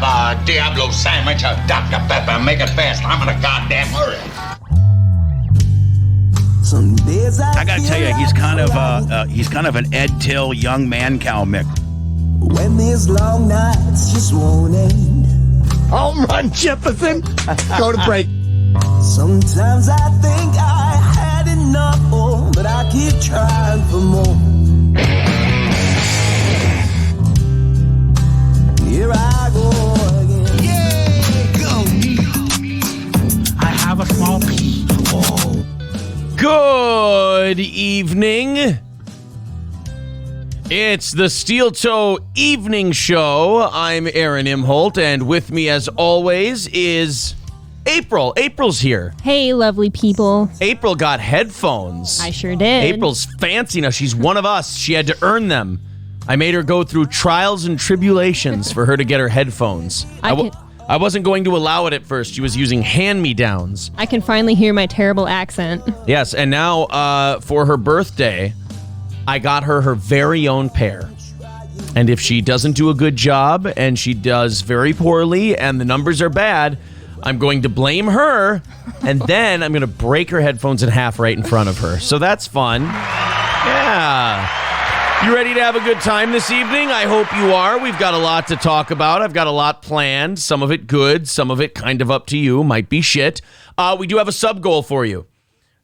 have a Diablo sandwich, a Dr. Pepper. Make it fast. I'm in a goddamn hurry. I gotta tell you, he's kind of an Ed Till young man cow mix. When these long nights just won't end. Home run, Jefferson. Go to break. Sometimes I think I had enough, but I keep trying for more. Here I go again. Yeah, go me. I have a small piece. Oh. Good evening. It's the Steel Toe Evening Show. I'm Aaron Imholt, and with me, as always, is April. April's here. Hey, lovely people. April got headphones. I sure did. April's fancy now. She's one of us. She had to earn them. I made her go through trials and tribulations for her to get her headphones. I wasn't going to allow it at first. She was using hand-me-downs. I can finally hear my terrible accent. Yes, and now for her birthday, I got her very own pair. And if she doesn't do a good job and she does very poorly and the numbers are bad, I'm going to blame her, and then I'm going to break her headphones in half right in front of her. So that's fun. Yeah. You ready to have a good time this evening? I hope you are. We've got a lot to talk about. I've got a lot planned. Some of it good, some of it kind of up to you. Might be shit. We do have a sub goal for you.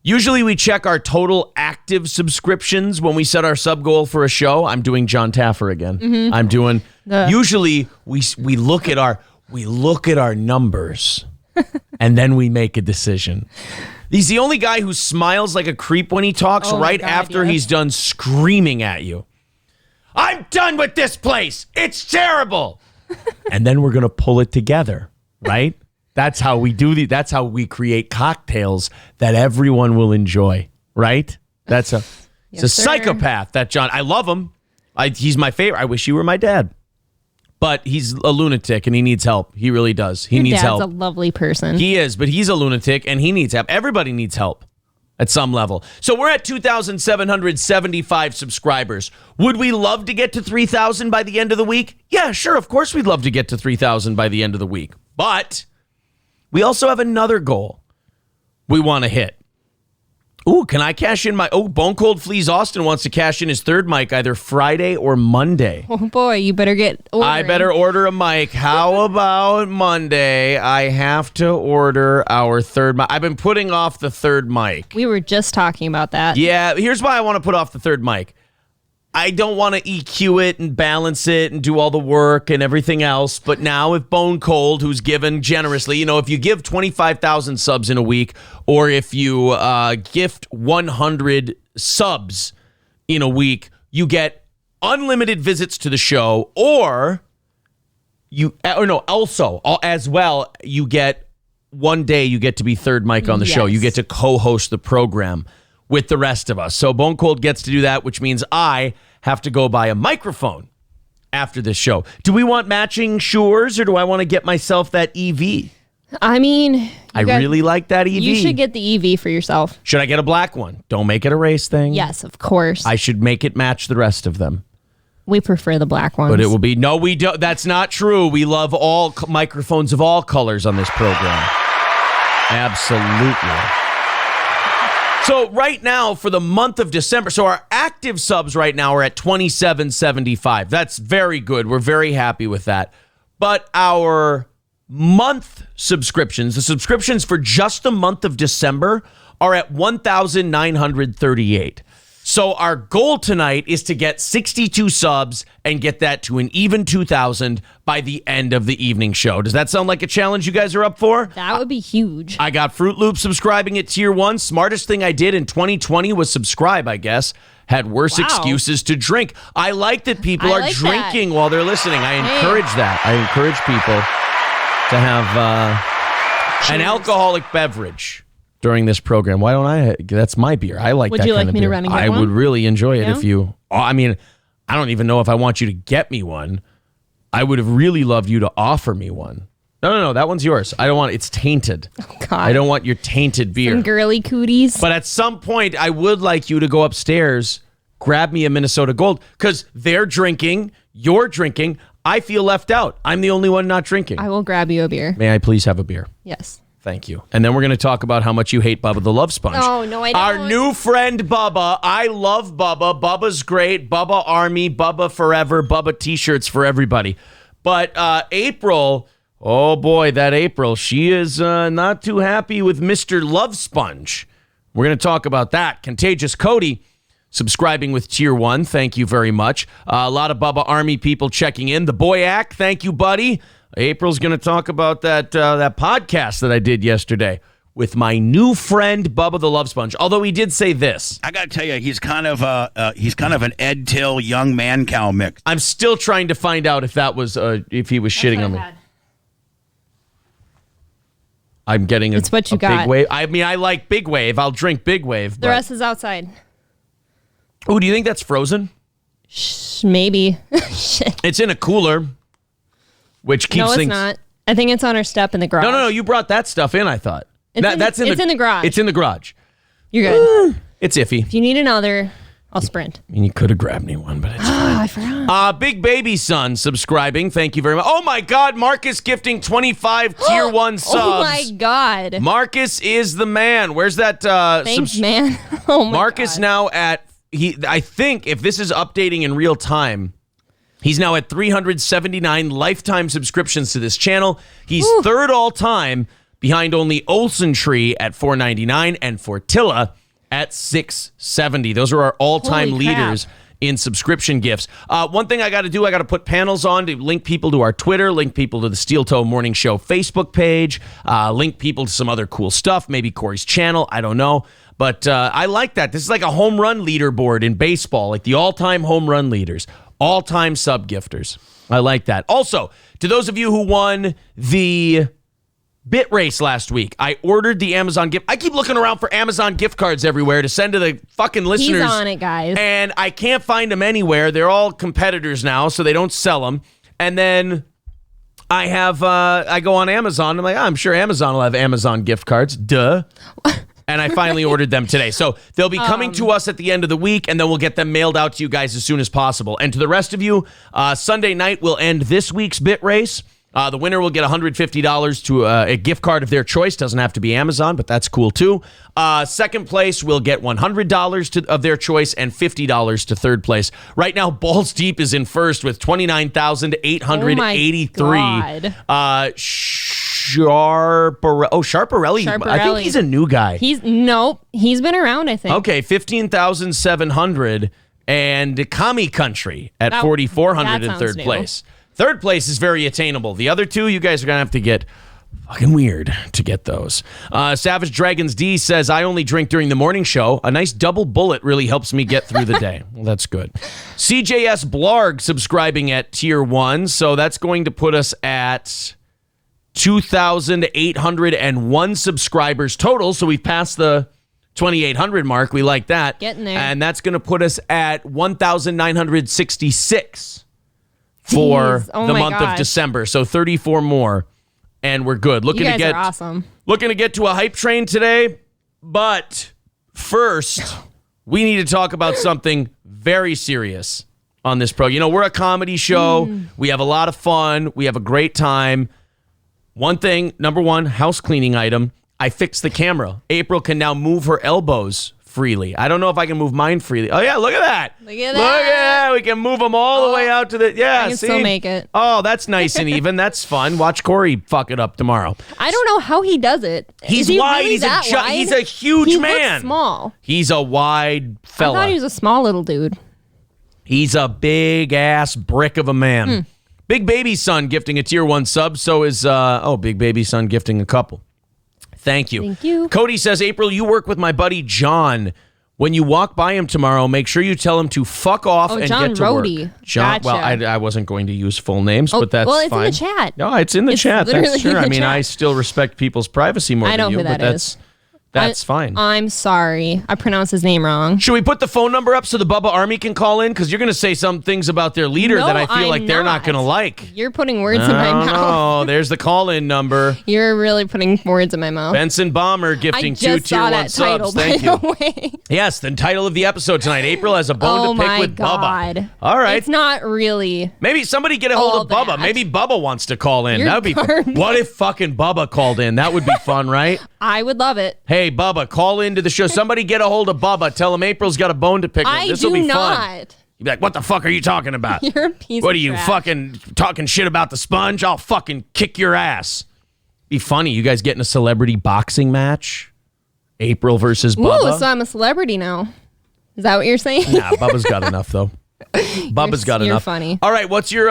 Usually we check our total active subscriptions when we set our sub goal for a show. I'm doing John Taffer again. Mm-hmm. I'm doing. Usually we look at our numbers and then we make a decision. He's the only guy who smiles like a creep when he talks after he's done screaming at you. I'm done with this place. It's terrible. And then we're going to pull it together, right? That's how we do that's how we create cocktails that everyone will enjoy, right? It's a psychopath, that John. I love him. He's my favorite. I wish he were my dad. But he's a lunatic and he needs help. He really does. He needs help. Your dad's a lovely person. He is, but he's a lunatic and he needs help. Everybody needs help at some level. So we're at 2,775 subscribers. Would we love to get to 3,000 by the end of the week? Yeah, sure. Of course we'd love to get to 3,000 by the end of the week. But we also have another goal we want to hit. Ooh, can I cash in my... Oh, Bone Cold Fleas Austin wants to cash in his third mic either Friday or Monday. Oh, boy, you better get ordering. I better order a mic. How about Monday? I have to order our third mic. I've been putting off the third mic. We were just talking about that. Yeah, here's why I want to put off the third mic. I don't want to EQ it and balance it and do all the work and everything else. But now if Bone Cold, who's given generously, if you give 25,000 subs in a week, or if you gift 100 subs in a week, you get unlimited visits to the show, as well, you get one day you get to be third mic on the show. You get to co-host the program with the rest of us. So Bone Cold gets to do that, which means I have to go buy a microphone after this show. Do we want matching Shure, or do I want to get myself that EV? I mean... I really like that EV. You should get the EV for yourself. Should I get a black one? Don't make it a race thing. Yes, of course. I should make it match the rest of them. We prefer the black ones. But it will be... No, we don't. That's not true. We love all microphones of all colors on this program. Absolutely. So right now, for the month of December, so our active subs right now are at 2,775. That's very good. We're very happy with that. But our month subscriptions, the subscriptions for just the month of December, are at 1,938. So our goal tonight is to get 62 subs and get that to an even 2,000 by the end of the evening show. Does that sound like a challenge you guys are up for? That would be huge. I got Fruit Loops subscribing at tier 1. Smartest thing I did in 2020 was subsribe, I guess. Had worse excuses to drink. I like that people are drinking while they're listening. I encourage that. I encourage people to have an alcoholic beverage during this program. Why don't I? That's my beer. I like that kind of beer. Would you like me to run and get one? I would really enjoy it if you... I mean, I don't even know if I want you to get me one. I would have really loved you to offer me one. No, that one's yours. I don't want... It's tainted. Oh, God. I don't want your tainted beer. Some girly cooties. But at some point, I would like you to go upstairs, grab me a Minnesota Gold, because they're drinking, you're drinking. I feel left out. I'm the only one not drinking. I will grab you a beer. May I please have a beer? Yes. Thank you. And then we're going to talk about how much you hate Bubba the Love Sponge. Oh, no, I don't. Our new friend, Bubba. I love Bubba. Bubba's great. Bubba Army, Bubba Forever, Bubba T-shirts for everybody. But April, oh boy, that April, she is not too happy with Mr. Love Sponge. We're going to talk about that. Contagious Cody, subscribing with Tier 1. Thank you very much. A lot of Bubba Army people checking in. The Boyac, thank you, buddy. April's going to talk about that podcast that I did yesterday with my new friend Bubba the Love Sponge. Although he did say this, I got to tell you, he's kind of an Ed Till young man cow mix. I'm still trying to find out if that was if he was shitting on me. I'm getting It's what you big got. wave. I mean, I like Big Wave. I'll drink Big Wave. The rest is outside. Oh, do you think that's frozen? Maybe. Shit. It's in a cooler, which keeps No, it's things. not. I think it's on our step in the garage. No. You brought that stuff in. I thought It's in the garage. It's in the garage. You're good. It's iffy. If you need another, I'll sprint. I mean, you could have grabbed me one, but it's I forgot. Big Baby Son subscribing. Thank you very much. Oh my God, Marcus gifting 25 Tier 1 subs. Oh my God. Marcus is the man. Where's that? Thanks, man. Oh my Marcus God. now at I think if this is updating in real time, he's now at 379 lifetime subscriptions to this channel. He's third all time behind only Olsen Tree at 499 and Fortilla at 670. Those are our all-time Holy crap. leaders in subscription gifts. One thing I got to do, I got to put panels on to link people to our Twitter, link people to the Steel Toe Morning Show Facebook page, link people to some other cool stuff, maybe Corey's channel, I don't know. But I like that. This is like a home run leaderboard in baseball, like the all-time home run leaders, all-time sub-gifters. I like that. Also, to those of you who won the bit race last week, I ordered the Amazon gift. I keep looking around for Amazon gift cards everywhere to send to the fucking listeners. He's on it, guys. And I can't find them anywhere. They're all competitors now, so they don't sell them. And then I go on Amazon. I'm like, I'm sure Amazon will have Amazon gift cards. Duh. And I finally ordered them today. So they'll be coming to us at the end of the week, and then we'll get them mailed out to you guys as soon as possible. And to the rest of you, Sunday night will end this week's bit race. The winner will get $150 to a gift card of their choice. Doesn't have to be Amazon, but that's cool too. Second place will get $100 of their choice and $50 to third place. Right now, Balls Deep is in first with 29,883. Sharparelli. I think he's a new guy. He's been around, I think. Okay, 15,700 and Kami Country at 4,400 in third place. Third place is very attainable. The other two, you guys are going to have to get fucking weird to get those. Savage Dragons D says, I only drink during the morning show. A nice double bullet really helps me get through the day. Well, that's good. CJS Blarg subscribing at Tier 1. So that's going to put us at 2,801 subscribers total. So we've passed the 2,800 mark. We like that. Getting there. And that's going to put us at 1,966 for Oh the my month of gosh. December. So 34 more, and we're good. You guys are awesome. Looking to get to a hype train today, but first, we need to talk about something very serious on this program. You know, we're a comedy show. We have a lot of fun. We have a great time. One thing, number one, house cleaning item. I fixed the camera. April can now move her elbows freely. I don't know if I can move mine freely. Oh, yeah, look at that. Look at that. We can move them all the way out to the, yeah, I can see? still make it. Oh, that's nice and even. That's fun. Watch Corey fuck it up tomorrow. I don't know how he does it. He's Is he wide. Really He's that wide? he's a huge he man. Looks small. He's a wide I fella. thought he was a small little dude. He's a big ass brick of a man. Big Baby Son gifting a Tier 1 sub. So is Big Baby Son gifting a couple. Thank you. Thank you. Cody says, April, you work with my buddy John. When you walk by him tomorrow, make sure you tell him to fuck off and John get to Rhodey. work. John. Well, Gotcha. I wasn't going to use full names, but that's well, it's fine. in the chat. No, it's in the It's chat. That's literally true. in I the mean, chat. I still respect people's privacy more I than know you, who but that that's is. That's fine. I'm sorry. I pronounced his name wrong. Should we put the phone number up so the Bubba Army can call in? Because you're going to say some things about their leader No, that I feel I'm like they're not not. going to like. You're putting words in my mouth. Oh, there's the call-in number. You're really putting words in my mouth. Benson Bomber gifting I 2 just tier saw 1 that subs. title, Thank by you. the way. Yes, the title of the episode tonight. April has a bone Oh to pick my with God. Bubba. All right. It's not really. Maybe somebody get a hold all of Bubba. that. Maybe Bubba wants to call in. You're That would be garbage. What if fucking Bubba called in? That would be fun, right? I would love it. Hey, Bubba, call into the show. Somebody get a hold of Bubba. Tell him April's got a bone to pick with. I This will do be fun. not. You'd be like, what the fuck are you talking about? You're a piece What of are you trash. fucking talking shit about the sponge? I'll fucking kick your ass. Be funny. You guys getting a celebrity boxing match? April versus Bubba? Ooh, so I'm a celebrity now. Is that what you're saying? Nah, Bubba's got enough though. Bubba's got you're enough. funny. All right, what's your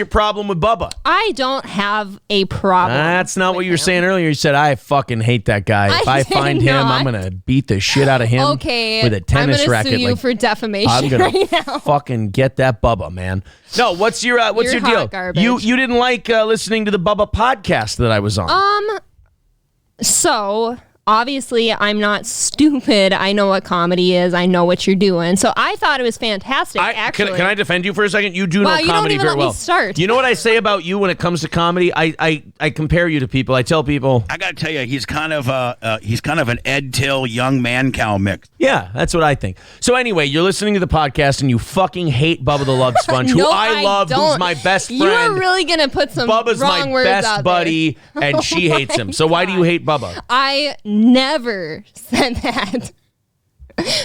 problem with Bubba? I don't have a problem. That's not what with you were him. saying earlier. You said I fucking hate that guy. If I I did find him, not. I'm gonna beat the shit out of him. Okay, with a tennis I'm gonna racket. sue you like, for defamation I'm gonna right now. fucking get that Bubba, man. No, what's your You're deal? hot garbage. You didn't like listening to the Bubba podcast that I was on. So obviously, I'm not stupid. I know what comedy is. I know what you're doing. So I thought it was fantastic. Actually, Can I defend you for a second? You do know Wow, you don't comedy even very let me well. start. You know what I say about you when it comes to comedy? I compare you to people. I tell people, I got to tell you, he's kind of an Ed Till young man cow mix. yeah, that's what I think. So anyway, you're listening to the podcast and you fucking hate Bubba the Love Sponge, who No, I love, don't. who's my best friend. You are really gonna put some Bubba's wrong my words best out buddy, there. and she Oh hates my him. So why do you God. hate Bubba? I never said that.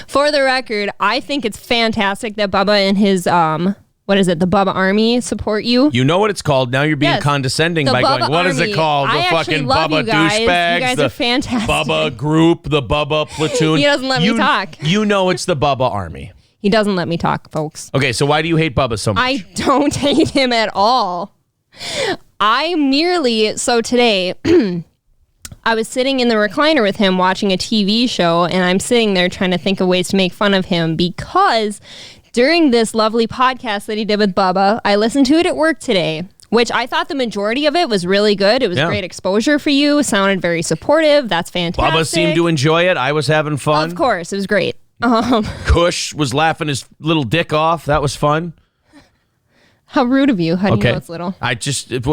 For the record, I think it's fantastic that Bubba and his the Bubba Army support you. You know what it's called. Now you're being Yes. condescending The by Bubba going, what is it Army. called? The I actually fucking love Bubba you guys. You douchebags. guys the are fantastic. Bubba group, the Bubba platoon. He doesn't let me talk. You know it's the Bubba Army. He doesn't let me talk, folks. Okay, so why do you hate Bubba so much? I don't hate him at all. So today, I was sitting in the recliner with him watching a TV show, and I'm sitting there trying to think of ways to make fun of him because during this lovely podcast that he did with Bubba, I listened to it at work today, which I thought the majority of it was really good. It was Yeah. great exposure for you, sounded very supportive. That's fantastic. Bubba seemed to enjoy it. I was having fun. Of course, it was great. Kush was laughing his little dick off. That was fun. How rude of you. How do you Okay. know it's little?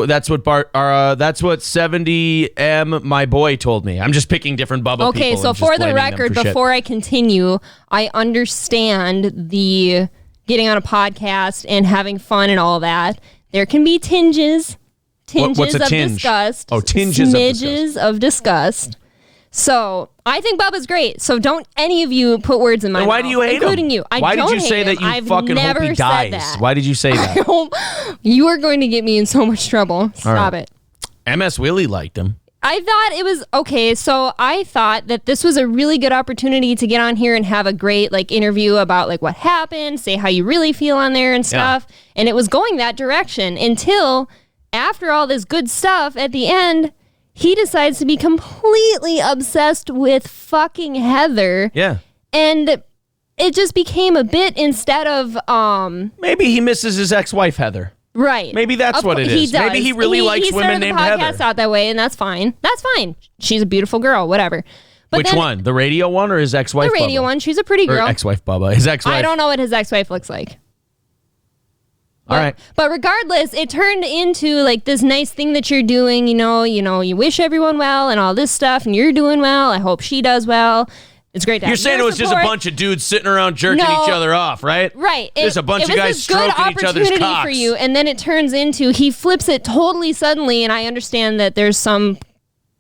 That's what 70M, my boy, told me. I'm just picking different Bubba people. Okay, so and just for the blaming them record, for shit. before I continue, I understand the getting on a podcast and having fun and all that. There can be tinges what's a of tinge? disgust. Oh, tinges of smidges of disgust. So I think Bubba's great. So don't any of you put words in my Then mouth. why do you hate him? including you. I Why don't did you say hate that him. you I've fucking hope never he said dies? that. Why did you say that? You are going to get me in so much trouble. Stop right. it. MS Willie liked him. I thought it was okay. So I thought that this was a really good opportunity to get on here and have a great interview about what happened, say how you really feel on there and stuff. And it was going that direction until after all this good stuff at the end, he decides to be completely obsessed with fucking Heather. Yeah. And it just became a bit instead of Maybe he misses his ex-wife, Heather. right. Maybe that's what it He is. does. Maybe he really likes women named He started the podcast Heather. out that way, and that's fine. That's fine. She's a beautiful girl, whatever. But Which then one? The radio one or his ex-wife? The radio Bubba? one. She's a pretty Or girl. ex-wife Bubba. His ex-wife. I don't know what his ex-wife looks like. All right. But regardless, it turned into this nice thing that you're doing. You wish everyone well and all this stuff, and you're doing well. I hope she does well. It's great to have You're saying it your was just a support. bunch of dudes sitting around jerking No. each other off, right? Right. There's a bunch it of was guys this good stroking each other's opportunity cocks. for you, and then it turns into he flips it totally suddenly, and I understand that there's some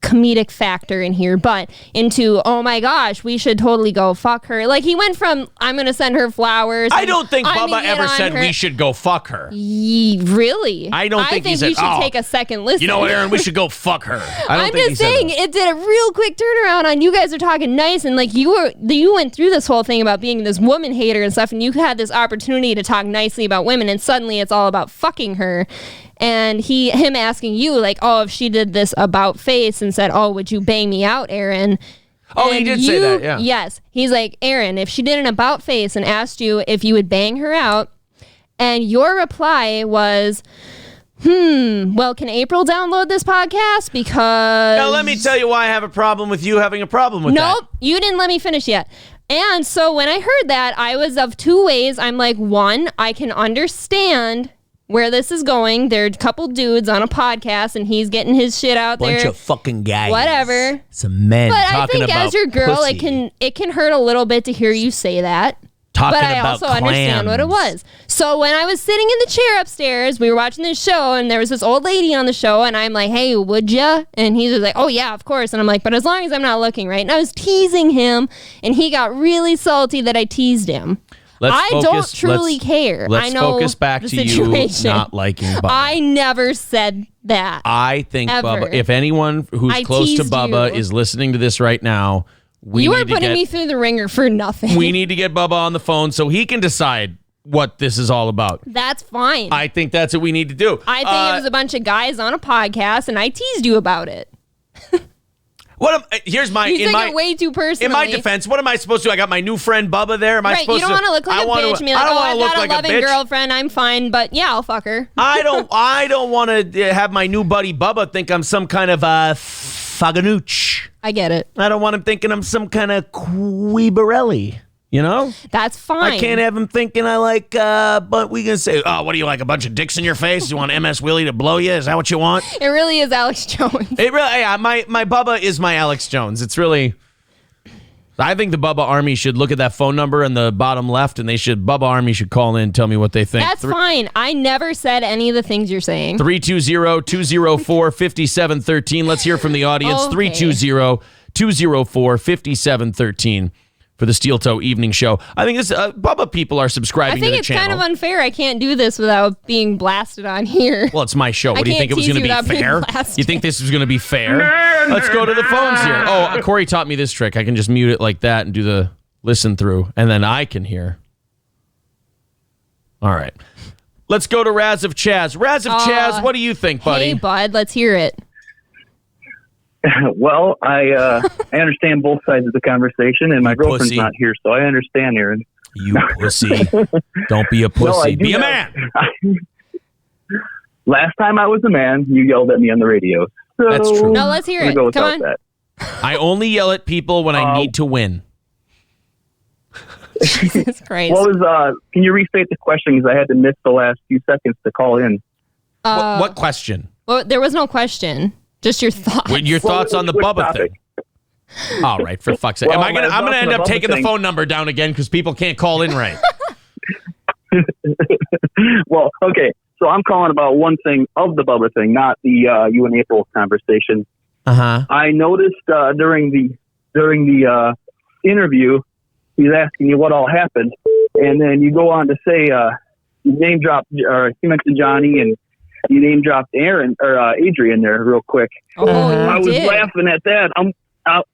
comedic factor in here, but into, oh my gosh, we should totally go fuck her. He went from, I'm going to send her flowers. I don't think I'm Bubba gonna get ever on said her. we should go fuck her. Really? I don't think he said, you should "Oh, take a second listen. You know what, Aaron? We should go fuck her. I don't I'm think he just said saying that. it did a real quick turnaround on you guys are talking nice and you went through this whole thing about being this woman hater and stuff, and you had this opportunity to talk nicely about women, and suddenly it's all about fucking her. And him asking you if she did this about face and said, oh, would you bang me out, Aaron? Oh, he And did say that, yeah. Yes. He's like, Aaron, if she did an about face and asked you if you would bang her out, and your reply was, Well, can April download this podcast? Because Now, let me tell you why I have a problem with you having a problem with that. Nope, you didn't let me finish yet. And so when I heard that, I was of two ways. I'm like, one, I can understand where this is going. There are a couple dudes on a podcast, and he's getting his shit out there. Bunch of fucking guys. Whatever. Some men But I talking think about as your girl, pussy. it can hurt a little bit to hear you say that. Talking But I about also understand what it clams. was. So when I was sitting in the chair upstairs, we were watching this show, and there was this old lady on the show, and I'm like, hey, would ya? And he was like, oh, yeah, of course. And I'm like, but as long as I'm not looking, right? And I was teasing him, and he got really salty that I teased him. I don't truly care. Let's I know focus back the to you situation. not liking Bubba. I never said that. I think Ever. Bubba, if anyone who's I close to teased Bubba you. is listening to this right now, You are need to putting get, me through the ringer for nothing. we need to get Bubba on the phone so he can decide what this is all about. That's fine. I think that's what we need to do. I think it was a bunch of guys on a podcast, and I teased you about it. Here's my You took it way too personally. in my defense. What am I supposed to do? I got my new friend Bubba there. Am I Right, supposed you don't want to look like a bitch. And be like, I don't oh, want I've to look got a like loving a bitch. girlfriend. I'm fine, but yeah, I'll fuck her. I don't want to have my new buddy Bubba think I'm some kind of faganooch. I get it. I don't want him thinking I'm some kind of queebarelli. You know? That's fine. I can't have him thinking I like, but we can say, oh, what do you like, a bunch of dicks in your face? You want MS Willie to blow you? Is that what you want? It really is Alex Jones. It really, yeah, my Bubba is my Alex Jones. It's really, I think the Bubba Army should look at that phone number in the bottom left, and Bubba Army should call in and tell me what they think. That's fine. I never said any of the things you're saying. 320-204-5713. Let's hear from the audience. Okay. 320-204-5713 for the Steel Toe Evening Show. I think this Bubba people are I subscribing to think the it's channel. kind of unfair. I can't do this without being blasted on here. Well, it's my show. What do you can't think it was tease going to you be without being fair? blasted. You think this was going to be fair? Let's go to the phones here. Oh, Corey taught me this trick. I can just mute it like that and do the listen through, and then I can hear. All right. Let's go to Raz of Chaz. Raz of Chaz, what do you think, buddy? Hey, bud, let's hear it. Well, I understand both sides of the conversation, and my girlfriend's pussy. not here, so I understand, Aaron. You pussy. Don't be a pussy. Be a man. Last time I was a man, you yelled at me on the radio. So That's true. No, let's hear I'm it. gonna go Come without on. that. I only yell at people when I need to win. Jesus Christ. What was? Can you restate the question, because I had to miss the last few seconds to call in? What question? Well, there was no question. Just your thoughts. Your thoughts on the which Bubba topic? thing? All right, for fuck's sake. Well, I'm going to end up Bubba taking the thing. phone number down again because people can't call in right. Well, okay. So I'm calling about one thing of the Bubba thing, not the you and April conversation. Uh-huh. I noticed during the interview, he's asking you what all happened, and then you go on to say you name dropped, or you mentioned Johnny, and you name dropped Aaron or Adrian there real quick. Oh, I was laughing at that.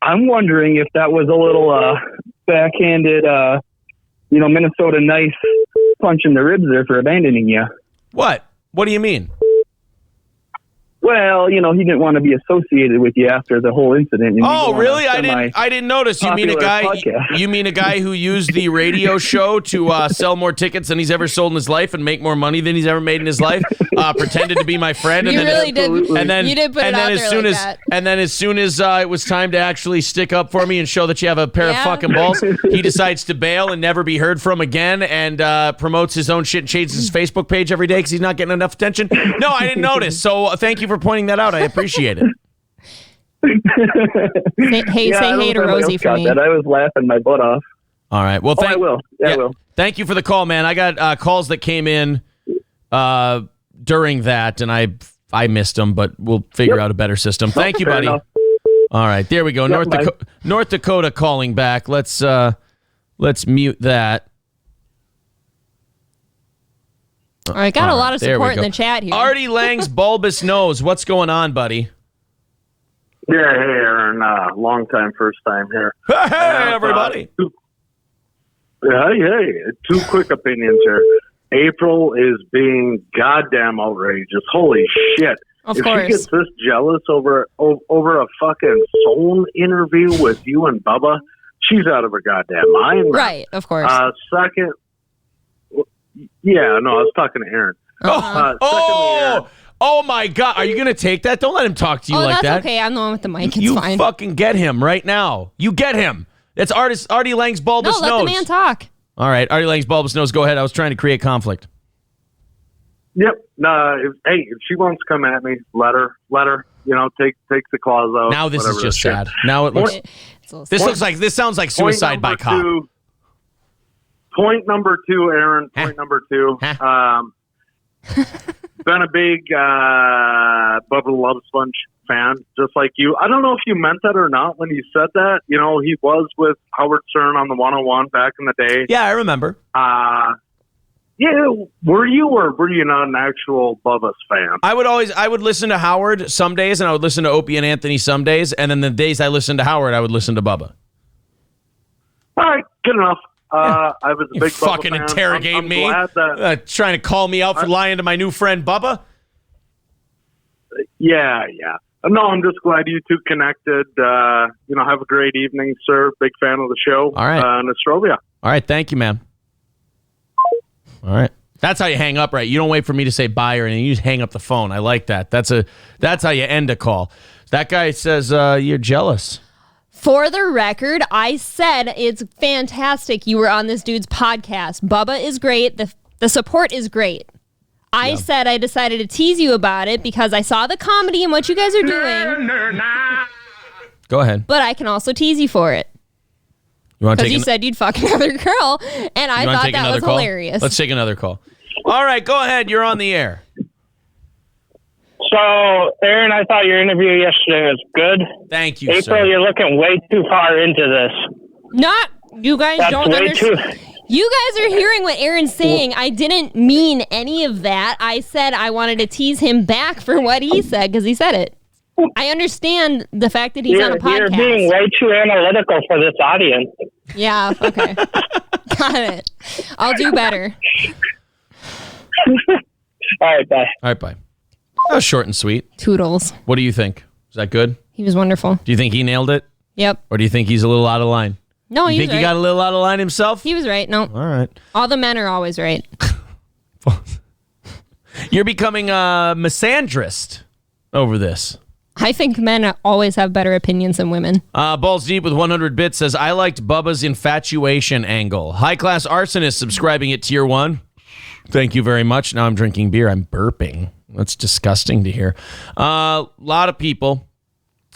I'm wondering if that was a little backhanded, Minnesota nice punch in the ribs there for abandoning you. What? What do you mean? Well, he didn't want to be associated with you after the whole incident. And Oh, really? I didn't notice. You mean a guy? podcast. You mean a guy who used the radio show to sell more tickets than he's ever sold in his life and make more money than he's ever made in his life? Pretended to be my friend, and You then really did. and then You did put and it then out as there soon like as that. and then as soon as it was time to actually stick up for me and show that you have a pair of Yeah. fucking balls, he decides to bail and never be heard from again, and promotes his own shit and changes his Facebook page every day because he's not getting enough attention. No, I didn't notice. So thank you for pointing that out. I appreciate it. Say hey to Rosie for me. That. I was laughing my butt off. All right. Well, I will. Yeah, I will. Thank you for the call, man. I got calls that came in during that, and I missed them, but we'll figure out a better system. Thank you, Fair buddy. enough. All right, there we go. Yep, North Dakota calling back. Let's mute that. All right, got a lot of There we support in go. the chat here. Artie Lang's bulbous nose. What's going on, buddy? Yeah, hey, Aaron. Long time, first time here. Hey, everybody. Hey, two quick opinions here. April is being goddamn outrageous. Holy shit. Of if course. she gets this jealous over a fucking phone interview with you and Bubba, she's out of her goddamn mind. Right, of course. Second, yeah, no, I was talking to Aaron. Secondly, Aaron, Oh my God. Are you going to take that? Don't let him talk to you like that's that. okay. I'm the one with the mic. It's you fine. fucking get him right now. You get him. It's Artie Lang's bulbous No, let nose. the man talk. All right. Artie Lang's bulbous nose. Go ahead. I was trying to create conflict. Yep. No. If she wants to come at me, let her. You know, take the claws out. Now this is whatever just shit. sad. Now it looks. This sounds like suicide by cop. Point number two, Aaron. Point number two. Been a big Bubba the Love Sponge fan, just like you. I don't know if you meant that or not when you said that. You know, he was with Howard Stern on the 101 back in the day. Yeah, I remember. Yeah, were you or were you not an actual Bubba's fan? I would listen to Howard some days, and I would listen to Opie and Anthony some days, and then the days I listened to Howard, I would listen to Bubba. All right, good enough. I was a big Bubba fucking fan. interrogate I'm me. glad that, Trying to call me out for lying to my new friend Bubba? Yeah. No, I'm just glad you two connected. You know, have a great evening, sir. Big fan of the show. All right. Nostrovia. All right, thank you, man. All right. That's how you hang up, right? You don't wait for me to say bye or anything. You just hang up the phone. I like that. That's how you end a call. That guy says you're jealous. For the record, I said it's fantastic you were on this dude's podcast. Bubba is great. The support is great. I said I decided to tease you about it because I saw the comedy and what you guys are doing. Go ahead. But I can also tease you for it. You want to Because you said you'd fuck another girl, and I thought that was call? hilarious. Let's take another call. All right, go ahead. You're on the air. So, Aaron, I thought your interview yesterday was good. Thank you, April, sir. you're looking way too far into this. Not, you guys That's don't way understand. You guys are hearing what Aaron's saying. I didn't mean any of that. I said I wanted to tease him back for what he said because he said it. I understand the fact that he's on a podcast. You're being way too analytical for this audience. Yeah, okay. Got it. I'll do better. All right, bye. All right, bye. That was short and sweet. Toodles. What do you think? Is that good? He was wonderful. Do you think he nailed it? Yep. Or do you think he's a little out of line? No, you he think was he right. got a little out of line himself? He was right. No. All right. All the men are always right. You're becoming a misandrist over this. I think men always have better opinions than women. Balls Deep with 100 bits says, I liked Bubba's infatuation angle. High Class Arsonist subscribing at Tier 1. Thank you very much. Now I'm drinking beer. I'm burping. That's disgusting to hear. A lot of people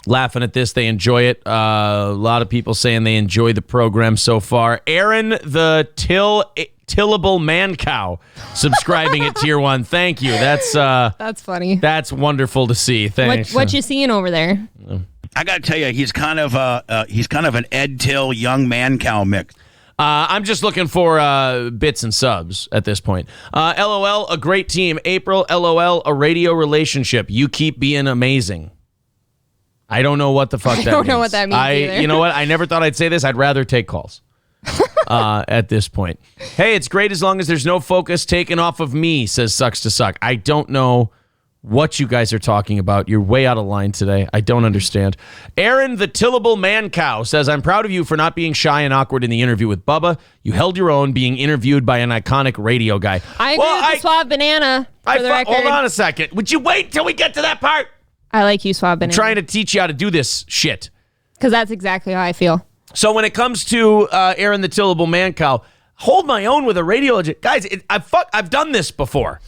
laughing at this. They enjoy it. A lot of people saying they enjoy the program so far. Aaron the Tillable Man Cow subscribing at Tier 1. Thank you. That's funny. That's wonderful to see. Thanks. What you seeing over there? I got to tell you, he's kind of an Ed Till young man cow mix. I'm just looking for bits and subs at this point. LOL, a great team. April, LOL, a radio relationship. You keep being amazing. I don't know what the fuck that means. I don't know what that means either. You know what? I never thought I'd say this. I'd rather take calls at this point. Hey, it's great as long as there's no focus taken off of me, says Sucks to Suck. I don't know what you guys are talking about. You're way out of line today. I don't understand. Aaron the Tillable Man Cow says, I'm proud of you for not being shy and awkward in the interview with Bubba. You held your own being interviewed by an iconic radio guy. I agree with the Suave Banana, for the record. Hold on a second. Would you wait till we get to that part? I like you, Suave Banana. I'm trying to teach you how to do this shit. Because that's exactly how I feel. So when it comes to Aaron the Tillable Man Cow, hold my own with a radio. Guys, I've done this before.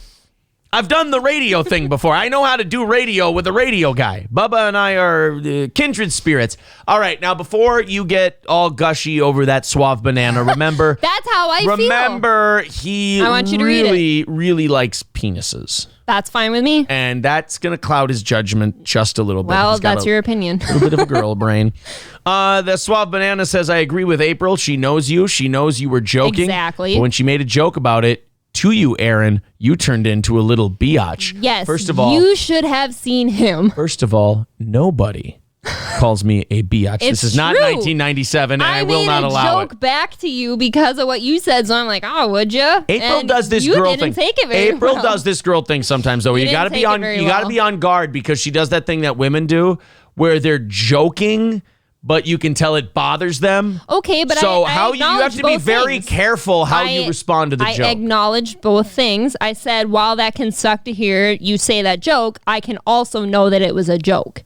I've done the radio thing before. I know how to do radio with a radio guy. Bubba and I are kindred spirits. All right, now before you get all gushy over that Suave Banana, remember... That's how I feel. Remember, he I want you to read it. really likes penises. That's fine with me. And that's going to cloud his judgment just a little bit. Well, He's got that's your opinion. A little bit of a girl brain. The Suave Banana says, I agree with April. She knows you. She knows you were joking. Exactly. But when she made a joke about it to you, Aaron, you turned into a little biatch. Yes. First of all, you should have seen him. First of all, nobody calls me a biatch. This is not true. 1997, and I will not allow I made a joke back to you because of what you said, so I'm like, oh, would you? April does this you girl didn't thing. take it very April well. does this girl thing sometimes, though. You got to be on. You got to be on guard because she does that thing that women do, where they're joking, but you can tell it bothers them. Okay, but so I how you have to be very careful how you respond to the joke. I acknowledged both things. I said, while that can suck to hear you say that joke, I can also know that it was a joke.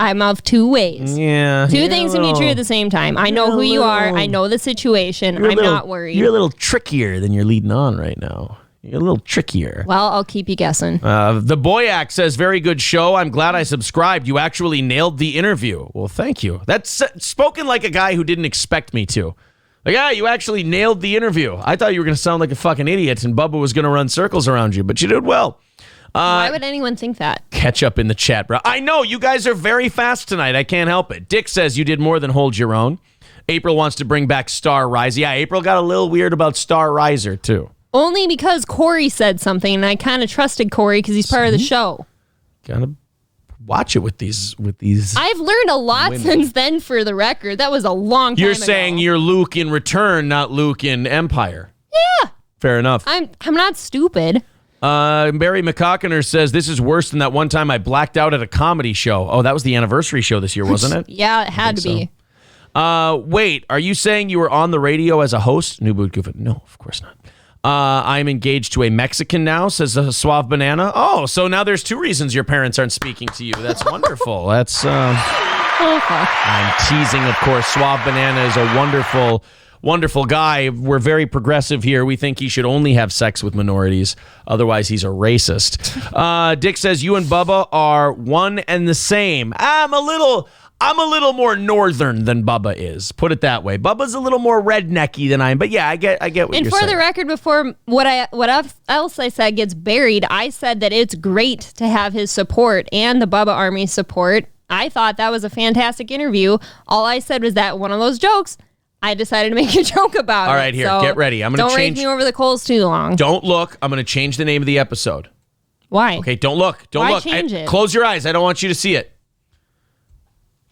I'm of two ways. Yeah. Two things can be true at the same time. I know who you are. I know the situation. I'm not worried. You're a little trickier than you're leading on right now. You're a little trickier. Well, I'll keep you guessing. The Boyac says, very good show. I'm glad I subscribed. You actually nailed the interview. Well, thank you. That's spoken like a guy who didn't expect me to. Like, you actually nailed the interview. I thought you were going to sound like a fucking idiot and Bubba was going to run circles around you, but you did well. Why would anyone think that? Catch up in the chat, bro. I know, you guys are very fast tonight. I can't help it. Dick says you did more than hold your own. April wants to bring back Star Riser. Yeah, April got a little weird about Star Riser, too. Only because Corey said something, and I kind of trusted Corey because he's part of the show. Gotta watch it with these. I've learned a lot since then, for the record. That was a long time You're ago. saying you're Luke in Return, not Luke in Empire. Yeah. Fair enough. I'm not stupid. Barry McCockiner says, this is worse than that one time I blacked out at a comedy show. Oh, that was the anniversary show this year, wasn't it? Yeah, it had to be. Wait, are you saying you were on the radio as a host? New Boot Goofy. No, of course not. I'm engaged to a Mexican now, says a Suave Banana. Oh, so now there's two reasons your parents aren't speaking to you. That's wonderful. That's, I'm teasing, of course. Suave Banana is a wonderful guy. We're very progressive here. We think he should only have sex with minorities. Otherwise, he's a racist. Dick says, you and Bubba are one and the same. I'm a little more northern than Bubba is. Put it that way. Bubba's a little more rednecky than I am. But yeah, I get what you're saying. And for the record, before what else I said gets buried, I said that it's great to have his support and the Bubba Army support. I thought that was a fantastic interview. All I said was that one of those jokes, I decided to make a joke about it. All right, here, so get ready. I'm going to change. Don't rake me over the coals too long. Don't look. I'm going to change the name of the episode. Why? Okay, don't look. Don't look. Change it? Close your eyes. I don't want you to see it.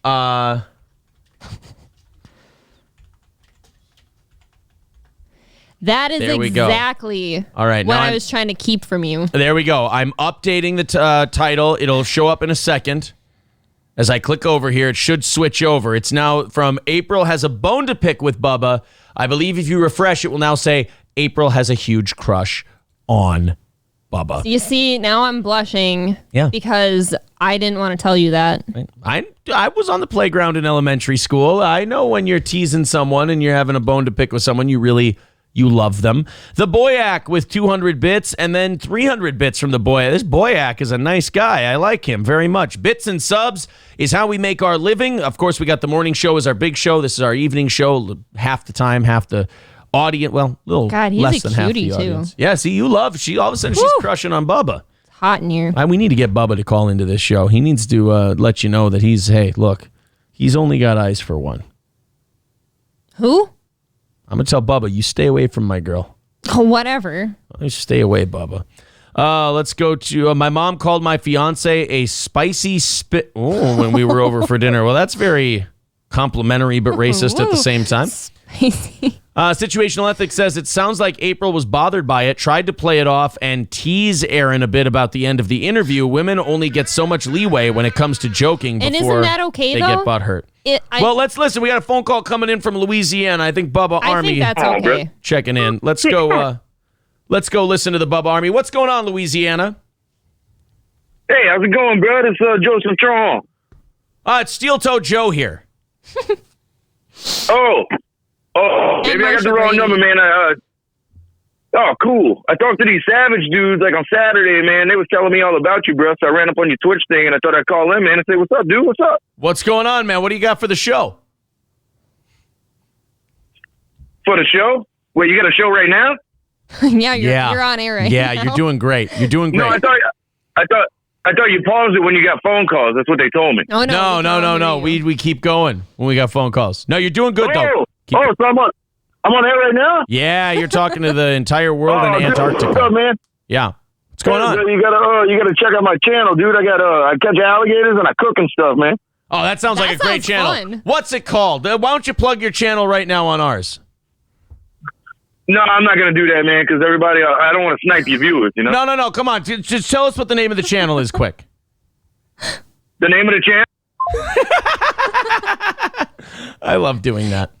That is exactly all right, what now I was trying to keep from you. There we go. I'm updating the title. It'll show up in a second. As I click over here, it should switch over. It's now from April has a bone to pick with Bubba. I believe if you refresh, it will now say April has a huge crush on Bubba. You see, now I'm blushing because I didn't want to tell you that. I was on the playground in elementary school. I know when you're teasing someone and you're having a bone to pick with someone, you love them. The Boyac with 200 bits and then 300 bits from the Boyac. This Boyac is a nice guy. I like him very much. Bits and subs is how we make our living. Of course, we got the morning show as our big show. This is our evening show. Half the time, half the audience. Well, a little less than half the audience. Yeah, see, you love. All of a sudden, she's crushing on Bubba. It's hot in here. We need to get Bubba to call into this show. He needs to let you know that hey, look, he's only got eyes for one. Who? I'm going to tell Bubba, you stay away from my girl. Oh, whatever. Stay away, Bubba. Let's go to, my mom called my fiance a spicy spit when we were over for dinner. Well, that's very complimentary but racist at the same time. Spicy. Situational Ethics says, it sounds like April was bothered by it, tried to play it off and tease Aaron a bit about the end of the interview. Women only get so much leeway when it comes to joking before and isn't that okay, they get butthurt. Well, let's listen. We got a phone call coming in from Louisiana. I think Bubba Army. I think that's okay. Checking in. Let's go. Let's go listen to the Bubba Army. What's going on, Louisiana? Hey, how's it going, bro? It's Joseph Tron. It's Steel Toe Joe here. Maybe I got the wrong number, man. Cool. I talked to these Savage dudes like on Saturday, man. They was telling me all about you, bro. So I ran up on your Twitch thing, and I thought I'd call in, man, and say, what's up, dude? What's up? What's going on, man? What do you got for the show? For the show? Wait, you got a show right now? Yeah, you're on air right now. Yeah, you're doing great. You're doing great. No, I thought you paused it when you got phone calls. That's what they told me. No. We keep going when we got phone calls. No, you're doing good though. So I'm on air right now? Yeah, you're talking to the entire world in Antarctica. What's up, man? Yeah. What's going on? You gotta check out my channel, dude. I catch alligators and I cook and stuff, man. Oh, that sounds like a great channel. Fun. What's it called? Why don't you plug your channel right now on ours? No, I'm not going to do that, man, because everybody, I don't want to snipe your viewers, you know? No, come on. Just tell us what the name of the channel is quick. The name of the channel? I love doing that.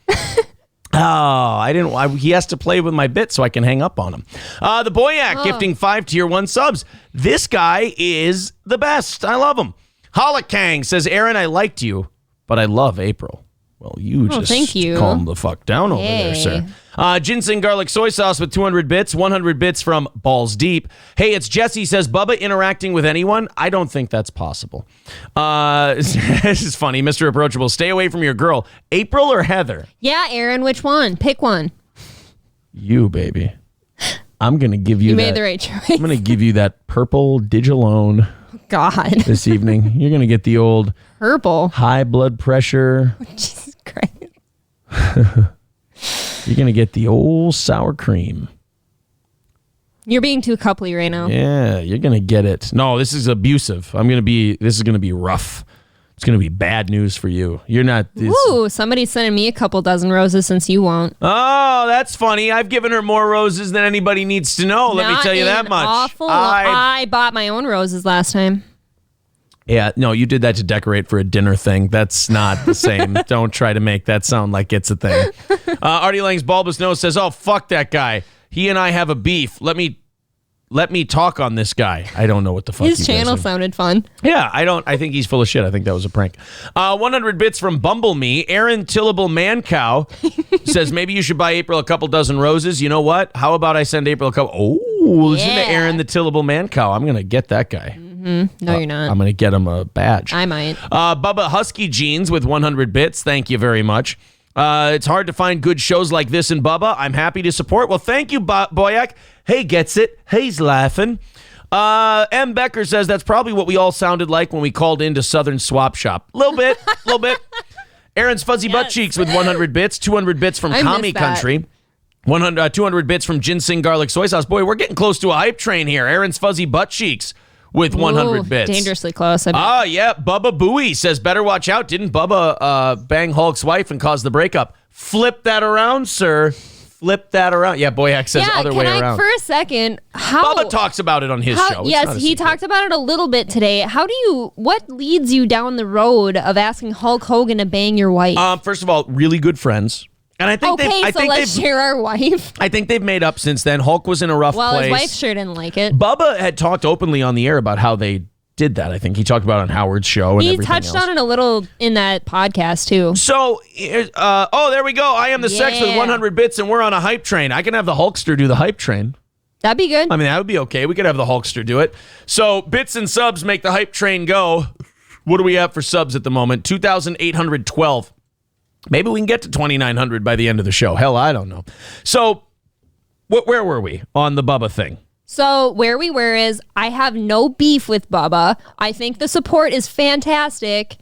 He has to play with my bit so I can hang up on him. The Boyack gifting 5 tier 1 subs. This guy is the best. I love him. Holokang says, Aaron, I liked you, but I love April. Well, you just thank you. calm the fuck down over there, sir. Ginseng garlic soy sauce with 200 bits, 100 bits from Balls Deep. Hey, it's Jesse says, Bubba interacting with anyone? I don't think that's possible. This is funny. Mr. Approachable, stay away from your girl. April or Heather? Yeah, Aaron, which one? Pick one. You, baby. I'm going to give you You made the right choice. I'm going to give you that purple Digilone God. this evening. You're going to get the old Purple. high blood pressure. Jesus Christ. You're going to get the old sour cream. You're being too coupley right now. Yeah, you're going to get it. No, this is abusive. This is going to be rough. It's going to be bad news for you. You're not. Ooh, somebody's sending me a couple dozen roses since you won't. Oh, that's funny. I've given her more roses than anybody needs to know. Let me tell you that much. I bought my own roses last time. Yeah, no, you did that to decorate for a dinner thing. That's not the same. Don't try to make that sound like it's a thing. Artie Lang's bulbous nose says, oh, fuck that guy. He and I have a beef. Let me talk on this guy. I don't know what the fuck his channel sounded fun. Yeah, I think he's full of shit. I think that was a prank. 100 bits from Bumble Me. Aaron Tillable Mancow says, maybe you should buy April a couple dozen roses. You know what? How about I send April a couple? Oh, listen to Aaron the Tillable Mancow. I'm going to get that guy. No, you're not. I'm going to get him a badge. I might. Bubba Husky Jeans with 100 bits. Thank you very much. It's hard to find good shows like this in Bubba. I'm happy to support. Well, thank you, Boyack. Hey, gets it. Hey's laughing. M. Becker says that's probably what we all sounded like when we called into Southern Swap Shop. A little bit. Aaron's Fuzzy Butt Cheeks with 100 bits. 200 bits from Kami Country. 200 bits from Ginseng Garlic Soy Sauce. Boy, we're getting close to a hype train here. Aaron's Fuzzy Butt Cheeks with 100 bits. Dangerously close. Yeah. Bubba Booey says, better watch out. Didn't Bubba bang Hulk's wife and cause the breakup? Flip that around, sir. Flip that around. Yeah, Boyack says other way around. For a second, how... Bubba talks about it on his show. Yes, he talked about it a little bit today. What leads you down the road of asking Hulk Hogan to bang your wife? First of all, really good friends. And I think let's share our wife. I think they've made up since then. Hulk was in a rough place. Well, his wife sure didn't like it. Bubba had talked openly on the air about how they did that. I think he talked about it on Howard's show and everything else. He touched on it a little in that podcast, too. So, there we go. I am the sex with 100 bits, and we're on a hype train. I can have the Hulkster do the hype train. That'd be good. I mean, that would be okay. We could have the Hulkster do it. So, bits and subs make the hype train go. What do we have for subs at the moment? 2,812. Maybe we can get to 2,900 by the end of the show. Hell, I don't know. So, where were we on the Bubba thing? So, where we were is, I have no beef with Bubba. I think the support is fantastic.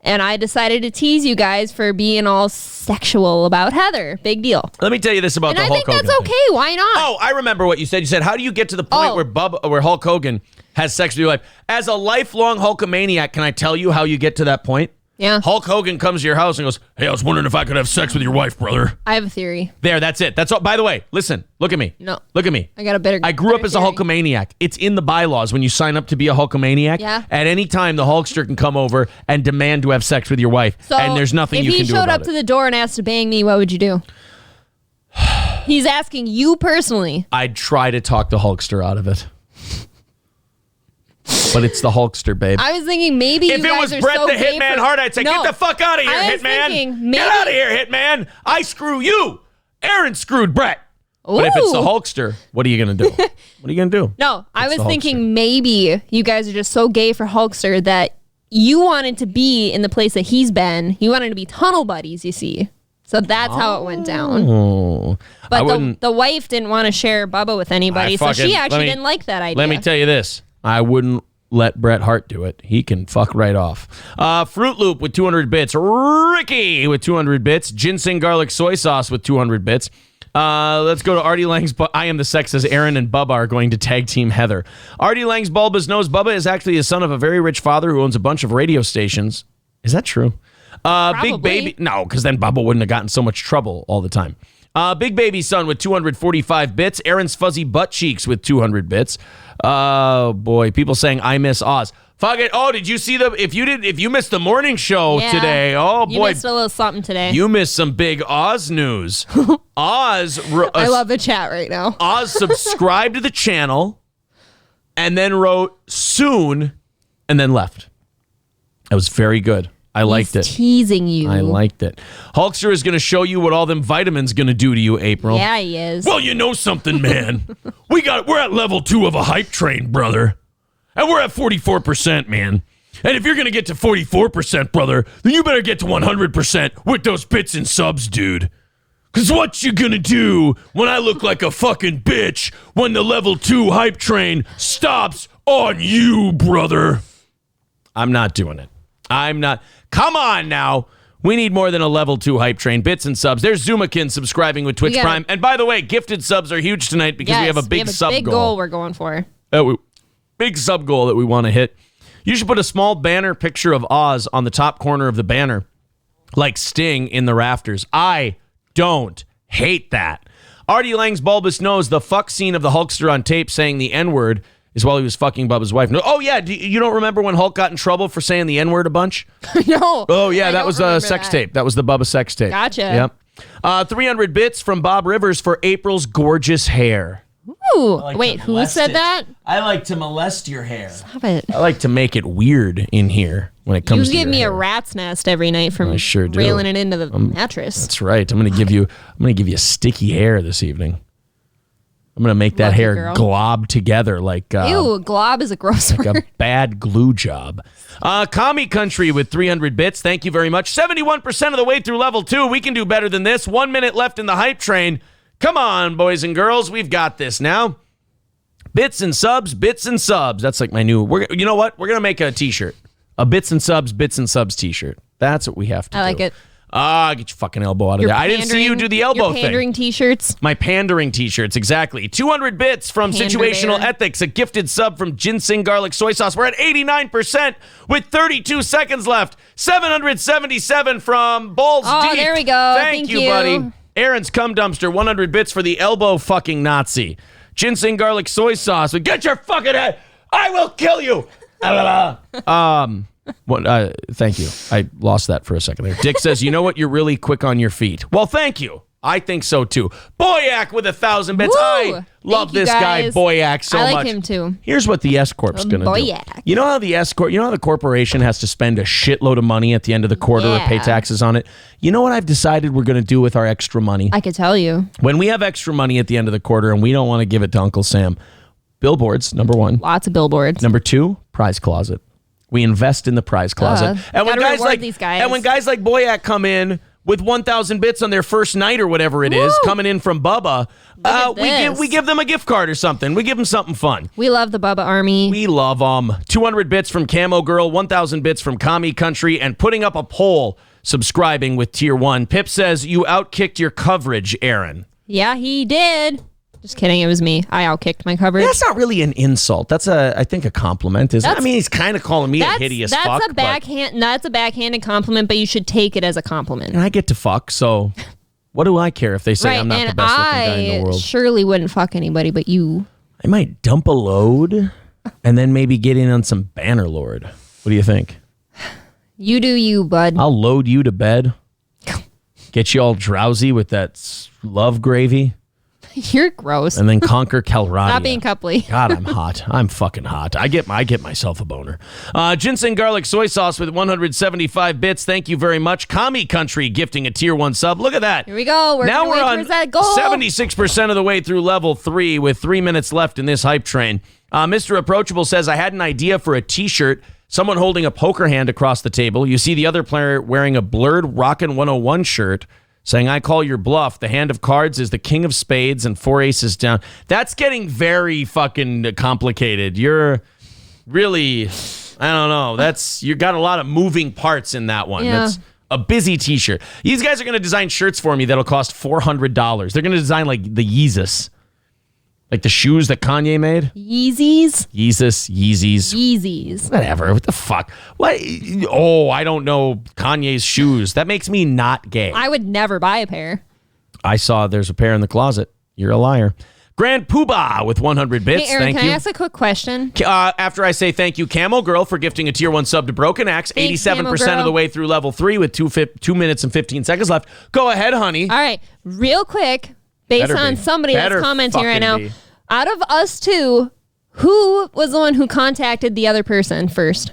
And I decided to tease you guys for being all sexual about Heather. Big deal. Let me tell you this about the Hulk Hogan. And I think that's okay. Why not? Oh, I remember what you said. You said, how do you get to the point where Hulk Hogan has sex with your wife? As a lifelong Hulkamaniac, can I tell you how you get to that point? Yeah. Hulk Hogan comes to your house and goes, hey, I was wondering if I could have sex with your wife, brother. I have a theory. There, that's it. That's all. By the way, listen, look at me. No. Look at me. I got a better I grew up as a Hulkamaniac. It's in the bylaws when you sign up to be a Hulkamaniac. Yeah. At any time, the Hulkster can come over and demand to have sex with your wife. So and there's nothing you can do about it. If he showed up to the door and asked to bang me, what would you do? He's asking you personally. I'd try to talk the Hulkster out of it. But it's the Hulkster, babe. I was thinking maybe if it was Bret the Hitman Hart, I'd say, get the fuck out of here, Hitman. Get out of here, Hitman. I screw you. Aaron screwed Bret. Ooh. But if it's the Hulkster, what are you going to do? What are you going to do? No, I was thinking maybe you guys are just so gay for Hulkster that you wanted to be in the place that he's been. You wanted to be tunnel buddies, you see. So that's how it went down. But the wife didn't want to share Bubba with anybody, so she actually didn't like that idea. Let me tell you this. I wouldn't let Bret Hart do it. He can fuck right off. Fruit Loop with 200 bits. Ricky with 200 bits. Ginseng Garlic Soy Sauce with 200 bits. Let's go to Artie Lang's I Am the Sex as Aaron and Bubba are going to tag team Heather. Artie Lang's bulbous nose. Bubba is actually the son of a very rich father who owns a bunch of radio stations. Is that true? Big Baby. No, because then Bubba wouldn't have gotten so much trouble all the time. Big Baby Son with 245 bits. Aaron's Fuzzy Butt Cheeks with 200 bits. Oh, boy. People saying, I miss Oz. Fuck it. Oh, did you see if you missed the morning show Yeah. today? Oh boy, You missed a little something today. you missed some big Oz news. Oz, I love the chat right now. Oz subscribed to the channel, and then wrote soon, and then left. That was very good. I liked it. Teasing you. I liked it. Hulkster is going to show you what all them vitamins going to do to you, April. Yeah, he is. Well, you know something, man. We're at level 2 of a hype train, brother. And we're at 44%, man. And if you're going to get to 44%, brother, then you better get to 100% with those bits and subs, dude. Because what you going to do when I look like a fucking bitch when the level 2 hype train stops on you, brother? I'm not doing it. I'm not. Come on now. We need more than a level 2 hype train. Bits and subs. There's Zumakin subscribing with Twitch Prime. And by the way, gifted subs are huge tonight because we have a big sub goal we're going for. Big sub goal that we want to hit. You should put a small banner picture of Oz on the top corner of the banner, like Sting in the rafters. I don't hate that. Artie Lang's bulbous nose, the fuck scene of the Hulkster on tape saying the N-word is while he was fucking Bubba's wife. No, oh, yeah. You don't remember when Hulk got in trouble for saying the N-word a bunch? No. Oh, yeah. That was a sex tape. That was the Bubba sex tape. Gotcha. Yep. 300 bits from Bob Rivers for April's gorgeous hair. Ooh. Wait, who said that? I like to molest your hair. Stop it. I like to make it weird in here when it comes to You give me hair. a rat's nest every night from I sure do. railing it into the mattress. That's right. I'm gonna give you sticky hair this evening. I'm gonna make that Lucky hair girl. glob together like Ew, glob is a gross like word. a bad glue job. Commie Country with 300 bits. Thank you very much. 71% of the way through level 2. We can do better than this. 1 minute left in the hype train. Come on, boys and girls. We've got this now. Bits and subs, bits and subs. That's like my new. You know what? We're gonna make a T-shirt. A bits and subs T-shirt. That's what we have to do. I like it. Get your fucking elbow out of there. I didn't see you do the elbow your pandering thing. T-shirts. My pandering T-shirts, exactly. 200 bits from Pander Situational bear. Ethics, a gifted sub from Ginseng Garlic Soy Sauce. We're at 89% with 32 seconds left. 777 from Balls Deep. There we go. Thank you, buddy. Aaron's Cum Dumpster, 100 bits for the elbow fucking Nazi. Ginseng Garlic Soy Sauce. Get your fucking head. I will kill you. Thank you. I lost that for a second there. Dick says, you know what? You're really quick on your feet. Well, thank you. I think so too. Boyack with 1,000 bits. Woo! I love Thank you, this guy, guys. Boyack, so much. I like him too. Here's what the S Corp's going to do. Boyack. You know how the corporation has to spend a shitload of money at the end of the quarter or pay Yeah. taxes on it? You know what I've decided we're going to do with our extra money? I could tell you. When we have extra money at the end of the quarter and we don't want to give it to Uncle Sam, billboards, number 1. Lots of billboards. Number 2, prize closet. We invest in the prize closet. And when Gotta guys reward like these guys. and when guys like Boyack come in with 1,000 bits on their first night or whatever it is, coming in from Bubba, at this. we give them a gift card or something. We give them something fun. We love the Bubba Army. We love them. 200 bits from Camo Girl, 1,000 bits from Commie Country, and putting up a poll subscribing with Tier 1. Pip says, you outkicked your coverage, Aaron. Yeah, he did. Just kidding. It was me. I outkicked my coverage. That's not really an insult. That's I think a compliment, isn't it? I That's- mean, he's kind of calling me a hideous fuck. That's a backhand. That's a backhanded compliment, but you should take it as a compliment. And I get to fuck, so what do I care if they say I'm not the best looking guy in the world? Surely wouldn't fuck anybody but you. I might dump a load and then maybe get in on some Bannerlord. What do you think? You do you, bud. I'll load you to bed. Get you all drowsy with that love gravy. You're gross. And then conquer Calradia. Stop being coupley. God, I'm hot. I'm fucking hot. I get myself a boner. Ginseng Garlic Soy Sauce with 175 bits. Thank you very much. Commie Country gifting a Tier 1 sub. Look at that. Here we go. We're now gonna we're wait on towards that goal. 76% of the way through level 3 with 3 minutes left in this hype train. Mr. Approachable says, I had an idea for a t-shirt. Someone holding a poker hand across the table. You see the other player wearing a blurred Rockin' 101 shirt saying, I call your bluff. The hand of cards is the king of spades and 4 aces down. That's getting very fucking complicated. You're really, I don't know. You got a lot of moving parts in that one. Yeah. That's a busy t-shirt. These guys are going to design shirts for me that'll cost $400. They're going to design like the Yeezus. Like the shoes that Kanye made? Yeezys? Yeezys. Yeezys. Whatever. What the fuck? What? Oh, I don't know Kanye's shoes. That makes me not gay. I would never buy a pair. I saw there's a pair in the closet. You're a liar. Grand Poobah with 100 bits. Hey, Aaron, thank can you. I ask a quick question? After I say thank you, Camel Girl, for gifting a tier 1 sub to Broken Axe. Thanks, 87% Camel of Girl. the way through level 3 with 2 minutes and 15 seconds left. Go ahead, honey. All right, real quick, based Better on be. somebody Better that's commenting right now, fucking be. out of us two, who was the one who contacted the other person first?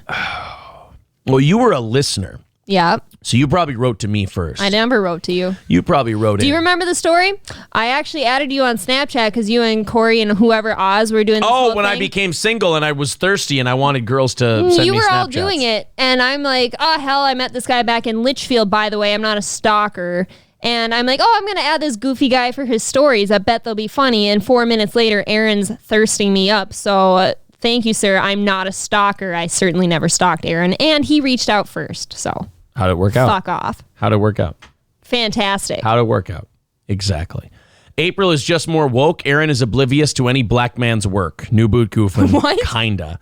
Well, you were a listener, Yeah, so you probably wrote to me first. I never wrote to you. You probably wrote Do in. you remember the story? I actually added you on Snapchat because you and Corey and whoever Oz were doing this Oh, whole when I thing. became single and I was thirsty and I wanted girls to send You me were all Snapchats. doing it, and I'm like, oh, hell, I met this guy back in Litchfield, by the way. I'm not a stalker. And I'm like, oh, I'm going to add this goofy guy for his stories. I bet they'll be funny. And 4 minutes later, Aaron's thirsting me up. So thank you, sir. I'm not a stalker. I certainly never stalked Aaron. And he reached out first. So How'd it work out? fuck off. How'd it work out? Fantastic. How'd it work out? Exactly. April is just more woke. Aaron is oblivious to any black man's work. New boot goofing. What? Kinda.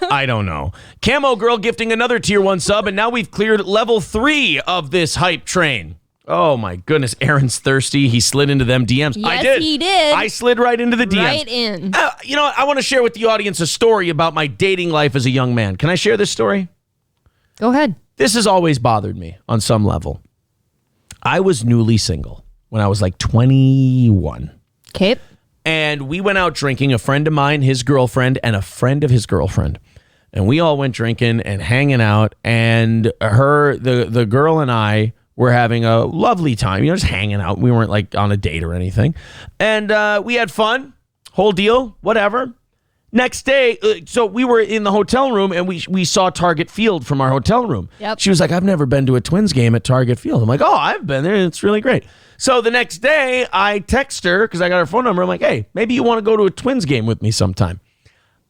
I don't know. Camo Girl gifting another tier 1 sub, and now we've cleared level 3 of this hype train. Oh my goodness, Aaron's thirsty. He slid into them DMs. Yes, I did. he did. I slid right into the DMs. Right in. You know what? I want to share with the audience a story about my dating life as a young man. Can I share this story? Go ahead. This has always bothered me on some level. I was newly single when I was like 21. Okay. And we went out drinking, a friend of mine, his girlfriend, and a friend of his girlfriend. And we all went drinking and hanging out. And the girl and I were having a lovely time, just hanging out. We weren't like on a date or anything. And we had fun, whole deal, whatever. Next day, so we were in the hotel room and we saw Target Field from our hotel room. Yep. She was like, I've never been to a Twins game at Target Field. I'm like, oh, I've been there. It's really great. So the next day, I text her because I got her phone number. I'm like, hey, maybe you want to go to a Twins game with me sometime.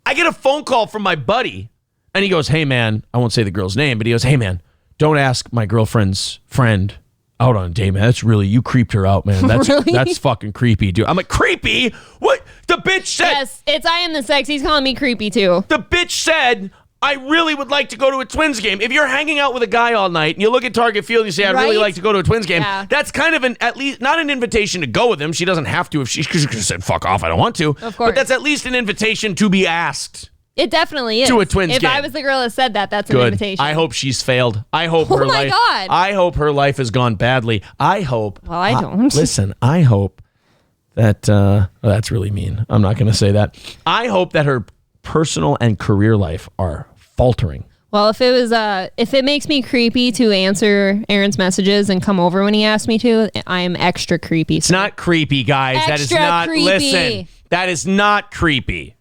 I get a phone call from my buddy and he goes, hey, man, I won't say the girl's name, but he goes, hey, man, don't ask my girlfriend's friend out on a date, man. That's really, you creeped her out, man. That's Really? that's fucking creepy, dude. I'm like, creepy? What? The bitch said, Yes, it's I am the sex. He's calling me creepy too. the bitch said, I really would like to go to a Twins game. If you're hanging out with a guy all night and you look at Target Field and you say, I'd really Right? like to go to a Twins game, Yeah. that's kind of at least, not an invitation to go with him. She doesn't have to if she could have said, fuck off, I don't want to. Of course. But that's at least an invitation to be asked. It definitely is. To a Twins if game. I was the girl that said that, that's an Good. invitation. I hope she's failed. I hope her my life. God. I hope her life has gone badly. I hope. Well, I don't. Listen, I hope that. That's really mean. I'm not going to say that. I hope that her personal and career life are faltering. Well, if it makes me creepy to answer Aaron's messages and come over when he asks me to, I am extra creepy. It's not creepy, guys. That is Extra not. creepy. Listen, that is not creepy.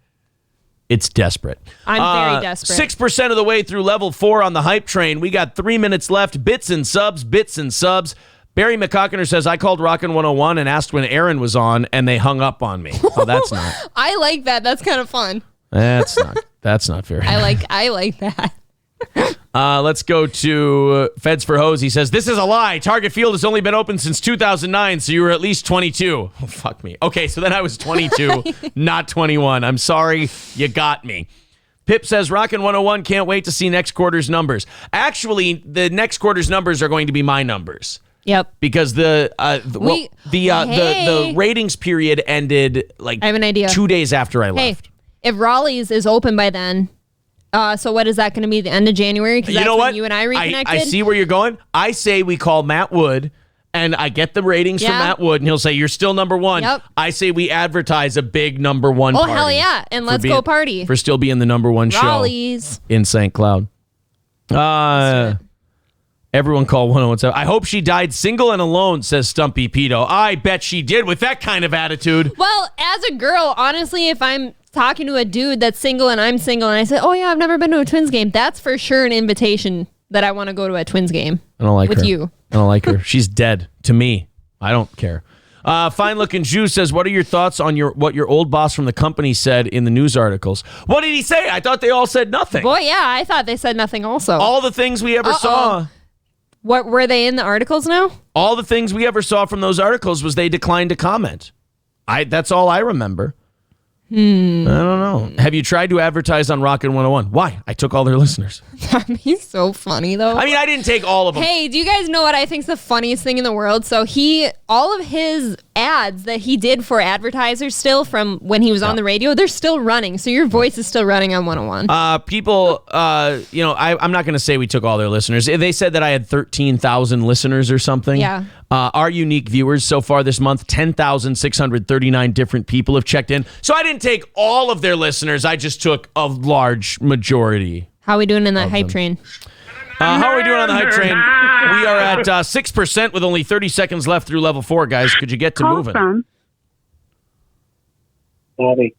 It's desperate. I'm very desperate. 6% of the way through level 4 on the hype train. We got 3 minutes left. Bits and subs. Barry McCockiner says, I called Rockin' 101 and asked when Aaron was on, and they hung up on me. Oh, that's not. I like that. That's kind of fun. That's not fair. I like that. Let's go to Feds for Hose. He says, this is a lie. Target Field has only been open since 2009, so you were at least 22. Oh, fuck me. Okay, so then I was 22, not 21. I'm sorry, you got me. Pip says, Rockin' 101, can't wait to see next quarter's numbers. Actually, the next quarter's numbers are going to be my numbers. Yep. Because the ratings period ended like I have an idea. 2 days after I Hey, left. if Raleigh's is open by then, so what is that going to be? The end of January? Because You that's know when what? you and I reconnected. I see where you're going. I say we call Matt Wood, and I get the ratings from Yeah. Matt Wood, and he'll say, you're still number one. Yep. I say we advertise a big number one Oh, party. hell yeah. And for let's go party. For still being the number one Raleigh's. show in St. Cloud. Everyone call 1017. I hope she died single and alone, says Stumpy Pito. I bet she did with that kind of attitude. Well, as a girl, honestly, if I'm talking to a dude that's single and I'm single and I say, oh yeah, I've never been to a Twins game, that's for sure an invitation that I want to go to a Twins game. I don't like with her. you. I don't like her. She's dead to me. I don't care. Fine Looking Jew says, what are your thoughts on what your old boss from the company said in the news articles? What did he say? I thought they all said nothing. Boy, yeah, I thought they said nothing also. All the things we ever saw. What were they in the articles now? All the things we ever saw from those articles was they declined to comment. That's all I remember. I don't know. Have you tried to advertise on Rockin' 101? Why? I took all their listeners. He's so funny, though. I mean, I didn't take all of them. Hey, do you guys know what I think's the funniest thing in the world? So all of his ads that he did for advertisers still from when he was on the radio, they're still running. So your voice is still running on 101. People, I'm not going to say we took all their listeners. They said that I had 13,000 listeners or something. Yeah. Our unique viewers so far this month, 10,639 different people have checked in. So I didn't take all of their listeners. I just took a large majority. How are we doing in that hype train? How are we doing on the hype train? We are at 6% with only 30 seconds left through level 4, guys. Could you get to moving? Bobby.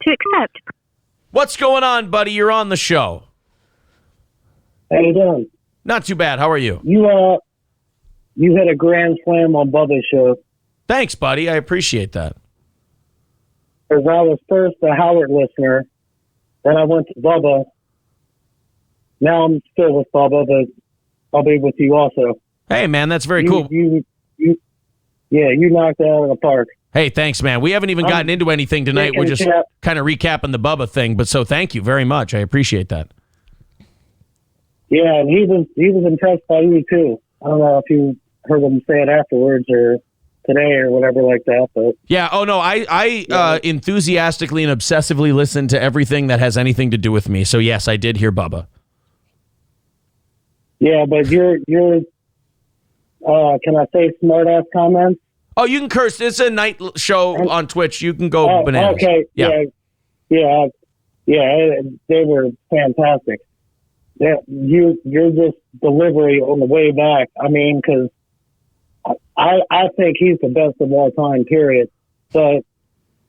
To accept. What's going on, buddy? You're on the show. How you doing? Not too bad. How are you? You hit a grand slam on Bubba's show. Thanks, buddy. I appreciate that. Because I was first a Howard listener, then I went to Bubba. Now I'm still with Bubba, but I'll be with you also. Hey, man, that's very cool. You knocked it out of the park. Hey, thanks, man. We haven't even gotten into anything tonight. We're just kind of recapping the Bubba thing, but so thank you very much. I appreciate that. Yeah, and he was impressed by you too. I don't know if you heard him say it afterwards or today or whatever like that, but yeah. Oh no, I enthusiastically and obsessively listen to everything that has anything to do with me. So yes, I did hear Bubba. Yeah, but you're can I say smart ass comments? Oh, you can curse. It's a night show on Twitch. You can go bananas. Okay. Yeah. They were fantastic. Yeah, you're just delivery on the way back. I mean, because I think he's the best of all time, period. But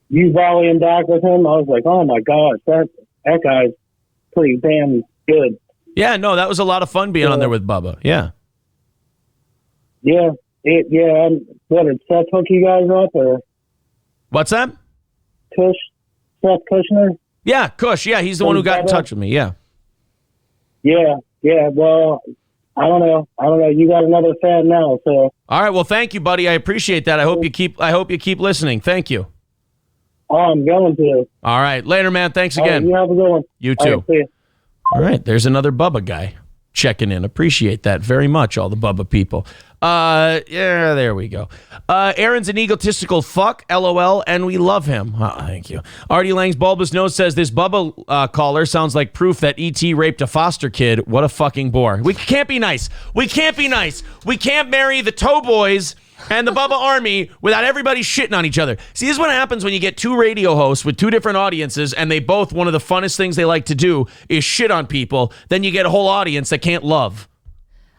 you volleying back with him, I was like, oh my gosh, that guy's pretty damn good. Yeah, no, that was a lot of fun being on there with Bubba. Yeah. Yeah. What did Seth hook you guys up or? What's that? Seth Kushner. Yeah, Kush. Yeah, he's the one who got in touch with me. Yeah. Yeah. Well, I don't know. You got another fan now, so. All right. Well, thank you, buddy. I appreciate that. I hope you keep listening. Thank you. Oh, I'm going to. All right. Later, man. Thanks again. You have a good one. You too. All right, see you. All right. There's another Bubba guy checking in. Appreciate that very much, all the Bubba people. Yeah, there we go. Aaron's an egotistical fuck, LOL, and we love him. Thank you. Artie Lang's bulbous nose says this Bubba caller sounds like proof that E.T. raped a foster kid. What a fucking bore. We can't be nice. We can't marry the Toe Boys and the Bubba Army without everybody shitting on each other. See, this is what happens when you get two radio hosts with two different audiences and they both, one of the funnest things they like to do is shit on people. Then you get a whole audience that can't love.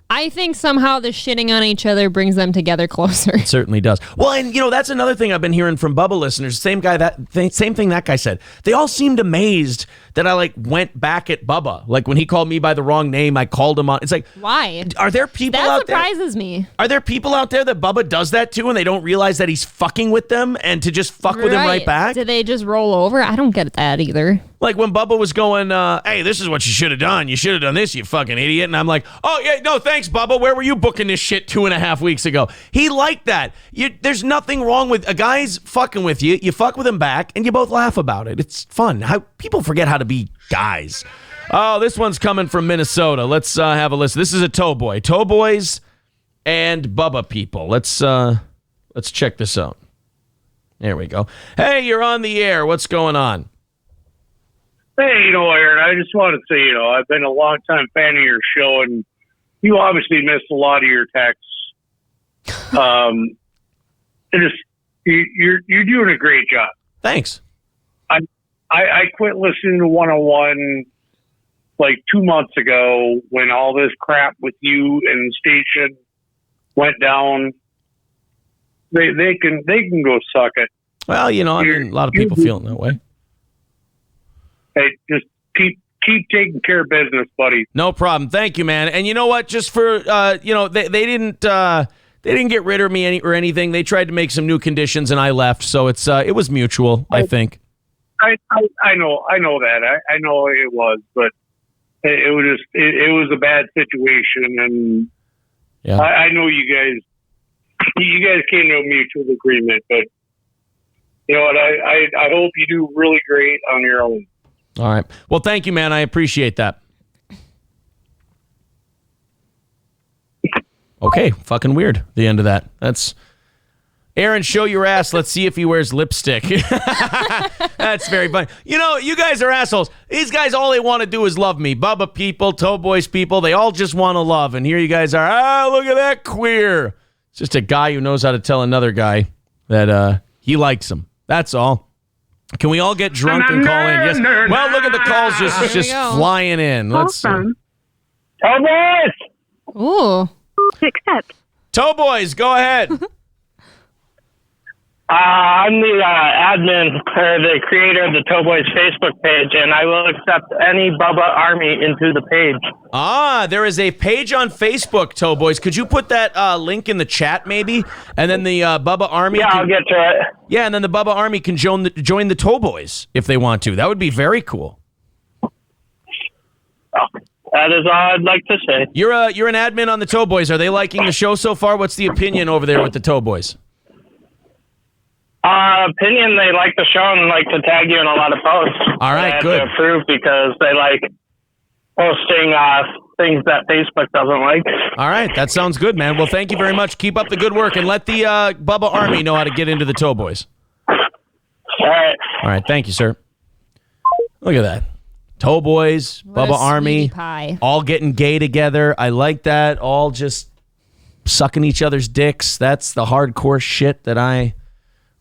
I think somehow the shitting on each other brings them together closer. It certainly does. Well, and that's another thing I've been hearing from Bubba listeners. Same thing that guy said. They all seemed amazed that I went back at Bubba. Like when he called me by the wrong name, I called him on. It's like, why? Are there people out there? That surprises me. Are there people out there that Bubba does that to and they don't realize that he's fucking with them and to just fuck with him right back? Did they just roll over? I don't get that either. Like when Bubba was going, hey, this is what you should have done. You should have done this, you fucking idiot. And I'm like, oh, yeah, no, thanks, Bubba. Where were you booking this shit 2.5 weeks ago? He liked that. There's nothing wrong with a guy's fucking with you. You fuck with him back, and you both laugh about it. It's fun. People forget how to be guys. Oh, this one's coming from Minnesota. Let's have a listen. This is a Toe Boy. Toe Boys and Bubba people. Let's check this out. There we go. Hey, you're on the air. What's going on? Hey, Aaron, I just want to say, I've been a long-time fan of your show, and you obviously missed a lot of your texts. You're doing a great job. Thanks. I quit listening to 101 like 2 months ago when all this crap with you and the station went down. They can go suck it. Well, a lot of people feeling that way. Hey, just keep taking care of business, buddy. No problem. Thank you, man. And you know what? Just for they didn't get rid of me or anything. They tried to make some new conditions, and I left. So it was mutual, I think. I know that. I know it was, but it was just it was a bad situation, and yeah. I know you guys came to a mutual agreement, but you know what? I hope you do really great on your own. All right. Well, thank you, man. I appreciate that. Okay, fucking weird. The end of that. That's Aaron, show your ass. Let's see if he wears lipstick. That's very funny. You know, you guys are assholes. These guys, all they want to do is love me. Bubba people, Toe Boys people, they all just want to love. And here you guys are, look at that queer. It's just a guy who knows how to tell another guy that he likes him. That's all. Can we all get drunk and call in? Yes. Well, look at the calls just flying in. Let's see. Toe Boys! Ooh. To accept. Toe Boys, go ahead. I'm the admin or the creator of the Toe Boys Facebook page, and I will accept any Bubba Army into the page. There is a page on Facebook, Toe Boys. Could you put that link in the chat, maybe? And then the Bubba Army. Yeah, I'll get to it. Yeah, and then the Bubba Army can join the Toe Boys if they want to. That would be very cool. That is all I'd like to say. You're an admin on the Toe Boys. Are they liking the show so far? What's the opinion over there with the Toe Boys? Opinion, they like the show and like to tag you in a lot of posts. All right, good. To approve because they like posting things that Facebook doesn't like. All right, that sounds good, man. Well, thank you very much. Keep up the good work and let the Bubba Army know how to get into the Toe Boys. All right. All right, thank you, sir. Look at that. Toe Boys, What Bubba a Army, sweetie pie. all getting gay together. I like that. All just sucking each other's dicks. That's the hardcore shit that I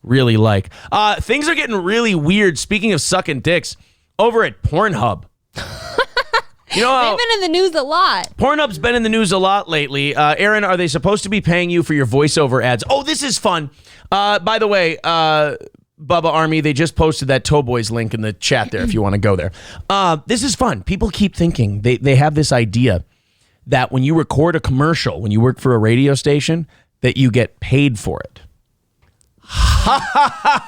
really like. Things are getting really weird. Speaking of sucking dicks, over at Pornhub. You know how They've been in the news a lot. Pornhub's been in the news a lot lately. Aaron, are they supposed to be paying you for your voiceover ads? Oh, this is fun. By the way, Bubba Army, they just posted that Toe Boys link in the chat there if you want to go there. This is fun. People keep thinking, they have this idea that when you record a commercial, when you work for a radio station, that you get paid for it.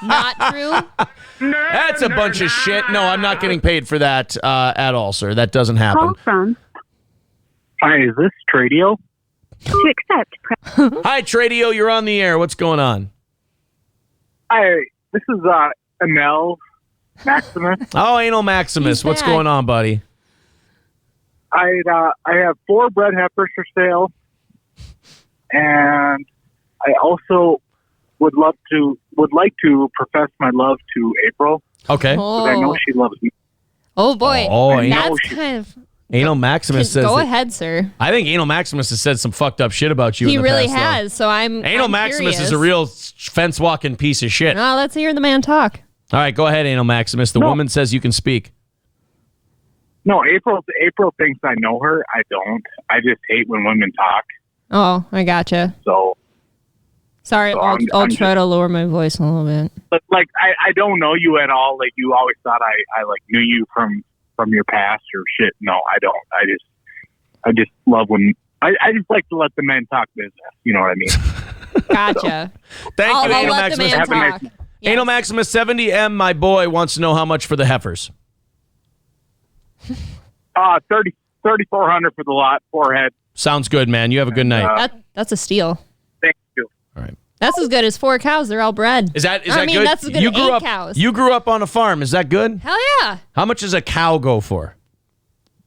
Not true. That's a bunch of shit. No, I'm not getting paid for that at all, sir. That doesn't happen. Call from. Hi, is this Tradio? To accept. Hi, Tradio. You're on the air. What's going on? Hi, this is Amel Maximus. Oh, Anal Maximus. He's What's back. going on, buddy? I have 4 bread heifers for sale, and I also would like to profess my love to April. Okay. Because I know she loves me. Oh boy. Oh, That's kind of. Anal Maximus says Go that- ahead, sir. I think Anal Maximus has said some fucked up shit about you. He in the really past, though. has. So I'm. Anal I'm Maximus curious. is a real fence walking piece of shit. Oh, let's hear the man talk. All right, go ahead, Anal Maximus. The woman says you can speak. No, April thinks I know her. I don't. I just hate when women talk. Oh, I gotcha. So, Sorry, So I'll I'm try to lower my voice a little bit. but like, I don't know you at all. Like, you always thought I like knew you from your past or shit. No, I don't. I just love when I just like to let the men talk business. You know what I mean? Gotcha. Thank I'll you, Anal let the Maximus. man Have a nice talk. night. Yes. Anal Maximus 70M, my boy, wants to know how much for the heifers. 3,400 for the lot, 4 head. Sounds good, man. You have a good night. That's a steal. Thank you. All right. That's as good as 4 cows. They're all bred. Is that I mean, good? that's as good you as grew 8 up, cows. You grew up on a farm. Is that good? Hell yeah. How much does a cow go for?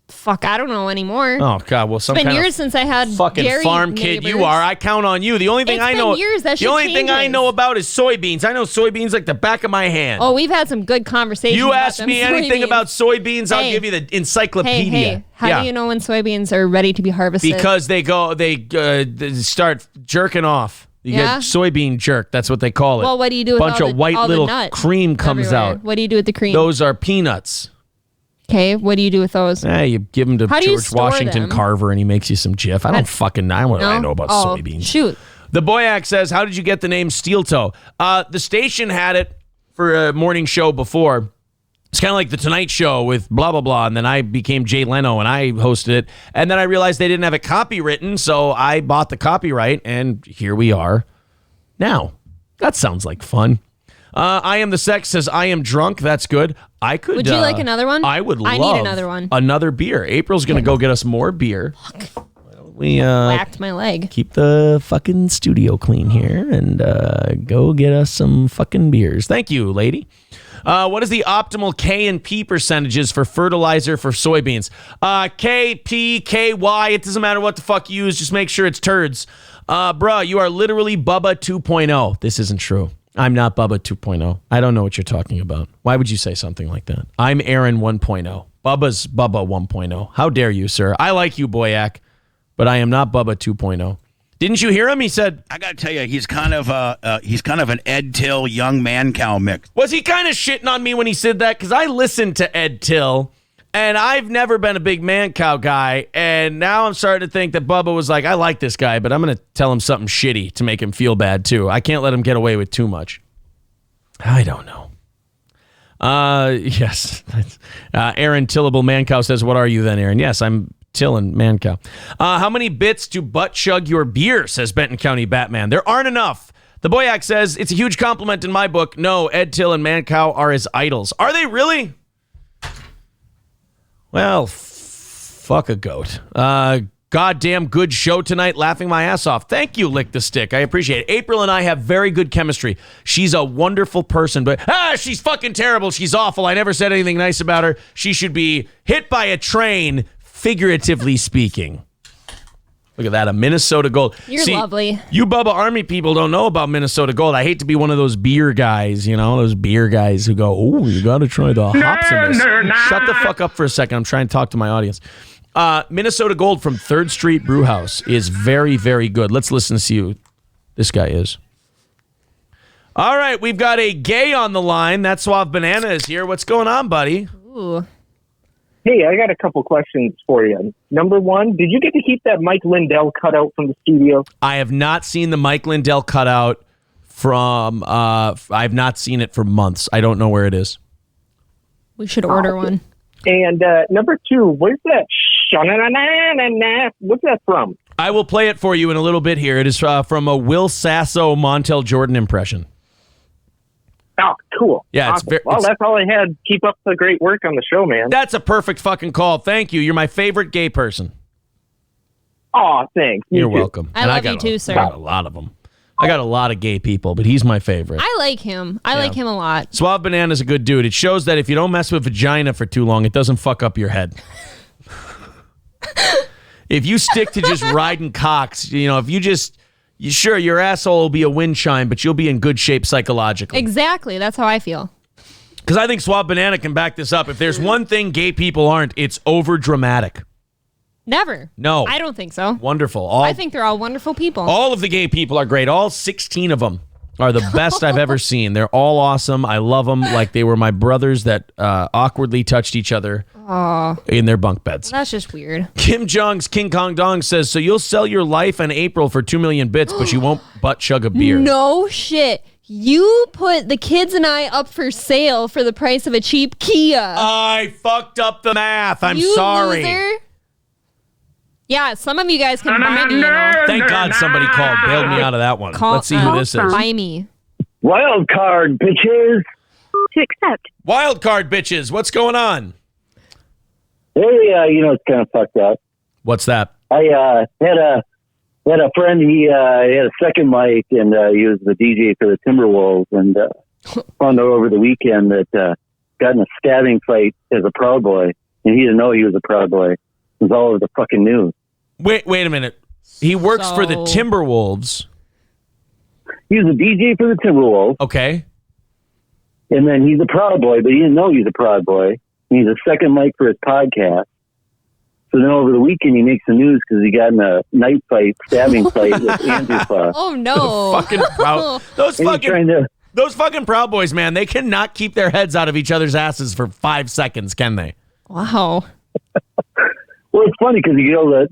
Fuck, I don't know anymore. Oh God! Well, some It's been kind years of since I had fucking dairy farm kid you neighbors. are. I count on you. The only thing It's I been know, years. That the shit only thing I changes. know about is soybeans. I know soybeans like the back of my hand. Oh, we've had some good conversations. you about ask them me anything soybeans. about soybeans, I'll Hey. give you the encyclopedia. Hey, how yeah. do you know when soybeans are ready to be harvested? Because they start jerking off. You Yeah? get soybean jerk. That's what they call it. Well, what do you do with Bunch all of the- white all the little nut cream comes everywhere? out. What do you do with the cream? Those are peanuts. Okay, what do you do with those? You give them to How do you George store Washington them? Carver, and he makes you some Jif. I don't fucking know. What do I know about Oh, soybeans? Shoot. The Boyac says, how did you get the name Steel Toe? The station had it for a morning show before. It's kind of like the Tonight Show with blah, blah, blah. And then I became Jay Leno and I hosted it. And then I realized they didn't have it copywritten. So I bought the copyright and here we are now. That sounds like fun. I Am the Sex says, I am drunk. That's good. I could. Would you like another one? I would love I need another one. Another beer. April's going to go get us more beer. we whacked my leg. keep the fucking studio clean here and go get us some fucking beers. Thank you, lady. What is the optimal K and P percentages for fertilizer for soybeans? K, P, KY, it doesn't matter what the fuck you use. Just make sure it's turds. Bruh, you are literally Bubba 2.0. This isn't true. I'm not Bubba 2.0. I don't know what you're talking about. Why would you say something like that? I'm Aaron 1.0. Bubba's Bubba 1.0. How dare you, sir? I like you, Boyack, but I am not Bubba 2.0. Didn't you hear him? He said, I got to tell you, he's kind of an Ed Till young man cow mix. was he kind of shitting on me when he said that? Because I listened to Ed Till, and I've never been a big man cow guy, and now I'm starting to think that Bubba was like, I like this guy, but I'm going to tell him something shitty to make him feel bad, too. I can't let him get away with too much. I don't know. Yes. Aaron Tillable Mancow says, what are you then, Aaron? Yes, I'm Tillin Mancow. How many bits to butt chug your beer, says Benton County Batman? There aren't enough. The Boyack says, it's a huge compliment in my book. No, Ed Till and Mancow are his idols. Are they really? Well, fuck a goat. Goddamn good show tonight. Laughing my ass off. Thank you, Lick the Stick. I appreciate it. April and I have very good chemistry. She's a wonderful person, but she's fucking terrible. She's awful. I never said anything nice about her. She should be hit by a train, figuratively speaking. Look at that, a Minnesota Gold. You're lovely. You Bubba Army people don't know about Minnesota Gold. I hate to be one of those beer guys, those beer guys who go, oh, you got to try the hops in this. Shut the fuck up for a second. I'm trying to talk to my audience. Minnesota Gold from 3rd Street Brew House is very, very good. Let's listen to see who this guy is. All right, we've got a gay on the line. That Suave Banana is here. What's going on, buddy? Ooh. Hey, I got a couple questions for you. Number one, did you get to keep that Mike Lindell cutout from the studio? I have not seen the Mike Lindell cutout from, I've not seen it for months. I don't know where it is. We should order one. And number two, where's that? What's that from? I will play it for you in a little bit here. It is from a Will Sasso Montel Jordan impression. Oh, cool. Yeah, awesome. That's all I had. Keep up the great work on the show, man. That's a perfect fucking call. Thank you. You're my favorite gay person. Oh, thanks. You're welcome. I love you too, sir. I got a lot of them. I got a lot of gay people, but he's my favorite. I like him. I like him a lot. Suave Banana's a good dude. It shows that if you don't mess with vagina for too long, it doesn't fuck up your head. If you stick to just riding cocks, if you just... Sure, your asshole will be a wind chime, but you'll be in good shape psychologically. Exactly. That's how I feel. Because I think Suave Banana can back this up. If there's one thing gay people aren't, it's over dramatic. Never. No. I don't think so. Wonderful. I think they're all wonderful people. All of the gay people are great. All 16 of them are the best I've ever seen. They're all awesome. I love them like they were my brothers that awkwardly touched each other in their bunk beds. That's just weird. Kim Jong's King Kong Dong says, so you'll sell your life in April for 2 million bits, but you won't butt chug a beer. No shit. You put the kids and I up for sale for the price of a cheap Kia. I fucked up the math. I'm you sorry. Loser. Yeah, some of you guys can buy me, Thank God somebody called, bailed me out of that one. Let's see who this is. Buy me. Wild card, bitches. To accept. Wild card, bitches. What's going on? Hey, it's kind of fucked up. What's that? I had a friend. He had a second mic, and he was the DJ for the Timberwolves. And found out over the weekend that got in a stabbing fight as a Proud Boy, and he didn't know he was a Proud Boy. It was all over the fucking news. Wait a minute. He works for the Timberwolves. He was a DJ for the Timberwolves. Okay. And then he's a Proud Boy, but he didn't know he's a Proud Boy. And he's a second mic for his podcast. So then over the weekend, he makes the news because he got in a knife fight, stabbing fight with Antifa. Oh, no. Those fucking Proud Boys, man, they cannot keep their heads out of each other's asses for 5 seconds, can they? Wow. Well, it's funny because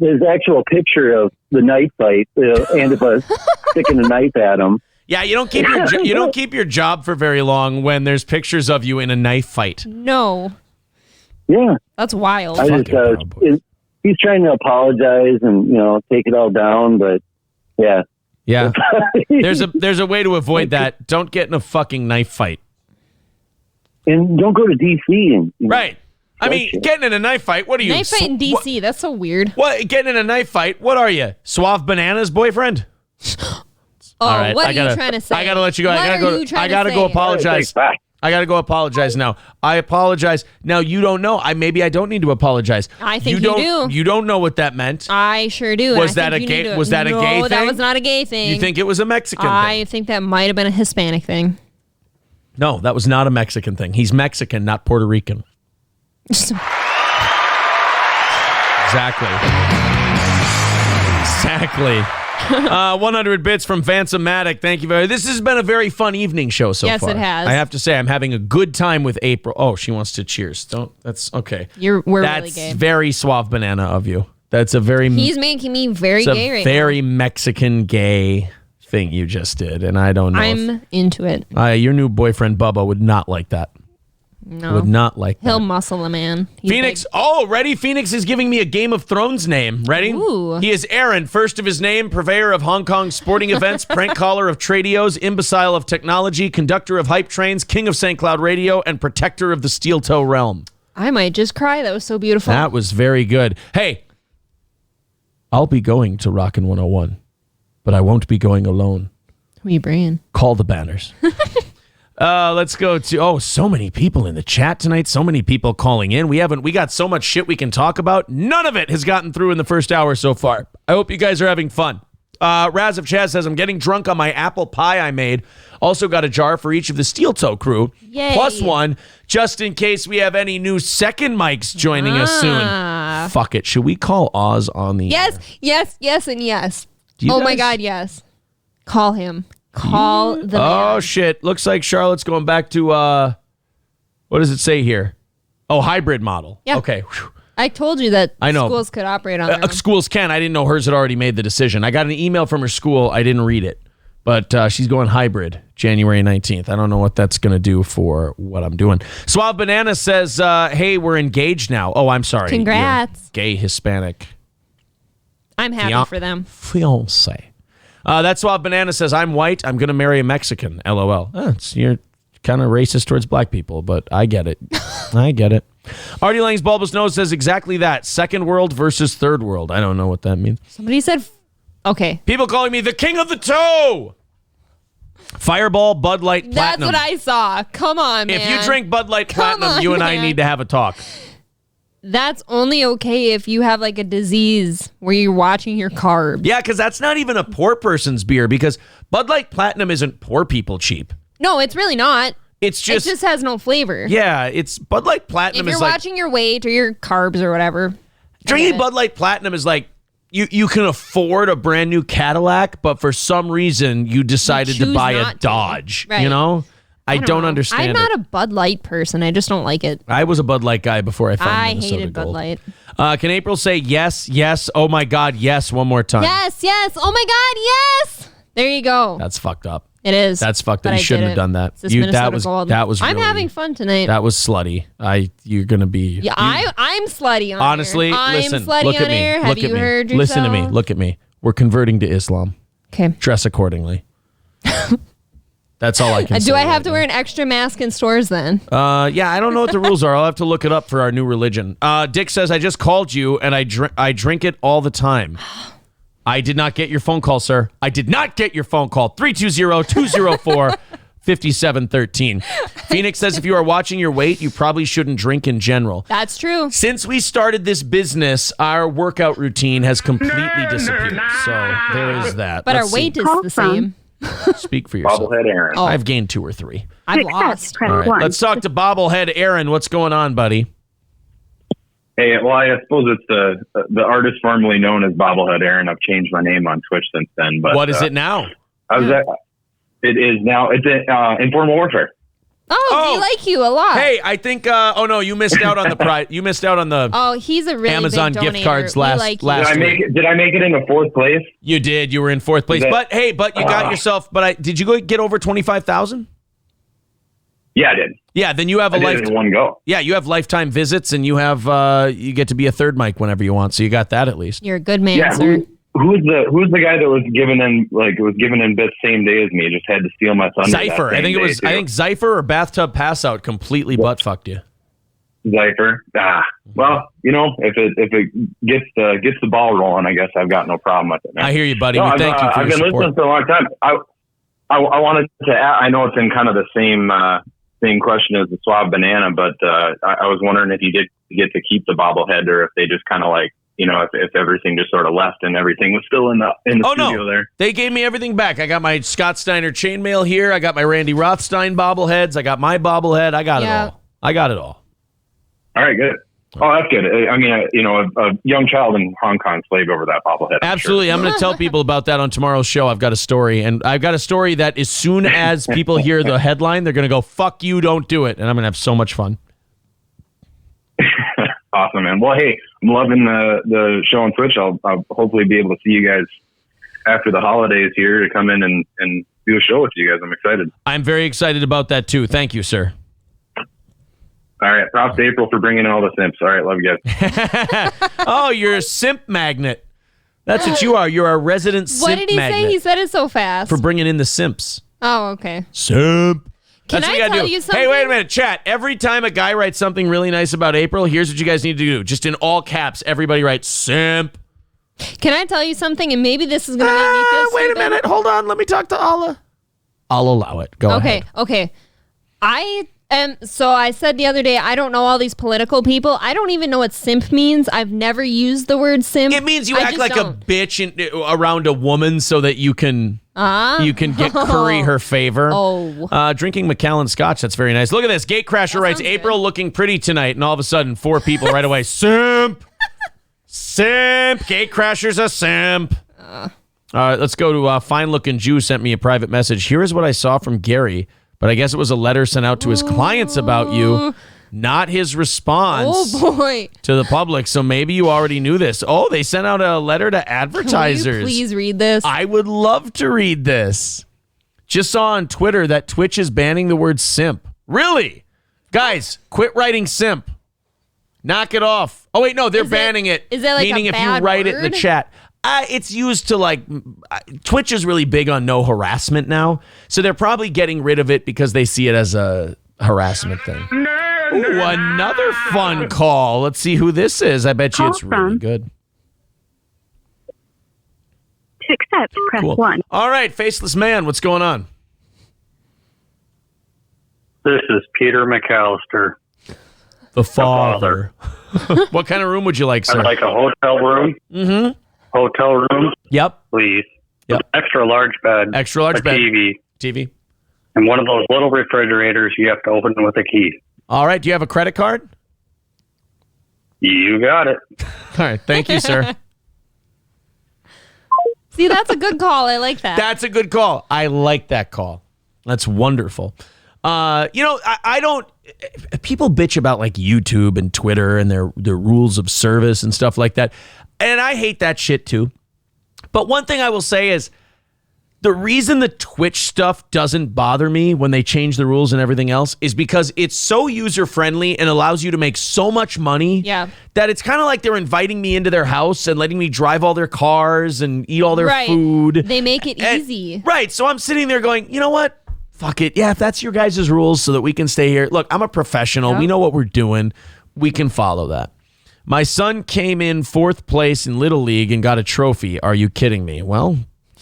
there's actual picture of the knife fight. Antifa sticking a knife at him. Yeah, you don't keep your job for very long when there's pictures of you in a knife fight. No. Yeah, that's wild. He's trying to apologize and take it all down, but yeah. There's a way to avoid that. Don't get in a fucking knife fight. And don't go to DC and right. I mean, getting in a knife fight. What are you? Knife fight in DC. That's so weird. What? Getting in a knife fight? What are you? Suave Banana's boyfriend? Oh, All right, what are you trying to say? I gotta let you go. What I are you trying I gotta to go say? apologize. I gotta go apologize now. I apologize. Now you don't know. Maybe I don't need to apologize. I think you don't. do. You don't know what that meant. I sure do. Was that a gay? Was that a gay thing? No, that was not a gay thing. You think it was a Mexican thing? I think that might have been a Hispanic thing. No, that was not a Mexican thing. He's Mexican, not Puerto Rican. Exactly. Exactly. 100 bits from Vansomatic. Thank you very much. This has been a very fun evening show so far. Yes, it has. I have to say, I'm having a good time with April. Oh, she wants to cheers. That's okay. We're That's really gay. very Suave Banana of you. That's a very... He's making me very it's gay a right very Mexican gay thing you just did, and I don't know. I'm into it. Your new boyfriend, Bubba, would not like that. No. Would not like that. He'll muscle a man. He's Phoenix. big. Oh, ready? Phoenix is giving me a Game of Thrones name. Ready? Ooh. He is Aaron, first of his name, purveyor of Hong Kong sporting events, prank caller of Tradios, imbecile of technology, conductor of hype trains, king of St. Cloud Radio, and protector of the Steel Toe realm. I might just cry. That was so beautiful. That was very good. Hey, I'll be going to Rockin' 101, but I won't be going alone. Who are you bringing? Call the banners. Let's go to, so many people in the chat tonight. So many people calling in. We got so much shit we can talk about. None of it has gotten through in the first hour so far. I hope you guys are having fun. Raz of Chaz says, I'm getting drunk on my apple pie I made. Also got a jar for each of the Steel Toe crew. Yay. Plus one, just in case we have any new second mics joining us soon. Fuck it. Should we call Oz on the air? Yes, and yes. You Oh my guys- God, yes. Call him. Call the man. Oh, shit. Looks like Charlotte's going back to, what does it say here? Oh, hybrid model. Yeah. Okay. Whew. I told you that I know. schools could operate on their own. Schools can. I didn't know hers had already made the decision. I got an email from her school. I didn't read it. But she's going hybrid January 19th. I don't know what that's going to do for what I'm doing. Suave Banana says, hey, we're engaged now. Oh, I'm sorry. Congrats. You're gay Hispanic. I'm happy for them. Fiance. That's Suave Banana says, I'm white. I'm going to marry a Mexican. LOL. You're kind of racist towards black people, but I get it. I get it. Artie Lang's Bulbous Nose says exactly that. Second world versus third world. I don't know what that means. Somebody said, okay. People calling me the king of the toe. Fireball, Bud Light, Platinum. That's what I saw. Come on, man. If you drink Bud Light Platinum, you and I need to have a talk. That's only okay if you have like a disease where you're watching your carbs. Yeah, because that's not even a poor person's beer, because Bud Light Platinum isn't poor people cheap. No, it's really not. It just has no flavor. Yeah, it's Bud Light Platinum If you're is like watching your weight or your carbs or whatever. drinking Bud Light Platinum is like you can afford a brand new Cadillac, but for some reason you decided to choose buy a not to. Dodge. Right. You know? I don't know. understand I'm it. not a Bud Light person. I just don't like it. I was a Bud Light guy before I found I Minnesota hated Gold. Bud Light. Can April say yes, yes, oh my God, yes, one more time? Yes. Oh my God, yes. There you go. That's fucked up. It is. That's fucked up. But You I shouldn't did have it. done that. It's this Minnesota Gold. That was I'm really, having fun tonight. That was slutty. You're gonna be. Yeah, I'm slutty on Honestly, air. listen. I'm slutty Look on at me. air. Look Have at you me. heard Listen to me. yourself? Look at me. We're converting to Islam. Okay. Dress accordingly. That's all I can say. Do I have right to wear an extra mask in stores then? Yeah, I don't know what the rules are. I'll have to look it up for our new religion. Dick says, I just called you and I drink it all the time. I did not get your phone call, sir. I did not get your phone call. 320-204-5713. Phoenix says, if you are watching your weight, you probably shouldn't drink in general. That's true. Since we started this business, our workout routine has completely disappeared. So there is that. But Let's our weight see. is the same. Speak for yourself. Bobblehead Aaron. Oh. I've gained 2 or 3. I've lost. Press All right, 1. let's talk to Bobblehead Aaron. What's going on, buddy? Hey, well, I suppose it's the artist formerly known as Bobblehead Aaron. I've changed my name on Twitch since then. But What is it now? It is now. It's Informal Warfare. Oh, we like you a lot. Hey, I think. Oh no, you missed out on the prize. You missed out on the. Oh, he's a really Amazon big gift donator. cards We last like you. last week. Did I make it into 4th place? You did. You were in 4th place. But you got yourself. But did you go get over 25,000? Yeah, I did. Yeah, then you have I did it in one go. Yeah, you have lifetime visits, and you have you get to be a third mic whenever you want. So you got that at least. You're a good man, Yeah, sir. who's the guy that was given in bits same day as me? Just had to steal my thunder. Zypher. I think Zypher or Bathtub Passout completely butt fucked you. Zyper. Well, if it gets the ball rolling, I guess I've got no problem with it, man. I hear you, buddy. No, Thank you for I've your been support. listening for a long time. I wanted to add, I know it's in kind of the same question as the Swab Banana, but I was wondering if you did get to keep the bobblehead, or if they just kind of like, if everything just sort of left and everything was still in the studio there. They gave me everything back. I got my Scott Steiner chainmail here. I got my Randy Rothstein bobbleheads. I got my bobblehead. I got it all. I got it all. All right, good. Oh, that's good. I mean, a young child in Hong Kong slaved over that bobblehead. Absolutely. I'm going to tell people about that on tomorrow's show. I've got a story, and I've got a story that as soon as people hear the headline, they're going to go, fuck you, don't do it. And I'm going to have so much fun. Awesome, man. Well, hey, I'm loving the show on Twitch. I'll hopefully be able to see you guys after the holidays here to come in and do a show with you guys. I'm excited. I'm very excited about that, too. Thank you, sir. All right. Props to April for bringing in all the simps. All right. Love you guys. Oh, you're a simp magnet. That's what you are. You're a resident simp What did he magnet. say? He said it so fast. For bringing in the simps. Oh, okay. Simp. Can That's what I you gotta tell do. you something? Hey, wait a minute, chat. Every time a guy writes something really nice about April, here's what you guys need to do. Just in all caps, everybody write simp. Can I tell you something? And maybe this is going to make me feel Wait a stupid. minute. Hold on. Let me talk to Allah. I'll allow it. Go ahead. Okay. So I said the other day, I don't know all these political people. I don't even know what simp means. I've never used the word simp. It means you I act just like don't. a bitch around a woman so that you can curry her favor. Oh. Drinking Macallan Scotch. That's very nice. Look at this. Gatecrasher writes, April looking pretty tonight. And all of a sudden, 4 people right away. Simp. Simp. Gatecrasher's a simp. All right, let's go to Fine Looking Jew sent me a private message. Here is what I saw from Gary, but I guess it was a letter sent out to his clients about you, not his response to the public. So maybe you already knew this. Oh, they sent out a letter to advertisers. Can you please read this? I would love to read this. Just saw on Twitter that Twitch is banning the word simp. Really? Guys, quit writing simp. Knock it off. Oh, wait, no, they're banning it. Is that like meaning a if you bad write it in the word? chat. It's used to Twitch is really big on no harassment now. So they're probably getting rid of it because they see it as a harassment thing. Ooh, another fun call. Let's see who this is. I bet you it's really good. To accept, press Cool. 1. All right, Faceless Man, what's going on? This is Peter McAllister. The father. What kind of room would you like, sir? I'd like a hotel room. Mm-hmm. Hotel room. Yep. Please. Yep. Extra large bed. Extra large a bed. TV. And one of those little refrigerators you have to open with a key. All right. Do you have a credit card? You got it. All right. Thank you, sir. See, that's a good call. I like that. That's a good call. I like that call. That's wonderful. I don't. People bitch about like YouTube and Twitter and their rules of service and stuff like that. And I hate that shit too. But one thing I will say is the reason the Twitch stuff doesn't bother me when they change the rules and everything else is because it's so user-friendly and allows you to make so much money that it's kind of like they're inviting me into their house and letting me drive all their cars and eat all their food. They make it easy. Right. So I'm sitting there going, you know what? Fuck it. Yeah, if that's your guys' rules so that we can stay here. Look, I'm a professional. We know what we're doing. We can follow that. My son came in 4th place in Little League and got a trophy. Are you kidding me? Well,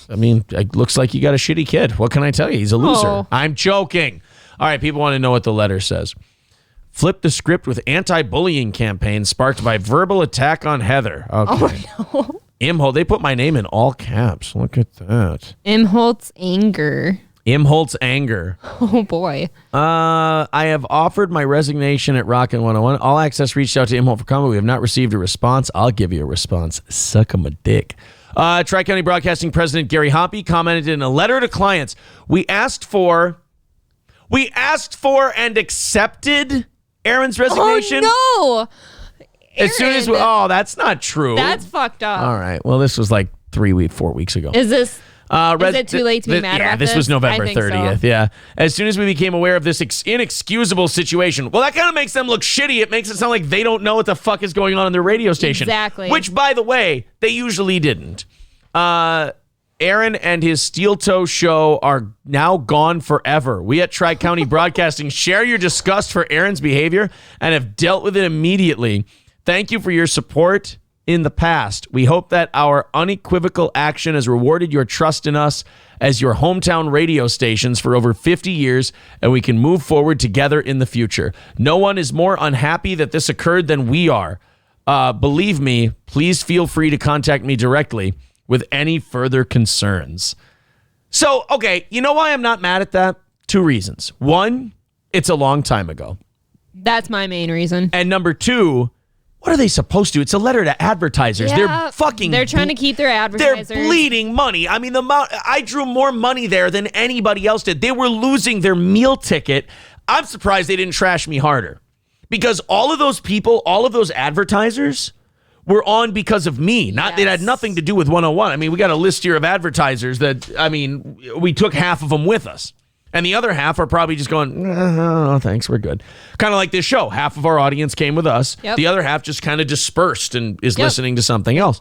I mean, it looks like you got a shitty kid. What can I tell you? He's a loser. Oh. I'm joking. All right, people want to know what the letter says. Flip the script with anti-bullying campaign sparked by verbal attack on Heather. Okay. Oh, no. Imholt. They put my name in all caps. Look at that. Imholt's anger. Imholt's anger. Oh, boy. I have offered my resignation at Rockin' 101. All Access reached out to Imholt for comment. We have not received a response. I'll give you a response. Suck 'em a dick. Tri-County Broadcasting President Gary Hoppy commented in a letter to clients. We asked for and accepted Aaron's resignation. Oh, no. As soon as that's not true. That's fucked up. All right. Well, this was like 4 weeks ago. Is this... is it too late to be mad about this? Yeah, this was November I think 30th. so. Yeah. As soon as we became aware of this inexcusable situation, well, that kind of makes them look shitty. It makes it sound like they don't know what the fuck is going on in their radio station. Exactly. Which, by the way, they usually didn't. Aaron and his Steel Toe show are now gone forever. We at Tri-County Broadcasting share your disgust for Aaron's behavior and have dealt with it immediately. Thank you for your support in the past. We hope that our unequivocal action has rewarded your trust in us as your hometown radio stations for over 50 years, and we can move forward together in the future. No one is more unhappy that this occurred than we are. Believe me, please feel free to contact me directly with any further concerns. So, okay, you know why I'm not mad at that? 2 reasons. 1, it's a long time ago. That's my main reason. And number 2, what are they supposed to? It's a letter to advertisers. Yeah, They're trying to keep their advertisers. They're bleeding money. I mean, I drew more money there than anybody else did. They were losing their meal ticket. I'm surprised they didn't trash me harder. Because all of those people, all of those advertisers were on because of me. It had nothing to do with 101. I mean, we got a list here of advertisers that, I mean, we took half of them with us. And the other half are probably just going, no, thanks, we're good. Kind of like this show. Half of our audience came with us. Yep. The other half just kind of dispersed and is listening to something else.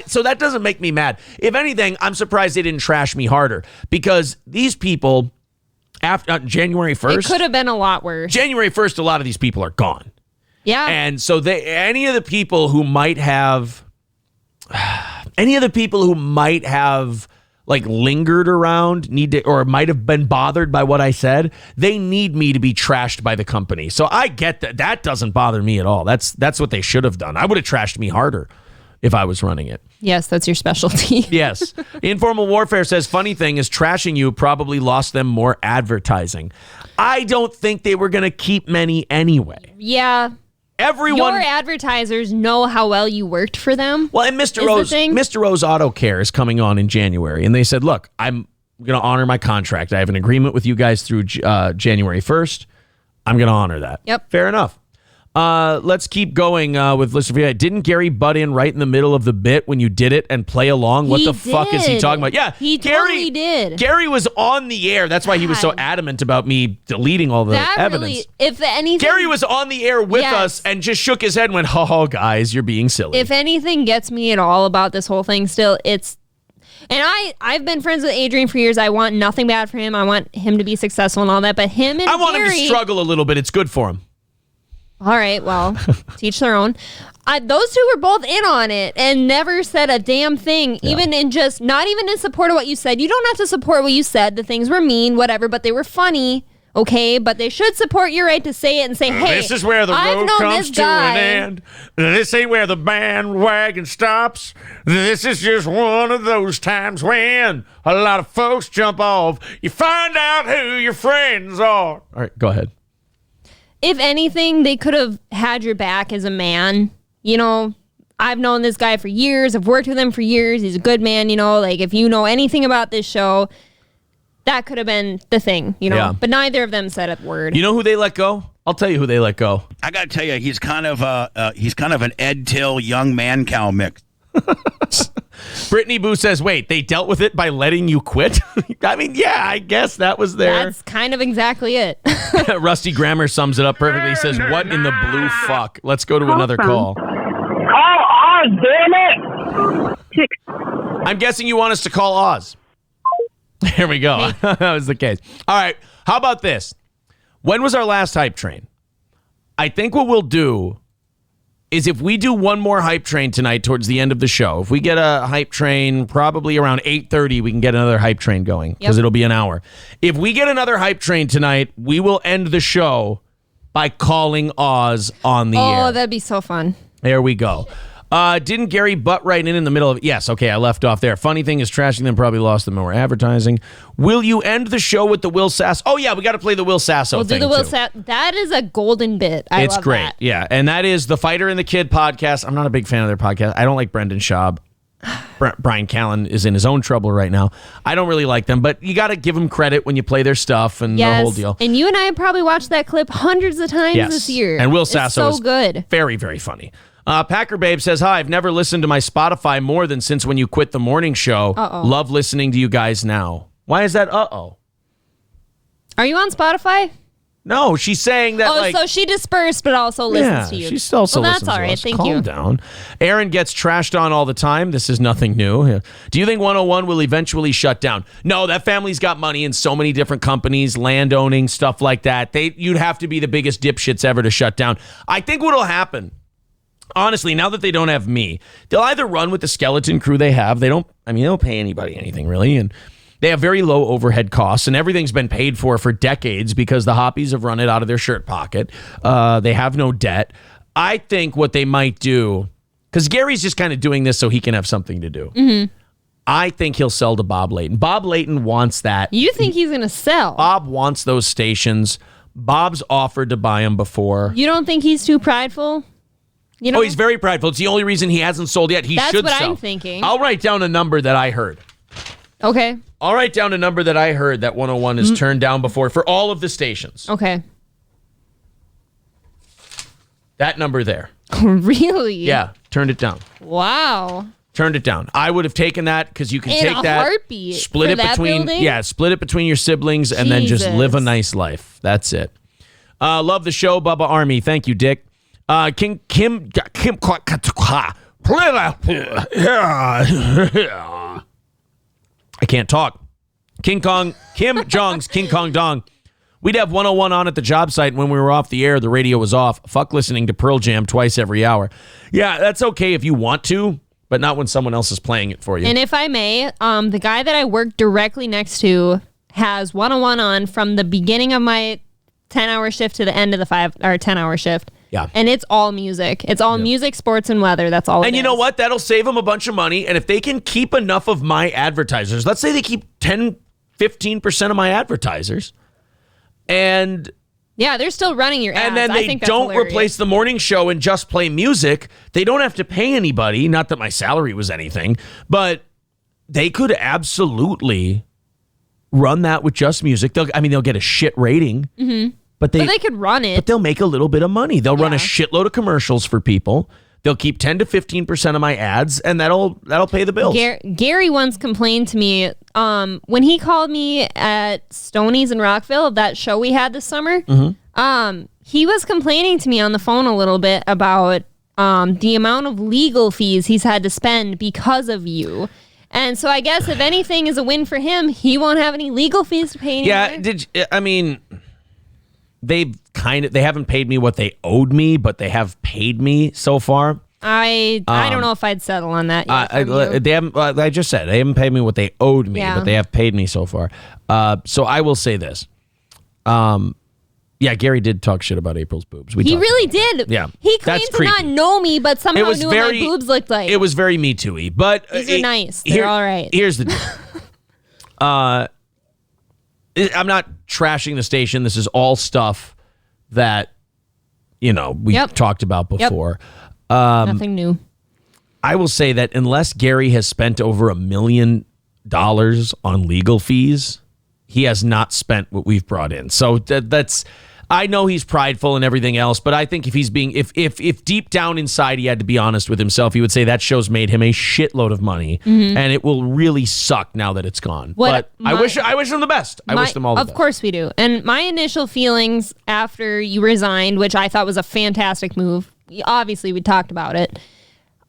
So that doesn't make me mad. If anything, I'm surprised they didn't trash me harder. Because these people, after January 1st... It could have been a lot worse. January 1st, a lot of these people are gone. Yeah. And so any of the people who might have like lingered around or might have been bothered by what I said, they need me to be trashed by the company. So I get that. That doesn't bother me at all. That's what they should have done. I would have trashed me harder if I was running it. Yes, that's your specialty. Yes. Informal Warfare says, funny thing is trashing you probably lost them more advertising. I don't think they were going to keep many anyway. Yeah. Your advertisers know how well you worked for them. Well, and Mr. Rose Auto Care is coming on in January, and they said, look, I'm going to honor my contract. I have an agreement with you guys through January 1st. I'm going to honor that. Yep. Fair enough. Let's keep going with listener feedback. Didn't Gary butt in right in the middle of the bit when you did it and play along? What the fuck is he talking about? Yeah, he totally did. Gary was on the air. That's why he was so adamant about me deleting all the evidence. Really, if anything, Gary was on the air with us and just shook his head and went, "Oh, guys, you're being silly." If anything gets me at all about this whole thing, still, it's. And I've been friends with Adrian for years. I want nothing bad for him. I want him to be successful and all that. But him and I want Gary, him to struggle a little bit. It's good for him. All right, well, teach their own. Those two were both in on it and never said a damn thing, even in just, not even in support of what you said. You don't have to support what you said. The things were mean, whatever, but they were funny, okay? But they should support your right to say it and say, hey, this is where the road comes to an end. This ain't where the bandwagon stops. This is just one of those times when a lot of folks jump off. You find out who your friends are. All right, go ahead. If anything, they could have had your back as a man. You know, I've known this guy for years. I've worked with him for years. He's a good man, you know. Like, if you know anything about this show, that could have been the thing, you know. Yeah. But neither of them said a word. You know who they let go? I'll tell you who they let go. I got to tell you, he's kind of an Ed Till young man cow mix. Brittany Boo says, wait, they dealt with it by letting you quit? I mean, yeah, I guess that was there. That's kind of exactly it. Rusty Grammer sums it up perfectly. He says, what in the blue fuck? Let's go to another call. Call Oz, damn it! I'm guessing you want us to call Oz. There we go. Hey. That was the case. All right. How about this? When was our last hype train? I think what we'll do is if we do one more hype train tonight towards the end of the show, if we get a hype train probably around 8:30, we can get another hype train going because it'll be an hour. If we get another hype train tonight, we will end the show by calling Oz on the air. Oh, that'd be so fun. There we go. Didn't Gary butt right in the middle of it? Yes, okay, I left off there. Funny thing is trashing them probably lost them more advertising. Will you end the show with the Will Sasso? Oh, yeah, we got to play the Will Sasso we'll thing, do the Will Sasso. That is a golden bit. It's love great, that. yeah. And that is the Fighter and the Kid podcast. I'm not a big fan of their podcast. I don't like Brendan Schaub. Brian Callen is in his own trouble right now. I don't really like them, but you got to give them credit when you play their stuff and the whole deal. And you and I have probably watched that clip hundreds of times this year. And Will Sasso is so good. Very, very funny. Packer Babe says, hi, I've never listened to my Spotify more than since when you quit the morning show. Uh-oh. Love listening to you guys now. Why is that uh-oh? Are you on Spotify? No, she's saying that so she dispersed but also listens to you. She also well, listens that's all to right. us. Thank Calm you. down. Aaron gets trashed on all the time. This is nothing new. Do you think 101 will eventually shut down? No, that family's got money in so many different companies, land owning, stuff like that. You'd have to be the biggest dipshits ever to shut down. I think what'll happen, honestly, now that they don't have me, they'll either run with the skeleton crew they have. They don't pay anybody anything really, and they have very low overhead costs, and everything's been paid for decades because the Hoppies have run it out of their shirt pocket. They have no debt. I think what they might do, because Gary's just kind of doing this so he can have something to do. Mm-hmm. I think he'll sell to Bob Layton. Bob Layton wants that. You think he's going to sell? Bob wants those stations. Bob's offered to buy them before. You don't think he's too prideful? You know? Oh, he's very prideful. It's the only reason he hasn't sold yet. He That's should what sell. I'm thinking. I'll write down a number that I heard. Okay. I'll write down a number that I heard that 101 has turned down before for all of the stations. Okay. That number there. Really? Yeah, turned it down. Wow. Turned it down. I would have taken that because you can In take a that, heartbeat split for it that between building? split it between your siblings, and then just live a nice life. That's it. Love the show, Bubba Army. Thank you, Dick. Kim. I can't talk. Kim Jong's King Kong Dong. We'd have 101 on at the job site. When we were off the air, the radio was off. Fuck listening to Pearl Jam twice every hour. Yeah, that's okay if you want to, but not when someone else is playing it for you. And if I may, the guy that I work directly next to has 101 on from the beginning of my 10-hour shift to the end of the 10-hour shift. Yeah. And it's all music. It's all music, sports, and weather. That's all And you know what? That'll save them a bunch of money. And if they can keep enough of my advertisers, let's say they keep 10, 15% of my advertisers, and yeah, they're still running your ads. and then I they think that's don't hilarious. replace the morning show and just play music, they don't have to pay anybody. Not that my salary was anything, but they could absolutely run that with just music. They'll get a shit rating. Mm-hmm. But they could run it. But they'll make a little bit of money. They'll run a shitload of commercials for people. They'll keep 10 to 15% of my ads, and that'll pay the bills. Gary once complained to me when he called me at Stoney's in Rockville, that show we had this summer. Mm-hmm. He was complaining to me on the phone a little bit about the amount of legal fees he's had to spend because of you. And so I guess if anything is a win for him, he won't have any legal fees to pay anymore. Yeah, they haven't paid me what they owed me, but they have paid me so far. I don't know if I'd settle on that yet. They haven't. I just said they haven't paid me what they owed me, Yeah. but they have paid me so far. So I will say this. Yeah, Gary did talk shit about April's boobs. He really did. Yeah, He claimed to not know me, but somehow knew what my boobs looked like. It was very Me Too-y, but These are nice. They're all right. Here's the deal. I'm not trashing the station. This is all stuff that we talked about before. Nothing new. I will say that unless Gary has spent over $1 million on legal fees, he has not spent what we've brought in. So that's. I know he's prideful and everything else, but I think if he's being, if deep down inside he had to be honest with himself, he would say that show's made him a shitload of money, and it will really suck now that it's gone. I wish them the best. I wish them all the best. Of course we do. And my initial feelings after you resigned, which I thought was a fantastic move. Obviously, we talked about it.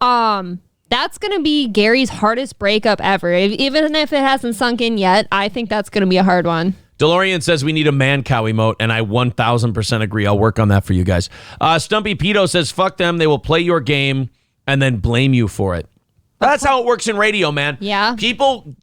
That's going to be Gary's hardest breakup ever. Even if it hasn't sunk in yet, I think that's going to be a hard one. DeLorean says we need a man cow emote, and I 1,000% agree. I'll work on that for you guys. Stumpy Pito says, fuck them. They will play your game and then blame you for it. That's how it works in radio, man. Yeah. People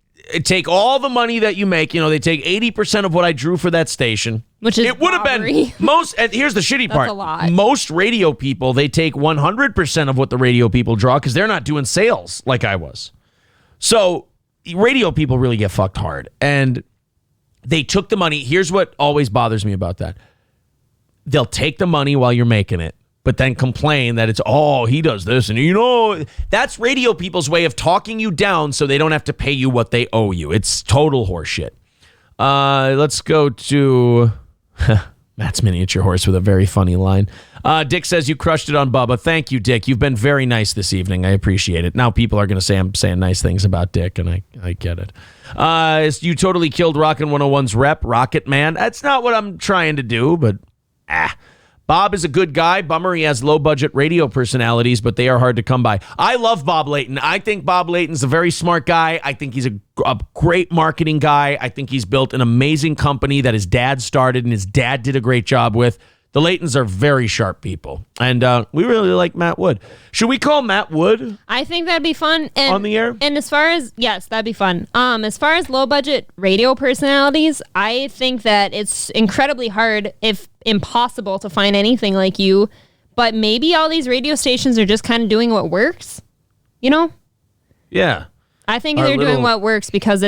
take all the money that you make. They take 80% of what I drew for that station. Which is it would have been most. And here's the shitty part. That's a lot. Most radio people, they take 100% of what the radio people draw because they're not doing sales like I was. So radio people really get fucked hard. And they took the money. Here's what always bothers me about that. They'll take the money while you're making it, but then complain that it's, he does this. And that's radio people's way of talking you down so they don't have to pay you what they owe you. It's total horseshit. Let's go to Matt's miniature horse with a very funny line. Dick says you crushed it on Bubba. Thank you, Dick. You've been very nice this evening. I appreciate it. Now people are going to say I'm saying nice things about Dick, and I get it. You totally killed Rockin' 101's rep, Rocket Man. That's not what I'm trying to do, but Bob is a good guy. Bummer he has low-budget radio personalities, but they are hard to come by. I love Bob Layton. I think Bob Layton's a very smart guy. I think he's a great marketing guy. I think he's built an amazing company that his dad started and his dad did a great job with. The Laytons are very sharp people, and we really like Matt Wood. Should we call Matt Wood? I think that'd be fun. And, on the air? And as far as, yes, that'd be fun. As far as low-budget radio personalities, I think that it's incredibly hard, if impossible, to find anything like you, but maybe all these radio stations are just kind of doing what works, you know? Yeah. I think they're doing what works because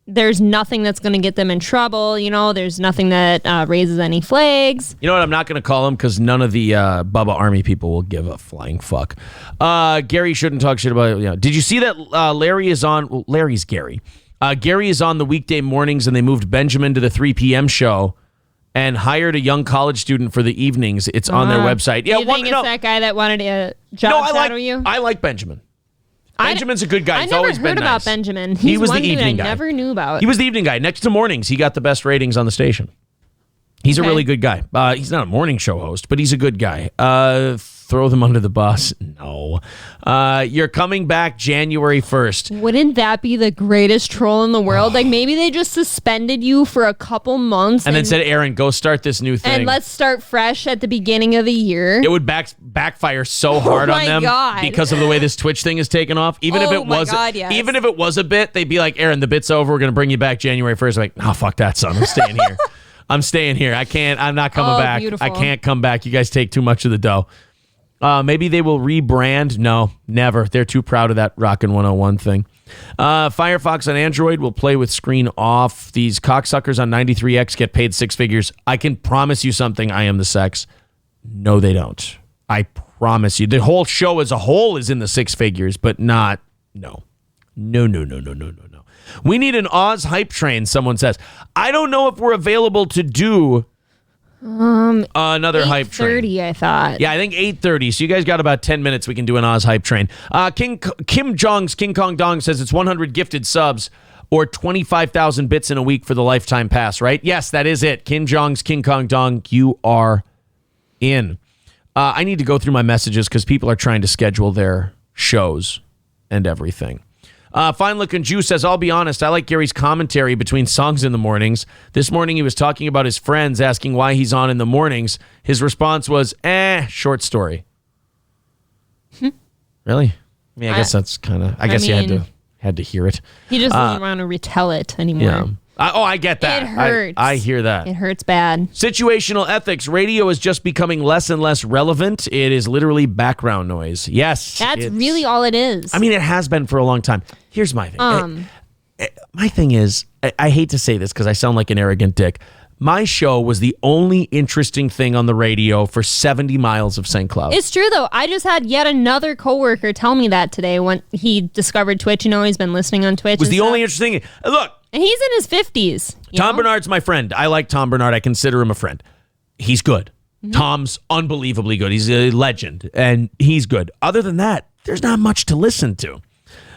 there's nothing that's going to get them in trouble. You know, there's nothing that raises any flags. You know what? I'm not going to call him because none of the Bubba Army people will give a flying fuck. Gary shouldn't talk shit about it. You know. Did you see that Larry is on? Well, Larry's Gary. Gary is on the weekday mornings, and they moved Benjamin to the 3 p.m. show and hired a young college student for the evenings. It's on their website. Yeah, you think it's that guy that wanted to job shadow you? I like Benjamin. Benjamin's a good guy. He's always been nice. I never heard about Benjamin. He was one the evening dude guy. I never knew about. He was the evening guy. Next to mornings, he got the best ratings on the station. He's a really good guy. He's not a morning show host, but he's a good guy. Throw them under the bus? No. You're coming back January 1st. Wouldn't that be the greatest troll in the world? Like maybe they just suspended you for a couple months. And then said, Aaron, go start this new thing. And let's start fresh at the beginning of the year. It would backfire so hard on them because of the way this Twitch thing is taken off. Even if it was a bit, they'd be like, Aaron, the bit's over. We're going to bring you back January 1st. I'm like, oh, fuck that, son. I'm staying here. I'm staying here. I'm not coming back. Beautiful. I can't come back. You guys take too much of the dough. Maybe they will rebrand. No, never. They're too proud of that Rockin' 101 thing. Firefox on Android will play with screen off. These cocksuckers on 93X get paid six figures. I can promise you something. I am the sex. No, they don't. I promise you. The whole show as a whole is in the six figures, but not. No. We need an Oz hype train, someone says. I don't know if we're available to do another hype train. 8:30, I thought. Yeah, I think 8:30. So you guys got about 10 minutes. We can do an Oz hype train. Kim Jong's King Kong Dong says it's 100 gifted subs or 25,000 bits in a week for the lifetime pass, right? Yes, that is it. Kim Jong's King Kong Dong, you are in. I need to go through my messages because people are trying to schedule their shows and everything. Fine Looking Jew says, I'll be honest, I like Gary's commentary between songs in the mornings. This morning he was talking about his friends, asking why he's on in the mornings. His response was, short story. Really? I mean, I guess that's kind of, I guess you had to hear it. He just doesn't want to retell it anymore. Yeah. I get that. It hurts. I hear that. It hurts bad. Situational ethics. Radio is just becoming less and less relevant. It is literally background noise. Yes. That's really all it is. I mean, it has been for a long time. Here's my thing. My thing is, I hate to say this because I sound like an arrogant dick. My show was the only interesting thing on the radio for 70 miles of St. Cloud. It's true, though. I just had yet another coworker tell me that today when he discovered Twitch. You know, he's been listening on Twitch. It was the only interesting thing. Look. And he's in his 50s. Tom Bernard's my friend. I like Tom Bernard. I consider him a friend. He's good. Mm-hmm. Tom's unbelievably good. He's a legend, and he's good. Other than that, there's not much to listen to.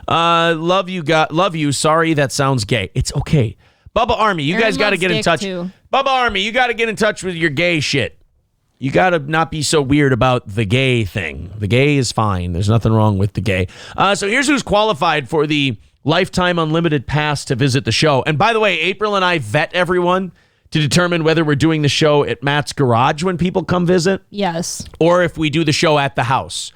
Love you. Sorry, that sounds gay. It's okay. Bubba Army, you guys got to get in touch. Bubba Army, you got to get in touch with your gay shit. You got to not be so weird about the gay thing. The gay is fine. There's nothing wrong with the gay. So here's who's qualified for the lifetime unlimited pass to visit the show. And by the way, April and I vet everyone to determine whether we're doing the show at Matt's garage when people come visit. Yes. Or if we do the show at the house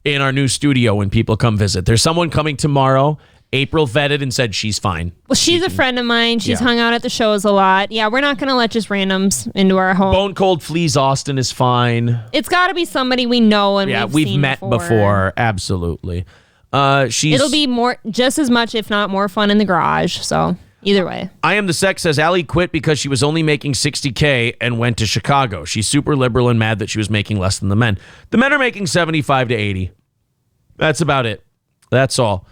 in our new studio when people come visit. There's someone coming tomorrow. April vetted and said she's fine. Well, she's a friend of mine. She's hung out at the shows a lot. Yeah, we're not going to let just randoms into our home. Bone Cold Fleas Austin is fine. It's got to be somebody we know and we've met before. Absolutely. It'll be just as much, if not more fun in the garage. So either way. I Am the Sex says Allie quit because she was only making $60K and went to Chicago. She's super liberal and mad that she was making less than the men. The men are making 75 to 80. That's about it. That's all.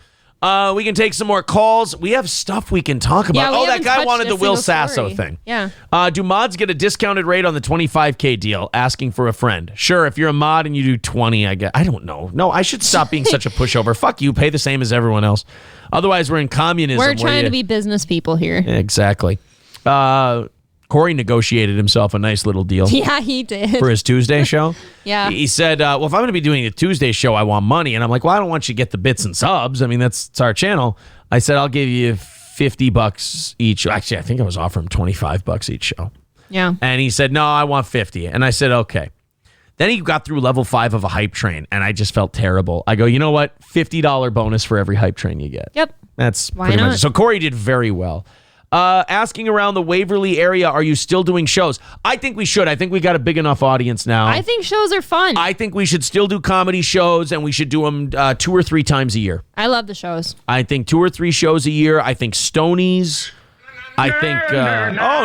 We can take some more calls. We have stuff we can talk about. Yeah, we that guy haven't wanted the touched a Will single Sasso story. thing. Yeah. Do mods get a discounted rate on the 25K deal? Asking for a friend. Sure, if you're a mod and you do 20, I guess. I don't know. No, I should stop being such a pushover. Fuck you. Pay the same as everyone else. Otherwise, we're in communism. We're trying to be business people here. Exactly. Corey negotiated himself a nice little deal. Yeah, he did. For his Tuesday show. Yeah. He said, well, if I'm going to be doing a Tuesday show, I want money. And I'm like, well, I don't want you to get the bits and subs. I mean, it's our channel. I said, I'll give you $50 each. Actually, I think I was offering $25 each show. Yeah. And he said, no, I want 50. And I said, okay. Then he got through level 5 of a hype train, and I just felt terrible. I go, you know what? $50 bonus for every hype train you get. Yep. That's Why pretty not? much. So Corey did very well. Asking around the Waverly area, are you still doing shows? I think we should. I think we got a big enough audience now. I think shows are fun. I think we should still do comedy shows, and we should do them 2 or 3 times a year. I love the shows. I think 2 or 3 shows a year. I think Stonies. I think,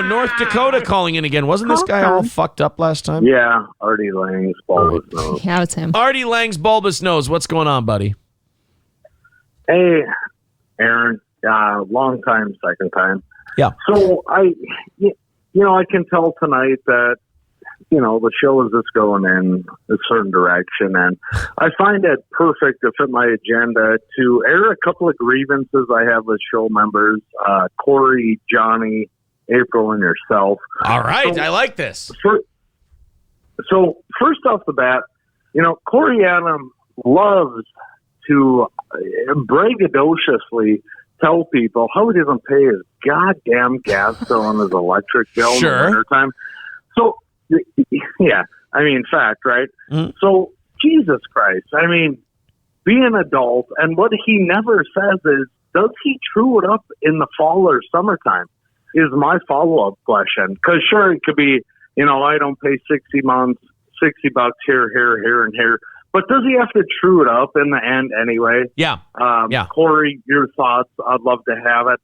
North Dakota calling in again. Wasn't this guy all fucked up last time? Yeah, Artie Lang's bulbous nose. Yeah, it's him. Artie Lang's bulbous nose. What's going on, buddy? Hey, Aaron. Long time, second time. Yeah. So I can tell tonight that, the show is just going in a certain direction. And I find it perfect to fit my agenda to air a couple of grievances I have with show members, Corey, Johnny, April, and yourself. All right. I like this. So first off the bat, Corey Adam loves to braggadociously tell people how he doesn't pay his goddamn gas bill on his electric bill in the wintertime. So, yeah, fact, right? Mm. So, Jesus Christ, be an adult, and what he never says is, does he true it up in the fall or summertime? Is my follow-up question. Because sure, it could be, I don't pay $60 here, and here. But does he have to true it up in the end anyway? Yeah. Corey, your thoughts? I'd love to have it.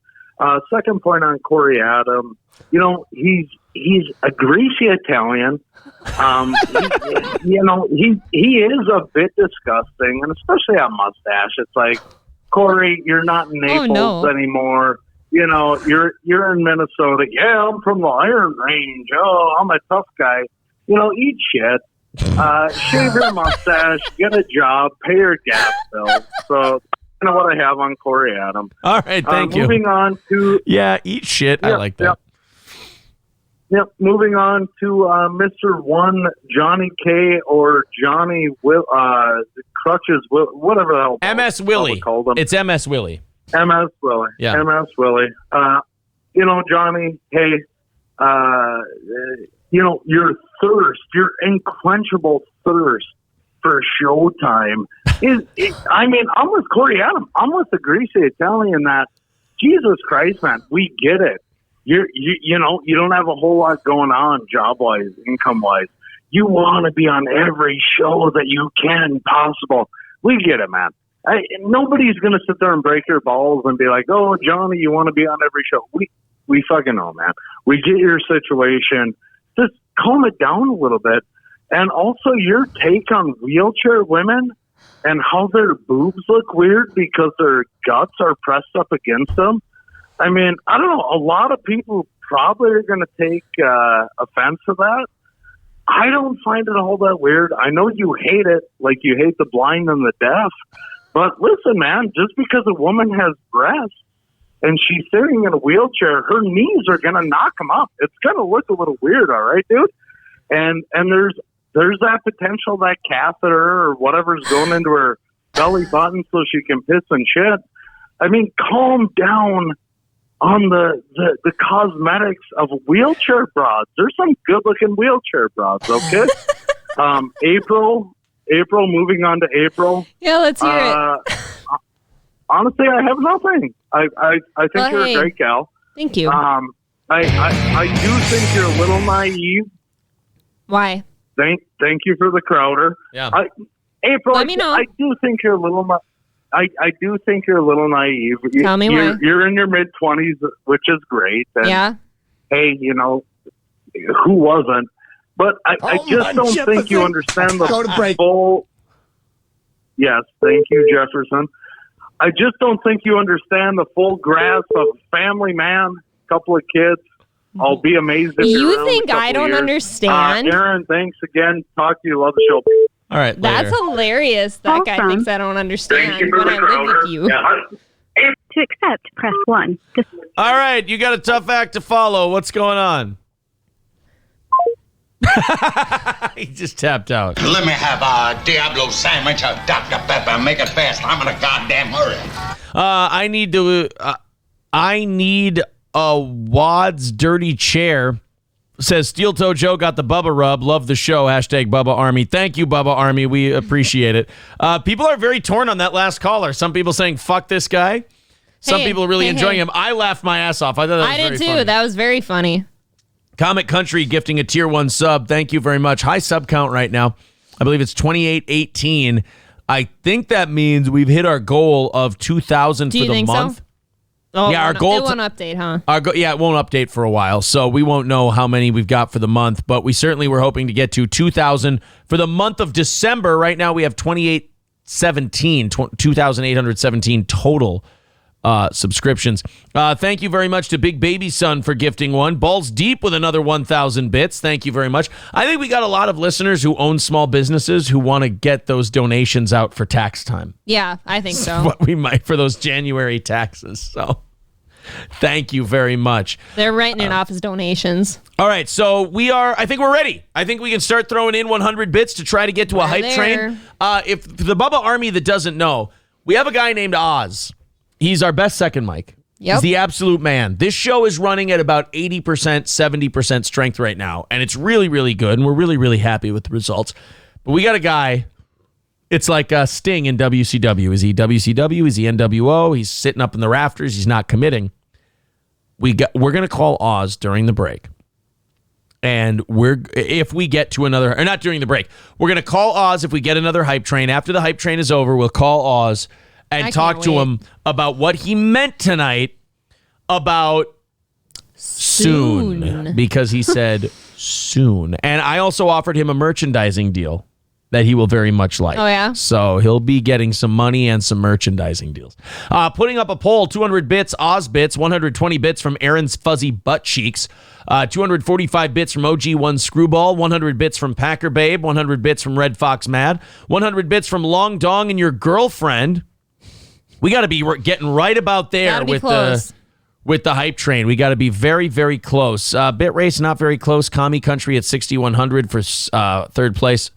Second point on Corey Adam. He's a greasy Italian. He is a bit disgusting, and especially a mustache. It's like, Corey, you're not in Naples anymore. You're in Minnesota. Yeah, I'm from the Iron Range. Oh, I'm a tough guy. Eat shit. Shave your mustache, get a job, pay your gas bill. So, what I have on Corey Adam. All right, thank you. Moving on to... Yeah, eat shit. I like that. Yep. Moving on to Mr. One, Johnny K, or Johnny Crutches, whatever the hell. MS Willie. Called him. It's MS Willie. MS Willie. Yeah. MS Willie. Johnny, hey, your thirst, your unquenchable thirst for showtime I'm with Corey Adam. I'm with the greasy Italian that, Jesus Christ, man, we get it. You don't have a whole lot going on job-wise, income-wise. You want to be on every show that you can possible. We get it, man. Nobody's going to sit there and break your balls and be like, oh, Johnny, you want to be on every show. We fucking know, man. We get your situation. Just calm it down a little bit. And also your take on wheelchair women and how their boobs look weird because their guts are pressed up against them. I don't know. A lot of people probably are going to take offense to that. I don't find it all that weird. I know you hate it, like you hate the blind and the deaf. But listen, man, just because a woman has breasts and she's sitting in a wheelchair, her knees are going to knock them up. It's going to look a little weird, all right, dude? And there's that potential, that catheter or whatever's going into her belly button so she can piss and shit. Calm down on the cosmetics of wheelchair broads. There's some good-looking wheelchair broads, okay? April, moving on to April. Yeah, let's hear it. Honestly, I have nothing. I think you're a great gal. Thank you. I do think you're a little naive. Why? Thank you for the Crowder. Yeah. April, Let me know. I do think you're a little I do think you're a little naive. Tell me why. You're in your mid-20s, which is great. And, yeah. Hey, who wasn't? But I just don't think you understand the full... Yes, thank you, Jefferson. I just don't think you understand the full grasp of family man, couple of kids. I'll be amazed if You you're around in a think couple I don't years. understand? Aaron, thanks again. Talk to you. Love the show. All right, That's later. hilarious. That guy Awesome. thinks I don't understand Thank you for when the I live crowder. with you. Yeah. To accept, press 1. All right, you got a tough act to follow. What's going on? He just tapped out. Let me have a Diablo sandwich, a Dr. Pepper. Make it fast. I'm in a goddamn hurry. I need a Wad's dirty chair. Says Steel Toe Joe got the Bubba rub. Love the show. Hashtag Bubba Army. Thank you, Bubba Army. We appreciate it. People are very torn on that last caller. Some people saying fuck this guy. Some people are really enjoying him. I laughed my ass off. I thought that was I did very too. funny. That was very funny. Comic Country gifting a tier 1 sub. Thank you very much. High sub count right now. I believe it's 2818. I think that means we've hit our goal of 2,000 Do for you the think month. so? Oh, Yeah, our it goal won't update, huh? It won't update for a while, so we won't know how many we've got for the month, but we certainly were hoping to get to 2,000 for the month of December. Right now we have 2,817 total subscriptions. Thank you very much to Big Baby Son for gifting one. Balls Deep with another 1,000 bits. Thank you very much. I think we got a lot of listeners who own small businesses who want to get those donations out for tax time. Yeah, I think so. What we might for those January taxes. So thank you very much. They're writing it off as donations. All right, so I think we're ready. I think we can start throwing in 100 bits to try to get to a hype train. If the Bubba Army that doesn't know, we have a guy named Oz. He's our best second mic. Yep. He's the absolute man. This show is running at about 80%, 70% strength right now, and it's really, really good, and we're really, really happy with the results. But we got a guy, it's like Sting in WCW. Is he WCW? Is he NWO? He's sitting up in the rafters. He's not committing. We're going to call Oz during the break. And if we get to another, or not during the break, we're going to call Oz if we get another hype train. After the hype train is over, we'll call Oz and talk to him about what he meant tonight about soon. Because he said soon. And I also offered him a merchandising deal that he will very much like. Oh, yeah? So he'll be getting some money and some merchandising deals. Putting up a poll, 200 bits, Oz bits, 120 bits from Aaron's Fuzzy Butt Cheeks, 245 bits from OG1 Screwball, 100 bits from Packer Babe, 100 bits from Red Fox Mad, 100 bits from Long Dong and Your Girlfriend. We got to be getting right about there with the hype train. We got to be very, very close. Bit race, not very close. Commie Country at 6,100 for third place.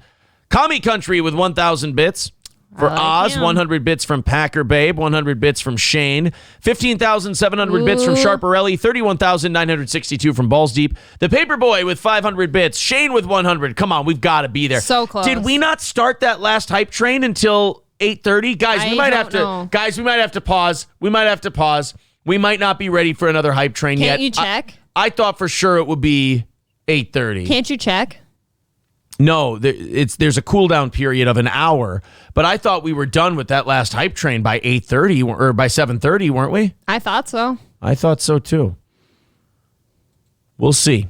Commie Country with 1,000 bits. For Oz, 100 bits from Packer Babe, 100 bits from Shane, 15,700 bits from Sharparelli, 31,962 from Balls Deep. The Paperboy with 500 bits, Shane with 100. Come on, we've got to be there. So close. Did we not start that last hype train until 8:30? Guys, we might have to pause. We might have to pause. We might not be ready for another hype train yet. Can't you check? I thought for sure it would be 8:30. Can't you check? No, there's a cool down period of an hour, but I thought we were done with that last hype train by 8:30 or by 7:30, weren't we? I thought so. I thought so too. We'll see.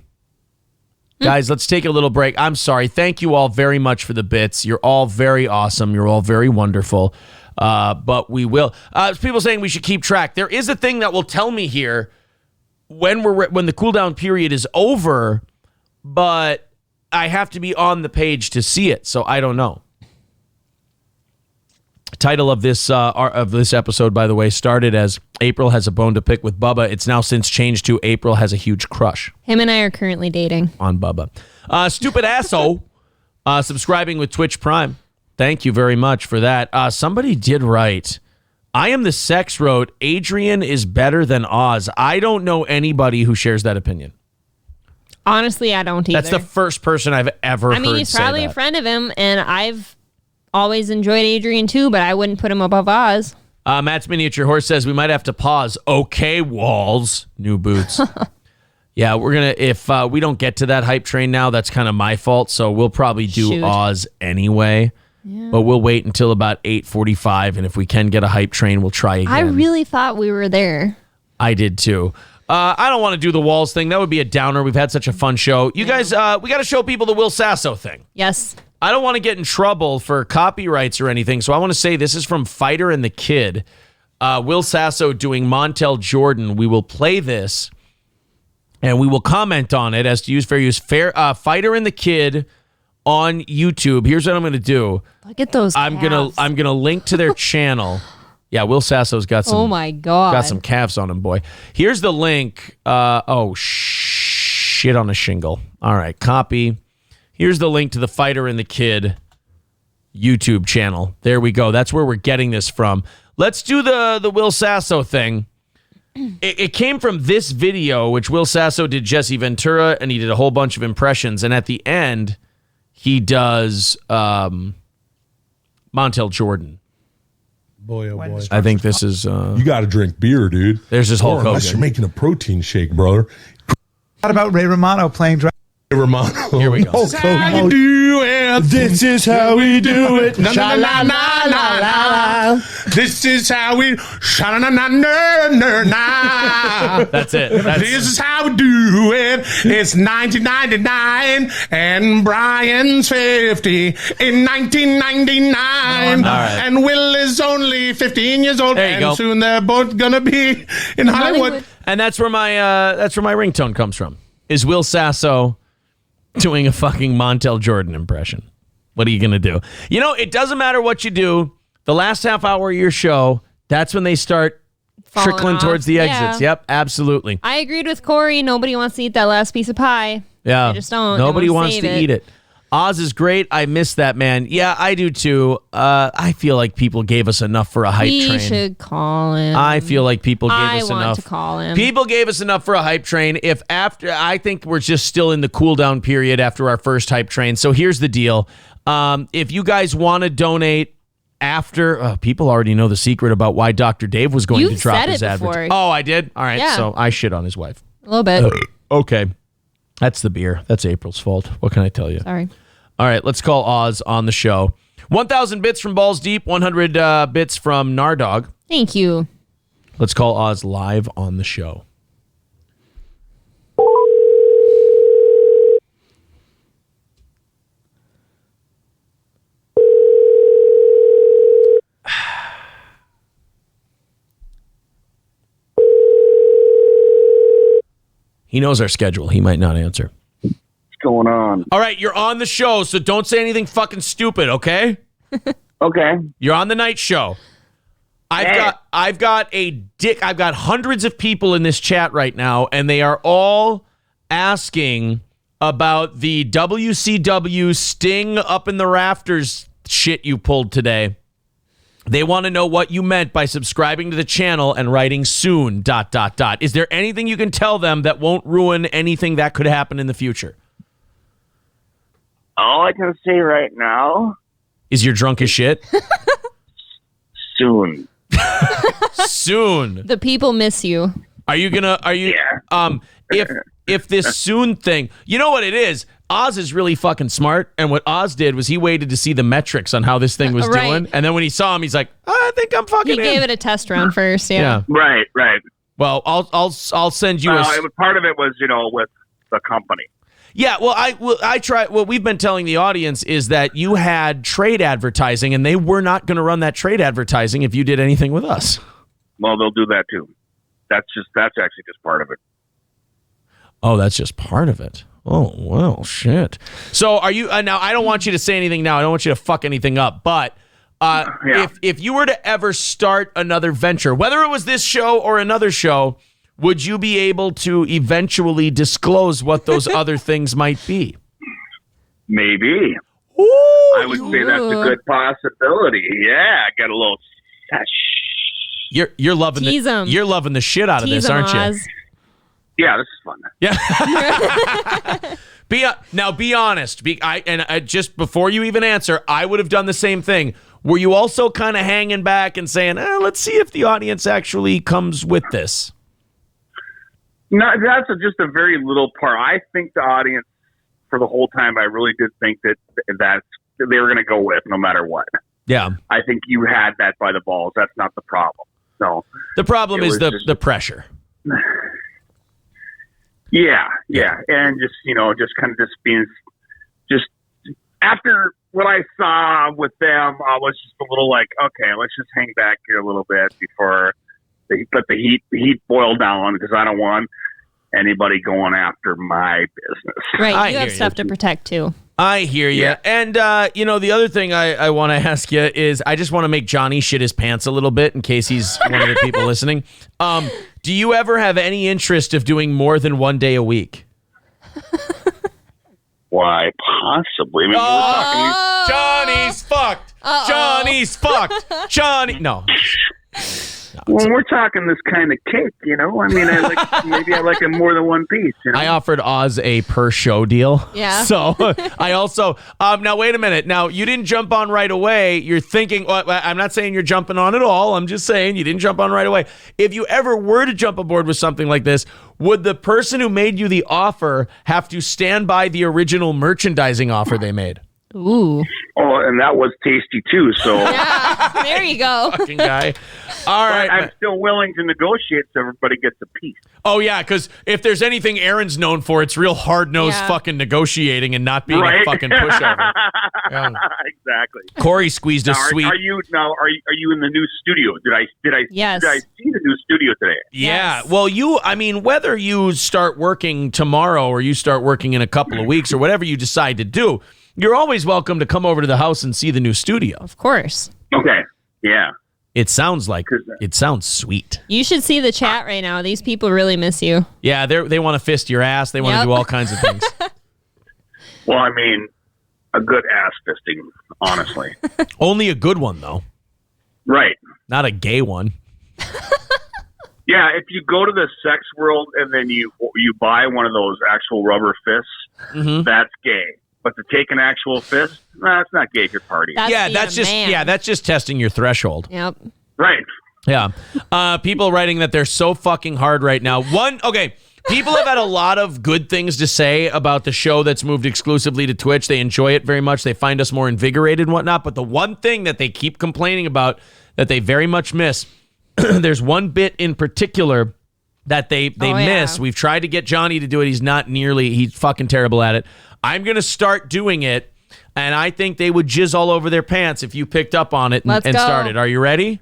Guys, let's take a little break. I'm sorry. Thank you all very much for the bits. You're all very awesome. You're all very wonderful. But we will. People saying we should keep track. There is a thing that will tell me here when the cooldown period is over, but I have to be on the page to see it, so I don't know. Title of this episode, by the way, started as April has a bone to pick with Bubba. It's now since changed to April has a huge crush Him and I are currently dating. on Bubba. Stupid Asso subscribing with Twitch Prime. Thank you very much for that. Somebody did write, I am the sex wrote, Adrian is better than Oz. I don't know anybody who shares that opinion. Honestly, I don't either. That's the first person I've ever heard he's say probably that. a friend of him, and I've always enjoyed Adrian too, but I wouldn't put him above Oz. Matt's Miniature Horse says we might have to pause. Okay, Walls. New boots. Yeah, we're going to, if we don't get to that hype train now, that's kind of my fault, so we'll probably do Oz anyway. Yeah. But we'll wait until about 8:45, and if we can get a hype train, we'll try again. I really thought we were there. I did too. I don't want to do the Walls thing. That would be a downer. We've had such a fun show. You guys, we got to show people the Will Sasso thing. Yes. I don't want to get in trouble for copyrights or anything, so I want to say this is from Fighter and the Kid. Will Sasso doing Montel Jordan. We will play this, and we will comment on it as to use fair use. Fighter and the Kid on YouTube. Here's what I'm going to do. Look at those I'm calves. gonna link to their channel. Yeah, Will Sasso's got some. Oh my God. Got some calves on him, boy. Here's the link. Shit on a shingle. All right, copy. Here's the link to the Fighter and the Kid YouTube channel. There we go. That's where we're getting this from. Let's do the Will Sasso thing. It came from this video, which Will Sasso did Jesse Ventura, and he did a whole bunch of impressions. And at the end, he does Montel Jordan. Boy, oh boy. I think this is... you got to drink beer, dude. There's this Hulk unless Hogan. you're making a protein shake, brother. What about Ray Romano playing drums? Ray Romano. Here we go. Hulk Hogan. This is how we do it. Sha-la-la-la-la-la. This is how we... Sha-na-na-na-na-na-na. That's it. This is how we do it. It's 1999, and Brian's 50 in 1999. All right. And Will is only 15 years old, There you and go. soon they're both gonna be in Hollywood. And that's where my ringtone comes from. Is Will Sasso doing a fucking Montel Jordan impression? What are you going to do? You know, it doesn't matter what you do. The last half hour of your show, that's when they start Falling trickling off. towards the Yeah. exits. Yep, absolutely. I agreed with Corey. Nobody wants to eat that last piece of pie. Yeah. I just don't. Nobody I wanna wants save to eat it. Oz is great. I miss that, man. Yeah, I do too. I feel like people gave us enough for a hype We train. should call him. I feel like people gave I us want enough. to call him. People gave us enough for a hype train. I think we're just still in the cool down period after our first hype train. So here's the deal. If you guys want to donate after, people already know the secret about why Dr. Dave was going You've to drop said his it advertisement. before. Oh, I did? All right. Yeah. So I shit on his wife. A little bit. Okay. That's the beer. That's April's fault. What can I tell you? Sorry. All right, let's call Oz on the show. 1,000 bits from Balls Deep, 100 bits from Nardog. Thank you. Let's call Oz live on the show. He knows our schedule. He might not answer. What's going on? All right, you're on the show, so don't say anything fucking stupid, okay? Okay. You're on the night show. I've got hundreds of people in this chat right now, and they are all asking about the WCW Sting up in the rafters shit you pulled today. They want to know what you meant by subscribing to the channel and writing soon, ... Is there anything you can tell them that won't ruin anything that could happen in the future? All I can say right now is you're drunk as shit? Soon. Soon. The people miss you. If this soon thing, you know what it is? Oz is really fucking smart, and what Oz did was he waited to see the metrics on how this thing was Right. doing, and then when he saw him, he's like, I think I'm fucking He in. gave it a test run first. Yeah. Right. Well, I'll send you part of it was, with the company. Yeah, well, I try. What we've been telling the audience is that you had trade advertising, and they were not going to run that trade advertising if you did anything with us. Well, they'll do that too. That's actually just part of it. Oh, that's just part of it. Oh, well, shit. So are you now? I don't want you to say anything now. I don't want you to fuck anything up. But if you were to ever start another venture, whether it was this show or another show, would you be able to eventually disclose what those other things might be? Maybe. Ooh, I would say that's a good possibility. Yeah, get a little. You're loving Tease 'em. you're loving the shit out of Tease this, 'em, aren't you? Oz. Yeah, this is fun. Yeah. Be honest. Just before you even answer, I would have done the same thing. Were you also kind of hanging back and saying, let's see if the audience actually comes with this? No, that's just a very little part. I think the audience, for the whole time, I really did think that they were going to go with no matter what. Yeah. I think you had that by the balls. That's not the problem. No. The problem is the pressure. Yeah. And just kind of just being, just after what I saw with them was just a little like, okay, let's just hang back here a little bit before they let the heat boil down, because I don't want anybody going after my business. Right, you have stuff to protect too. I hear you. Yeah. And, the other thing I want to ask you is I just want to make Johnny shit his pants a little bit in case he's one of the people listening. Do you ever have any interest of doing more than 1 day a week? Why, possibly. I mean, we're talking... Johnny's fucked. Johnny's fucked. Johnny. No. When we're talking this kind of cake, I mean, maybe I like it more than one piece. I offered Oz a per show deal. Yeah. So I also, now wait a minute. Now you didn't jump on right away. You're thinking, well, I'm not saying you're jumping on at all. I'm just saying you didn't jump on right away. If you ever were to jump aboard with something like this, would the person who made you the offer have to stand by the original merchandising offer they made? Ooh. Oh, and that was tasty too. So yeah, there you go. Fucking guy. All right. I'm still willing to negotiate so everybody gets a piece. Oh yeah, because if there's anything Aaron's known for, it's real hard-nosed fucking negotiating and not being a fucking pushover. Yeah. Exactly. Corey squeezed a sweet. Are you in the new studio? Did I Yes. Did I see the new studio today? Yeah. Yes. Well, whether you start working tomorrow or you start working in a couple of weeks or whatever you decide to do, you're always welcome to come over to the house and see the new studio. Of course. Okay. Yeah. It sounds sweet. You should see the chat right now. These people really miss you. Yeah, they want to fist your ass. They want to do all kinds of things. Well, I mean, a good ass fisting, honestly. Only a good one, though. Right. Not a gay one. Yeah, if you go to the sex world and then you buy one of those actual rubber fists, that's gay. But to take an actual fist, that's not gay if you're partying. That's just testing your threshold. Yep. Right. Yeah. People writing that they're so fucking hard right now. People have had a lot of good things to say about the show that's moved exclusively to Twitch. They enjoy it very much. They find us more invigorated and whatnot. But the one thing that they keep complaining about that they very much miss, there's one bit in particular that they miss. Yeah. We've tried to get Johnny to do it. He's fucking terrible at it. I'm going to start doing it, and I think they would jizz all over their pants if you picked up on it and started. Are you ready?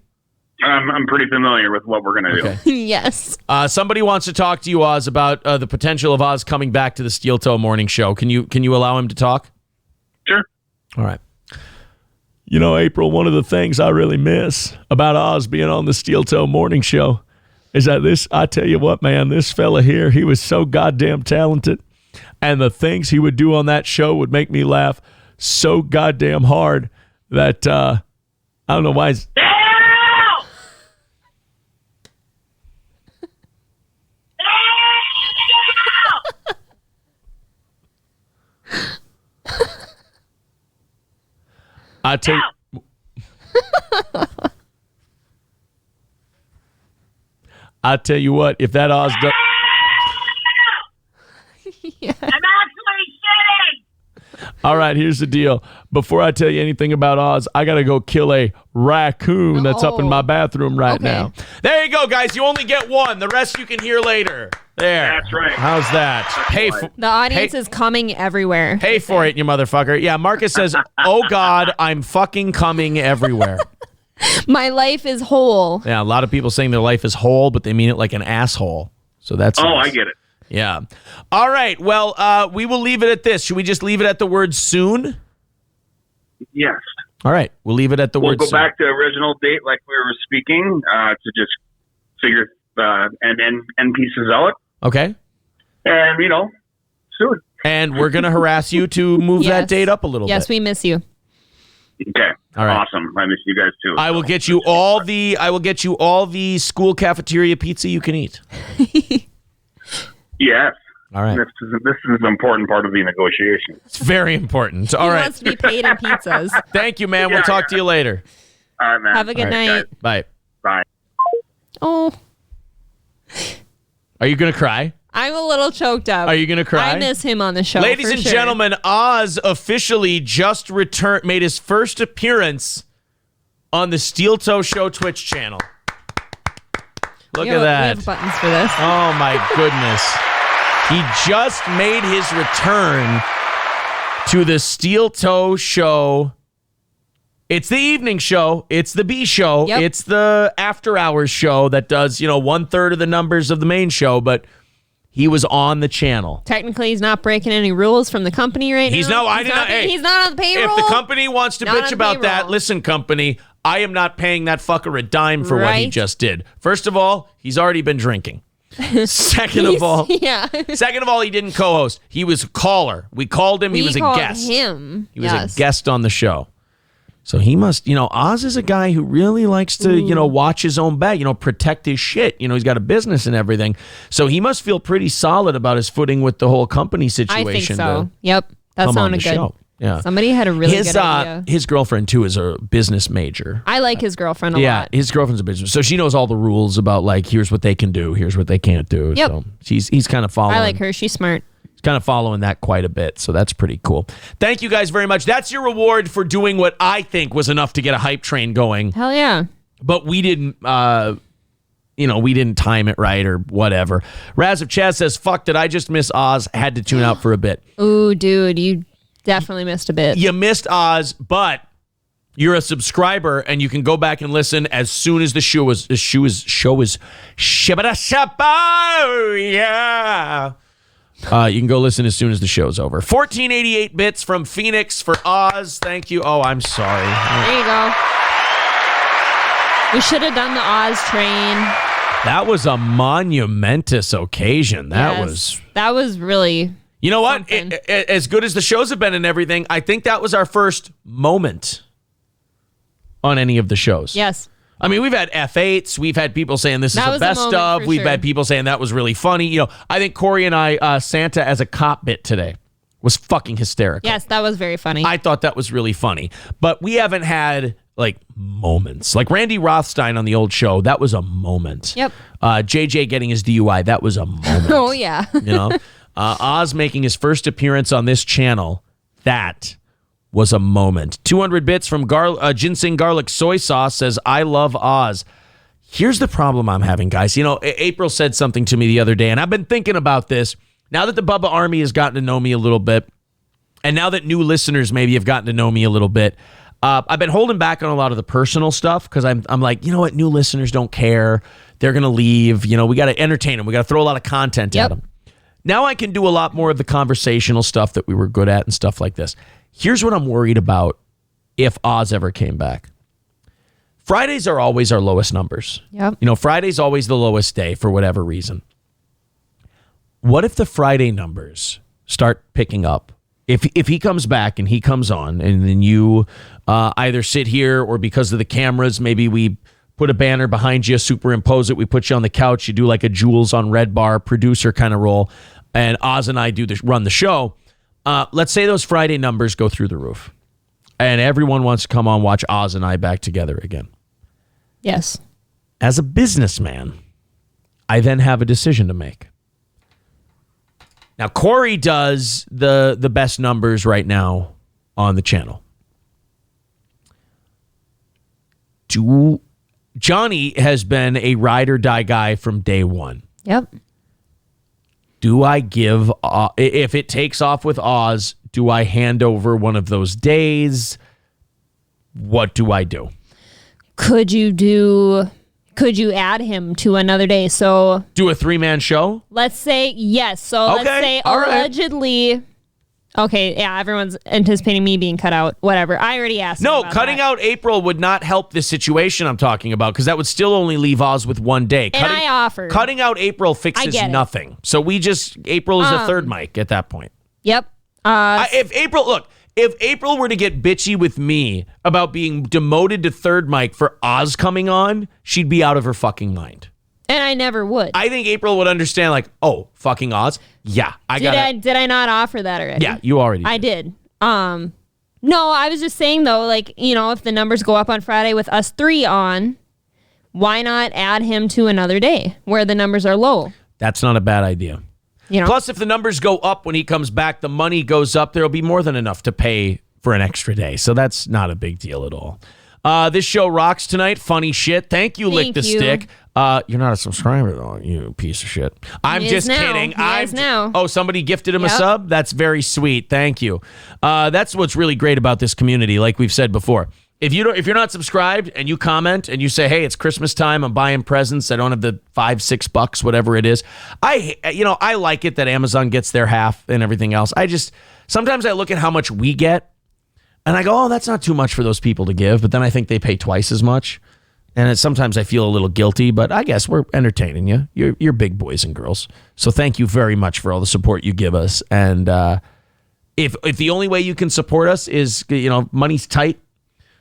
I'm pretty familiar with what we're going to do. Yes. Somebody wants to talk to you, Oz, about the potential of Oz coming back to the Steel Toe Morning Show. Can you allow him to talk? Sure. All right. April, one of the things I really miss about Oz being on the Steel Toe Morning Show is that I tell you what, man, this fella here, he was so goddamn talented. And the things he would do on that show would make me laugh so goddamn hard that I don't know why. I tell you what, if that Oz does. Yeah. I'm actually shitting! All right, here's the deal. Before I tell you anything about Oz, I got to go kill a raccoon that's up in my bathroom right now. There you go, guys. You only get one. The rest you can hear later. There. That's right. How's that? The audience is coming everywhere. Pay for it, you motherfucker. Yeah, Marcus says, oh, God, I'm fucking coming everywhere. My life is whole. Yeah, a lot of people saying their life is whole, but they mean it like an asshole. So that's nice. I get it. Yeah. All right. Well, we will leave it at this. Should we just leave it at the word soon? Yes. All right. We'll leave it at the word soon. We'll go soon. back to original date like we were speaking to just figure and pieces out. Okay. And, soon. And we're going to harass you to move that date up a little bit. Yes, we miss you. Okay. All right. Awesome. I miss you guys too. I will get you all the school cafeteria pizza you can eat. Yes. All right. This is an important part of the negotiation. It's very important. All right. He wants to be paid in pizzas. Thank you, man. We'll talk to you later. All right, man. Have a good night. Bye. Bye. Oh. Are you going to cry? I'm a little choked up. Are you going to cry? I miss him on the show. Ladies and gentlemen, Oz officially just made his first appearance on the Steel Toe Show Twitch channel. Look at that. We have buttons for this. Oh, my goodness. He just made his return to the Steel Toe Show. It's the evening show. It's the B show. Yep. It's the after hours show that does, 1/3 of the numbers of the main show, but he was on the channel. Technically, he's not breaking any rules from the company right now. He's not on the payroll. If the company wants to Not bitch on about that, payroll. listen, company, I am not paying that fucker a dime for what he Right. just did. First of all, he's already been drinking. Second of all, he didn't co-host. He was a caller. We called him. He was a guest. Him. He was a guest on the show. So he must, Oz is a guy who really likes to, watch his own back, protect his shit. He's got a business and everything. So he must feel pretty solid about his footing with the whole company situation. I think so. Yep. That come on sounded the good. show. Yeah. Somebody had a really good idea. His girlfriend, too, is a business major. I like his girlfriend a lot. His girlfriend's a business. So she knows all the rules about, here's what they can do, here's what they can't do. Yep. So he's kind of following. I like her. She's smart. He's kind of following that quite a bit. So that's pretty cool. Thank you guys very much. That's your reward for doing what I think was enough to get a hype train going. Hell yeah. But we didn't, we didn't time it right or whatever. Raz of Chaz says, fuck, did I just miss Oz? Had to tune out for a bit. Ooh, dude, you definitely missed a bit. You missed Oz, but you're a subscriber and you can go back and listen as soon as the show is yeah. You can go listen as soon as the show's over. 1488 bits from Phoenix for Oz. Thank you. Oh, I'm sorry. There you go. We should have done the Oz train. That was a monumentous occasion. That was really. You know what? As good as the shows have been and everything, I think that was our first moment on any of the shows. Yes. I mean, we've had F8s. We've had people saying this is That the was a best moment of. for We've sure. had people saying that was really funny. I think Corey and I, Santa as a cop bit today was fucking hysterical. Yes, that was very funny. I thought that was really funny. But we haven't had, moments. Like Randy Rothstein on the old show, that was a moment. Yep. JJ getting his DUI, that was a moment. Oh, yeah. Oz making his first appearance on this channel, that was a moment. 200 bits from Ginseng Garlic Soy Sauce says, I love Oz. Here's the problem I'm having, guys. April said something to me the other day, and I've been thinking about this. Now that the Bubba Army has gotten to know me a little bit, and now that new listeners maybe have gotten to know me a little bit, I've been holding back on a lot of the personal stuff because I'm like, you know what? New listeners don't care. They're going to leave. We got to entertain them. We got to throw a lot of content at them. Now I can do a lot more of the conversational stuff that we were good at and stuff like this. Here's what I'm worried about if Oz ever came back. Fridays are always our lowest numbers. Yep. Friday's always the lowest day for whatever reason. What if the Friday numbers start picking up? If he comes back and he comes on and then you either sit here or because of the cameras, maybe we put a banner behind you, superimpose it, we put you on the couch, you do like a Jules on Red Bar producer kind of role, and Oz and I run the show. Let's say those Friday numbers go through the roof and everyone wants to come on watch Oz and I back together again. Yes. As a businessman, I then have a decision to make. Now, Corey does the best numbers right now on the channel. Johnny has been a ride or die guy from day one. Yep. Do I give, if it takes off with Oz, do I hand over one of those days? What do I do? Could you add him to another day? So do a 3-man show? Let's say yes. So let's say all right. allegedly. Okay, yeah, everyone's anticipating me being cut out. Whatever. I already asked. No, about cutting that. out April would not help the situation I'm talking about because that would still only leave Oz with one day. And I offered. Cutting out April fixes nothing. So April is a third mic at that point. Yep. If April were to get bitchy with me about being demoted to third mic for Oz coming on, she'd be out of her fucking mind. And I never would. I think April would understand, like, oh, fucking Oz? Yeah, Did I not offer that already? Yeah, you already did. I did. No, I was just saying, though, like, if the numbers go up on Friday with us 3 on, why not add him to another day where the numbers are low? That's not a bad idea. Plus, if the numbers go up when he comes back, the money goes up. There'll be more than enough to pay for an extra day. So that's not a big deal at all. This show rocks tonight. Funny shit. Thank you, Lick Thank the you. Stick. You're not a subscriber, though, you piece of shit. I'm He just is now. kidding. He is now. Oh, somebody gifted him a Yep. sub? That's very sweet. Thank you. That's what's really great about this community, like we've said before. If you're not subscribed and you comment and you say, hey, it's Christmas time, I'm buying presents, I don't have the $5-6, whatever it is. I like it that Amazon gets their half and everything else. Sometimes I look at how much we get and I go, oh, that's not too much for those people to give. But then I think they pay twice as much. And sometimes I feel a little guilty, but I guess we're entertaining you. You're big boys and girls. So thank you very much for all the support you give us. And if the only way you can support us is, money's tight,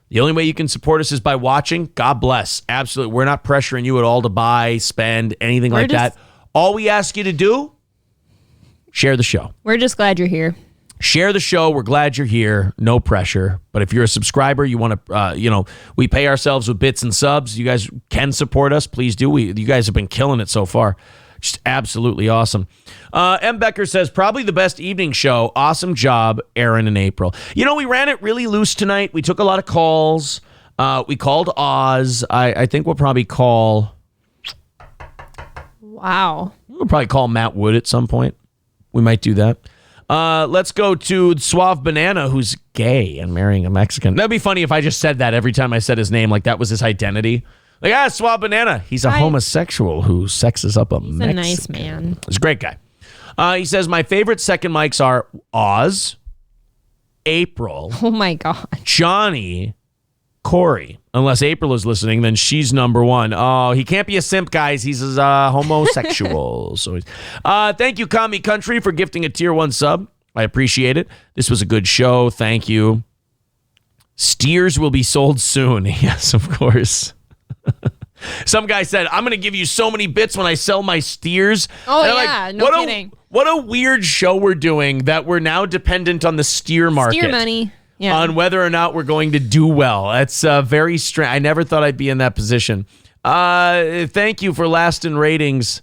the only way you can support us is by watching. God bless. Absolutely. We're not pressuring you at all to buy, spend, anything like that. All we ask you to do, share the show. We're just glad you're here. Share the show. We're glad you're here. No pressure. But if you're a subscriber, you want to, we pay ourselves with bits and subs. You guys can support us. Please do. You guys have been killing it so far. Just absolutely awesome. M. Becker says, probably the best evening show. Awesome job, Aaron and April. We ran it really loose tonight. We took a lot of calls. We called Oz. I think we'll probably call... Wow. We'll probably call Matt Wood at some point. We might do that. Let's go to Suave Banana, who's gay and marrying a Mexican. That'd be funny if I just said that every time I said his name, like that was his identity. Like, Suave Banana. He's a homosexual who sexes up a Mexican. He's a nice man. He's a great guy. He says, my favorite second mics are Oz, April. Oh, my God. Johnny, Corey. Unless April is listening, then she's number one. Oh, he can't be a simp, guys. He's a homosexual. So, thank you, Kami Country, for gifting a tier 1 sub. I appreciate it. This was a good show. Thank you. Steers will be sold soon. Yes, of course. Some guy said, I'm going to give you so many bits when I sell my steers. Oh, yeah. No kidding. What a weird show we're doing that we're now dependent on the steer market. Steer money. Yeah. On whether or not we're going to do well. That's very strange. I never thought I'd be in that position. Thank you for last in ratings.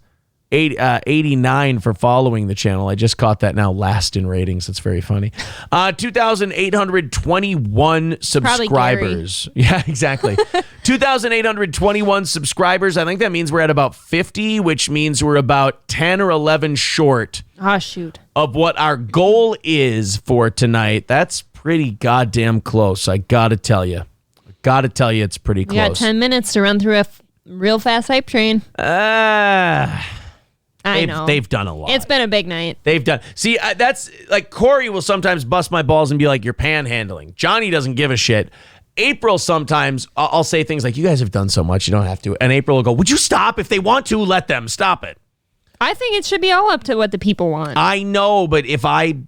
89 for following the channel. I just caught that now. Last in ratings. That's very funny. 2,821 subscribers. Yeah, exactly. 2,821 subscribers. I think that means we're at about 50, which means we're about 10 or 11 short. Oh, shoot. Of what our goal is for tonight. That's pretty goddamn close. I gotta tell you. It's pretty close. You got 10 minutes to run through a real fast hype train. I know. They've done a lot. It's been a big night. They've done. See, that's like Corey will sometimes bust my balls and be like, you're panhandling. Johnny doesn't give a shit. April sometimes, I'll say things like, you guys have done so much, you don't have to. And April will go, would you stop? If they want to, let them. Stop it. I think it should be all up to what the people want. I know, but if I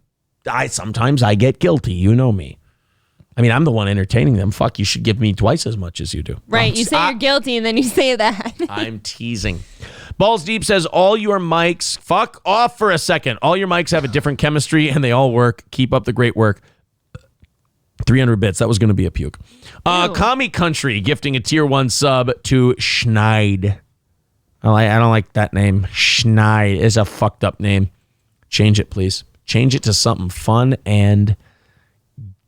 sometimes I get guilty. You know me. I mean, I'm the one entertaining them. Fuck, you should give me twice as much as you do. Right, you say you're guilty and then you say that. I'm teasing. Balls Deep says, all your mics, fuck off for a second. All your mics have a different chemistry and they all work. Keep up the great work. 300 bits. That was going to be a puke. Kami Country gifting a tier 1 sub to Schneid. I don't like that name. Schneid is a fucked up name. Change it, please. Change it to something fun and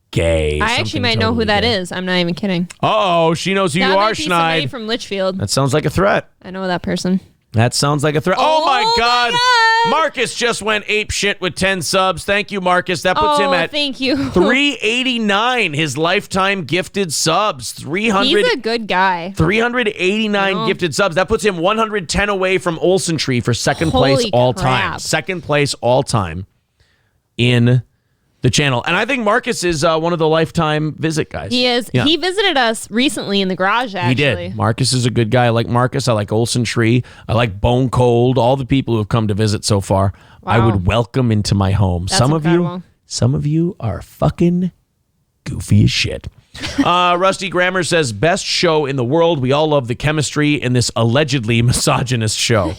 gay. I actually might know who that is. I'm not even kidding. Uh-oh, she knows who you are, Schneid. Somebody from Litchfield. That sounds like a threat. I know that person. That sounds like a threat. Oh my God. Marcus just went ape shit with 10 subs. Thank you, Marcus. That puts him at thank you. 389, his lifetime gifted subs. 300. He's a good guy. 389 gifted subs. That puts him 110 away from Olsen Tree for second place all time. Second place all time in the channel. And I think Marcus is one of the lifetime visit guys. He is. Yeah. He visited us recently in the garage, actually. He did. Marcus is a good guy. I like Marcus. I like Olsen Tree. I like Bone Cold. All the people who have come to visit so far, I would welcome into my home. That's some incredible. of you are fucking goofy as shit. Rusty Grammer says, best show in the world. We all love the chemistry in this allegedly misogynist show.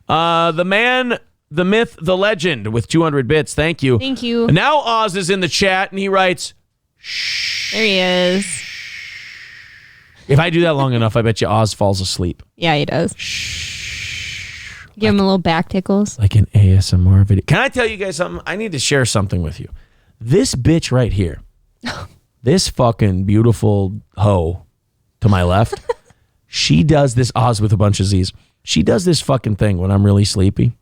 The man... The myth, the legend, with 200 bits. Thank you. Thank you. And now Oz is in the chat, and he writes, shh. There he is. If I do that long enough, I bet you Oz falls asleep. Yeah, he does. Shh. Give him a little back tickles. Like an ASMR video. Can I tell you guys something? I need to share something with you. This bitch right here, This fucking beautiful hoe to my left, she does this, Oz with a bunch of Z's. She does this fucking thing when I'm really sleepy.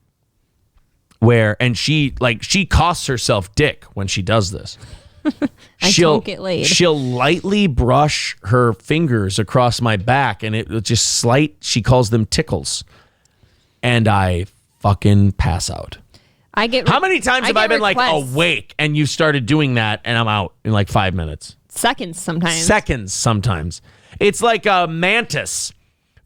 And she costs herself dick when she does this. don't get laid. She'll lightly brush her fingers across my back, and it just slight, she calls them tickles. And I fucking pass out. How many times have I been like awake and you started doing that and I'm out in like 5 minutes? Seconds sometimes. It's like a mantis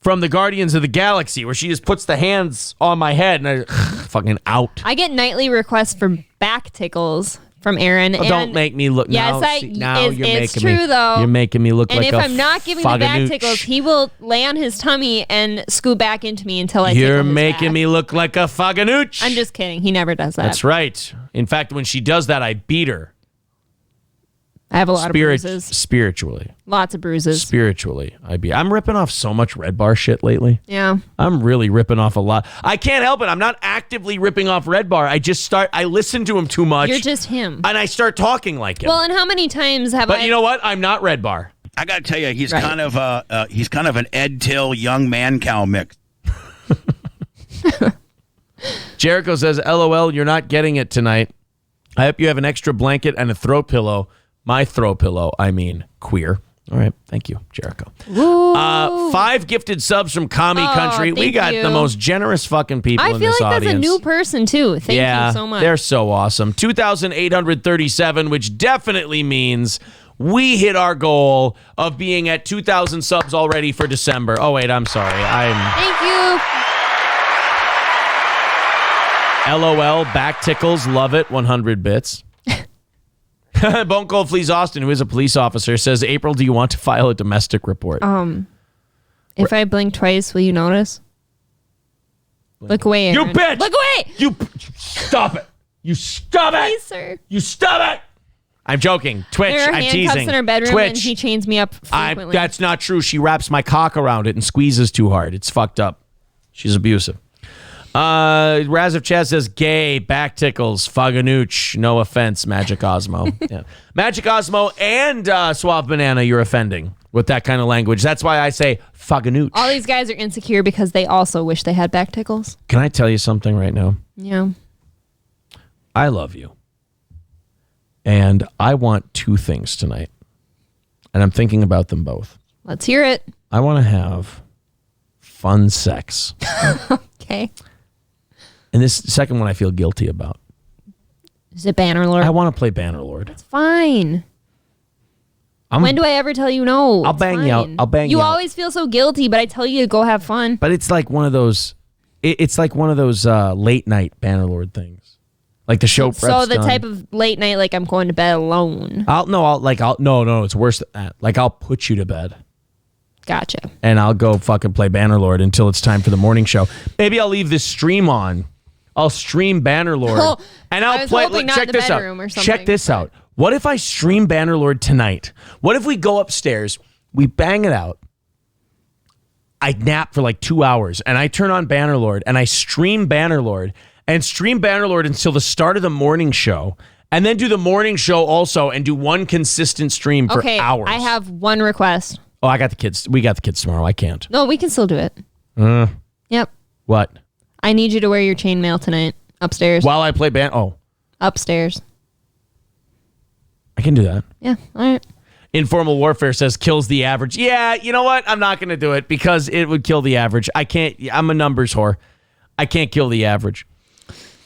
from the Guardians of the Galaxy where she just puts the hands on my head and I fucking out. I get nightly requests for back tickles from Aaron. Oh, don't make me look. Yes, it's true though. You're making me look and like if a I'm not giving the back faganooch. tickles, he will lay on his tummy and scoot back into me until I You're tickle his making back. me look like a faganooch. I'm just kidding. He never does that. That's right. In fact, when she does that, I beat her. I have a lot of bruises. Spiritually. Lots of bruises. Spiritually, I'm ripping off so much Red Bar shit lately. Yeah. I'm really ripping off a lot. I can't help it. I'm not actively ripping off Red Bar. I listen to him too much. You're just him. And I start talking like him. Well, and how many times have But you know what? I'm not Red Bar. I got to tell you, he's kind of an Ed Till young man cow mix. Jericho says, LOL, you're not getting it tonight. I hope you have an extra blanket and a throw pillow. My throw pillow, I mean queer. All right. Thank you, Jericho. 5 gifted subs from Commie Country. We got the most generous fucking people in this audience. I feel like that's a new person, too. Thank you so much. They're so awesome. 2,837, which definitely means we hit our goal of being at 2,000 subs already for December. Oh, wait, I'm sorry. Thank you. LOL, back tickles, love it, 100 bits. Bone Cold Fleas Austin, who is a police officer, says, April, do you want to file a domestic report? If I blink twice, will you notice? Look away, Aaron. You bitch! Look away! You stop it! You stop it! Please, sir. You stop it! I'm joking. Twitch, There are I'm handcuffs teasing. in her bedroom, Twitch. and he chains me up frequently. That's not true. She wraps my cock around it and squeezes too hard. It's fucked up. She's abusive. Razif Chaz says, gay, back tickles, faganooch. No offense, Magic Osmo. Yeah. Magic Osmo and Suave Banana, you're offending with that kind of language. That's why I say faganooch. All these guys are insecure because they also wish they had back tickles. Can I tell you something right now? Yeah. I love you. And I want 2 things tonight. And I'm thinking about them both. Let's hear it. I want to have fun sex. Okay. And this second one I feel guilty about. Is it Bannerlord? I want to play Bannerlord. It's fine. When do I ever tell you no? I'll bang you out. I'll bang you out. You always feel so guilty, but I tell you to go have fun. But it's like one of those. It's like one of those late night Bannerlord things, like the show. So the type of late night, like I'm going to bed alone. No. It's worse than that. Like I'll put you to bed. Gotcha. And I'll go fucking play Bannerlord until it's time for the morning show. Maybe I'll leave this stream on. I'll stream Bannerlord, and I'll play. Check this out. Check this out. What if I stream Bannerlord tonight? What if we go upstairs, we bang it out, I nap for like 2 hours, and I turn on Bannerlord, and I stream Bannerlord, until the start of the morning show, and then do the morning show also, and do one consistent stream for hours. I have one request. Oh, I got the kids. We got the kids tomorrow. I can't. No, we can still do it. Yep. What? I need you to wear your chainmail tonight upstairs. While I play upstairs. I can do that. Yeah, all right. Informal Warfare says kills the average. Yeah, you know what? I'm not going to do it because it would kill the average. I can't. I'm a numbers whore. I can't kill the average.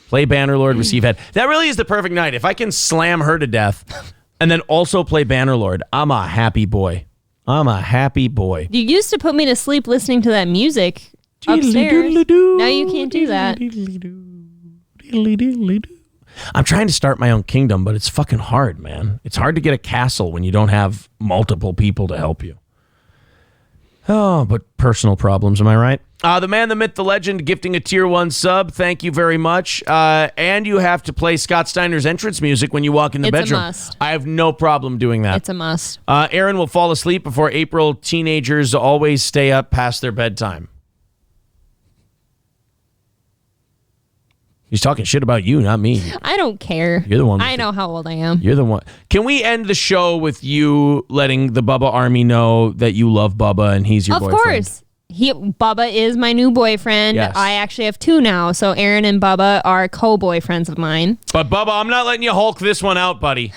Play Bannerlord, receive head. That really is the perfect night. If I can slam her to death and then also play Bannerlord, I'm a happy boy. You used to put me to sleep listening to that music upstairs. Now you can't do that. I'm trying to start my own kingdom, but it's fucking hard, man. It's hard to get a castle when you don't have multiple people to help you. Oh, but personal problems, am I right? The man, the myth, the legend, gifting a tier 1 sub. Thank you very much. And you have to play Scott Steiner's entrance music when you walk in the bedroom. It's a must. I have no problem doing that. It's a must. Aaron will fall asleep before April. Teenagers always stay up past their bedtime. He's talking shit about you, not me. I don't care. You're the one. I know how old I am. You're the one. Can we end the show with you letting the Bubba Army know that you love Bubba and he's your boyfriend? Of course. Bubba is my new boyfriend. Yes. I actually have two now. So Aaron and Bubba are co-boyfriends of mine. But Bubba, I'm not letting you Hulk this one out, buddy.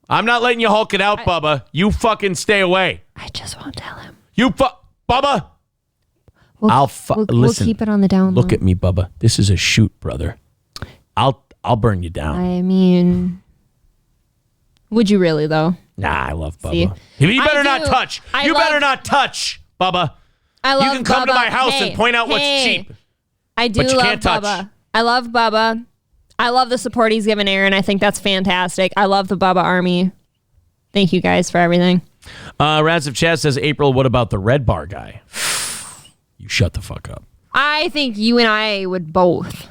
I'm not letting you Hulk it out, Bubba. You fucking stay away. I just won't tell him. Bubba. We'll listen. keep it on the down Look low. at me, Bubba. This is a shoot, brother. I'll burn you down. I mean, would you really though? Nah, I love Bubba. See? You better not touch. You better not touch, Bubba. I love You can come to Bubba. my house Hey, and point out what's hey. cheap. I do But you love can't touch. Bubba. I love Bubba. I love the support he's given Aaron. I think that's fantastic. I love the Bubba Army. Thank you guys for everything. Raz of Chaz says, April, what about the red bar guy? You shut the fuck up. I think you and I would both.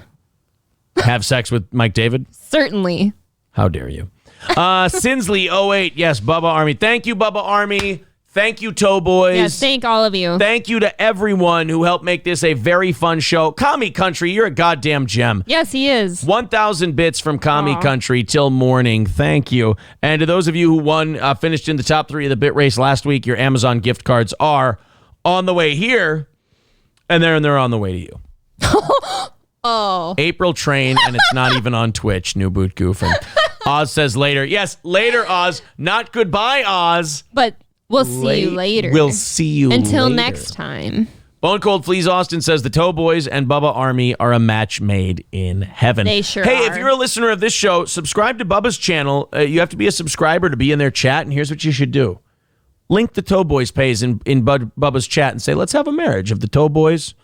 Have sex with Mike David? Certainly. How dare you? Sinsley 08, yes, Bubba Army. Thank you, Bubba Army. Thank you, Toe Boys. Yes, thank all of you. Thank you to everyone who helped make this a very fun show. Commie Country, you're a goddamn gem. Yes, he is. 1,000 bits from Commie Country till morning. Thank you. And to those of you who finished in the top 3 of the bit race last week, your Amazon gift cards are on the way here, and they're on the way to you. Oh. April Train, and it's not even on Twitch. New boot goofing. Oz says later. Yes, later, Oz. Not goodbye, Oz. But we'll see you later. We'll see you Until later. next time. Bone Cold Fleas Austin says the Toe Boys and Bubba Army are a match made in heaven. They sure Hey, are. if you're a listener of this show, subscribe to Bubba's channel. You have to be a subscriber to be in their chat, and here's what you should do. Link the Toe Boys page in Bubba's chat and say, let's have a marriage of the Toe Boys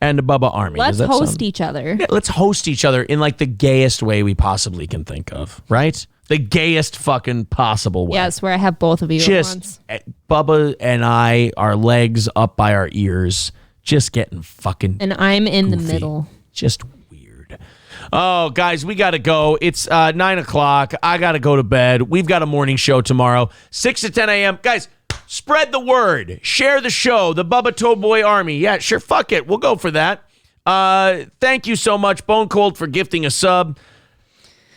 and the Bubba Army. Let's Does that host sound- each other. Yeah, let's host each other in like the gayest way we possibly can think of, right? The gayest fucking possible way. Yes, where I have both of you at once. Just Bubba and I, our legs up by our ears, just getting fucking And I'm in the goofy. middle. Just weird. Oh, guys, we got to go. It's 9 o'clock. I got to go to bed. We've got a morning show tomorrow, 6 to 10 a.m. Guys, spread the word. Share the show, the Bubba Toe Boy Army. Yeah, sure, fuck it. We'll go for that. Thank you so much, Bone Cold, for gifting a sub.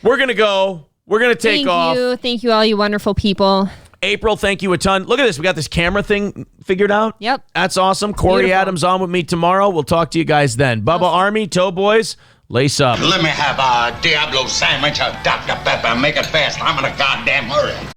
We're going to go. We're going to take off. Thank you, all you wonderful people. April, thank you a ton. Look at this. We got this camera thing figured out. Yep. That's awesome. Corey Beautiful. Adams on with me tomorrow. We'll talk to you guys then. Bubba Army, Toe Boys, lace up. Let me have a Diablo sandwich of Dr. Pepper. Make it fast. I'm in a goddamn hurry.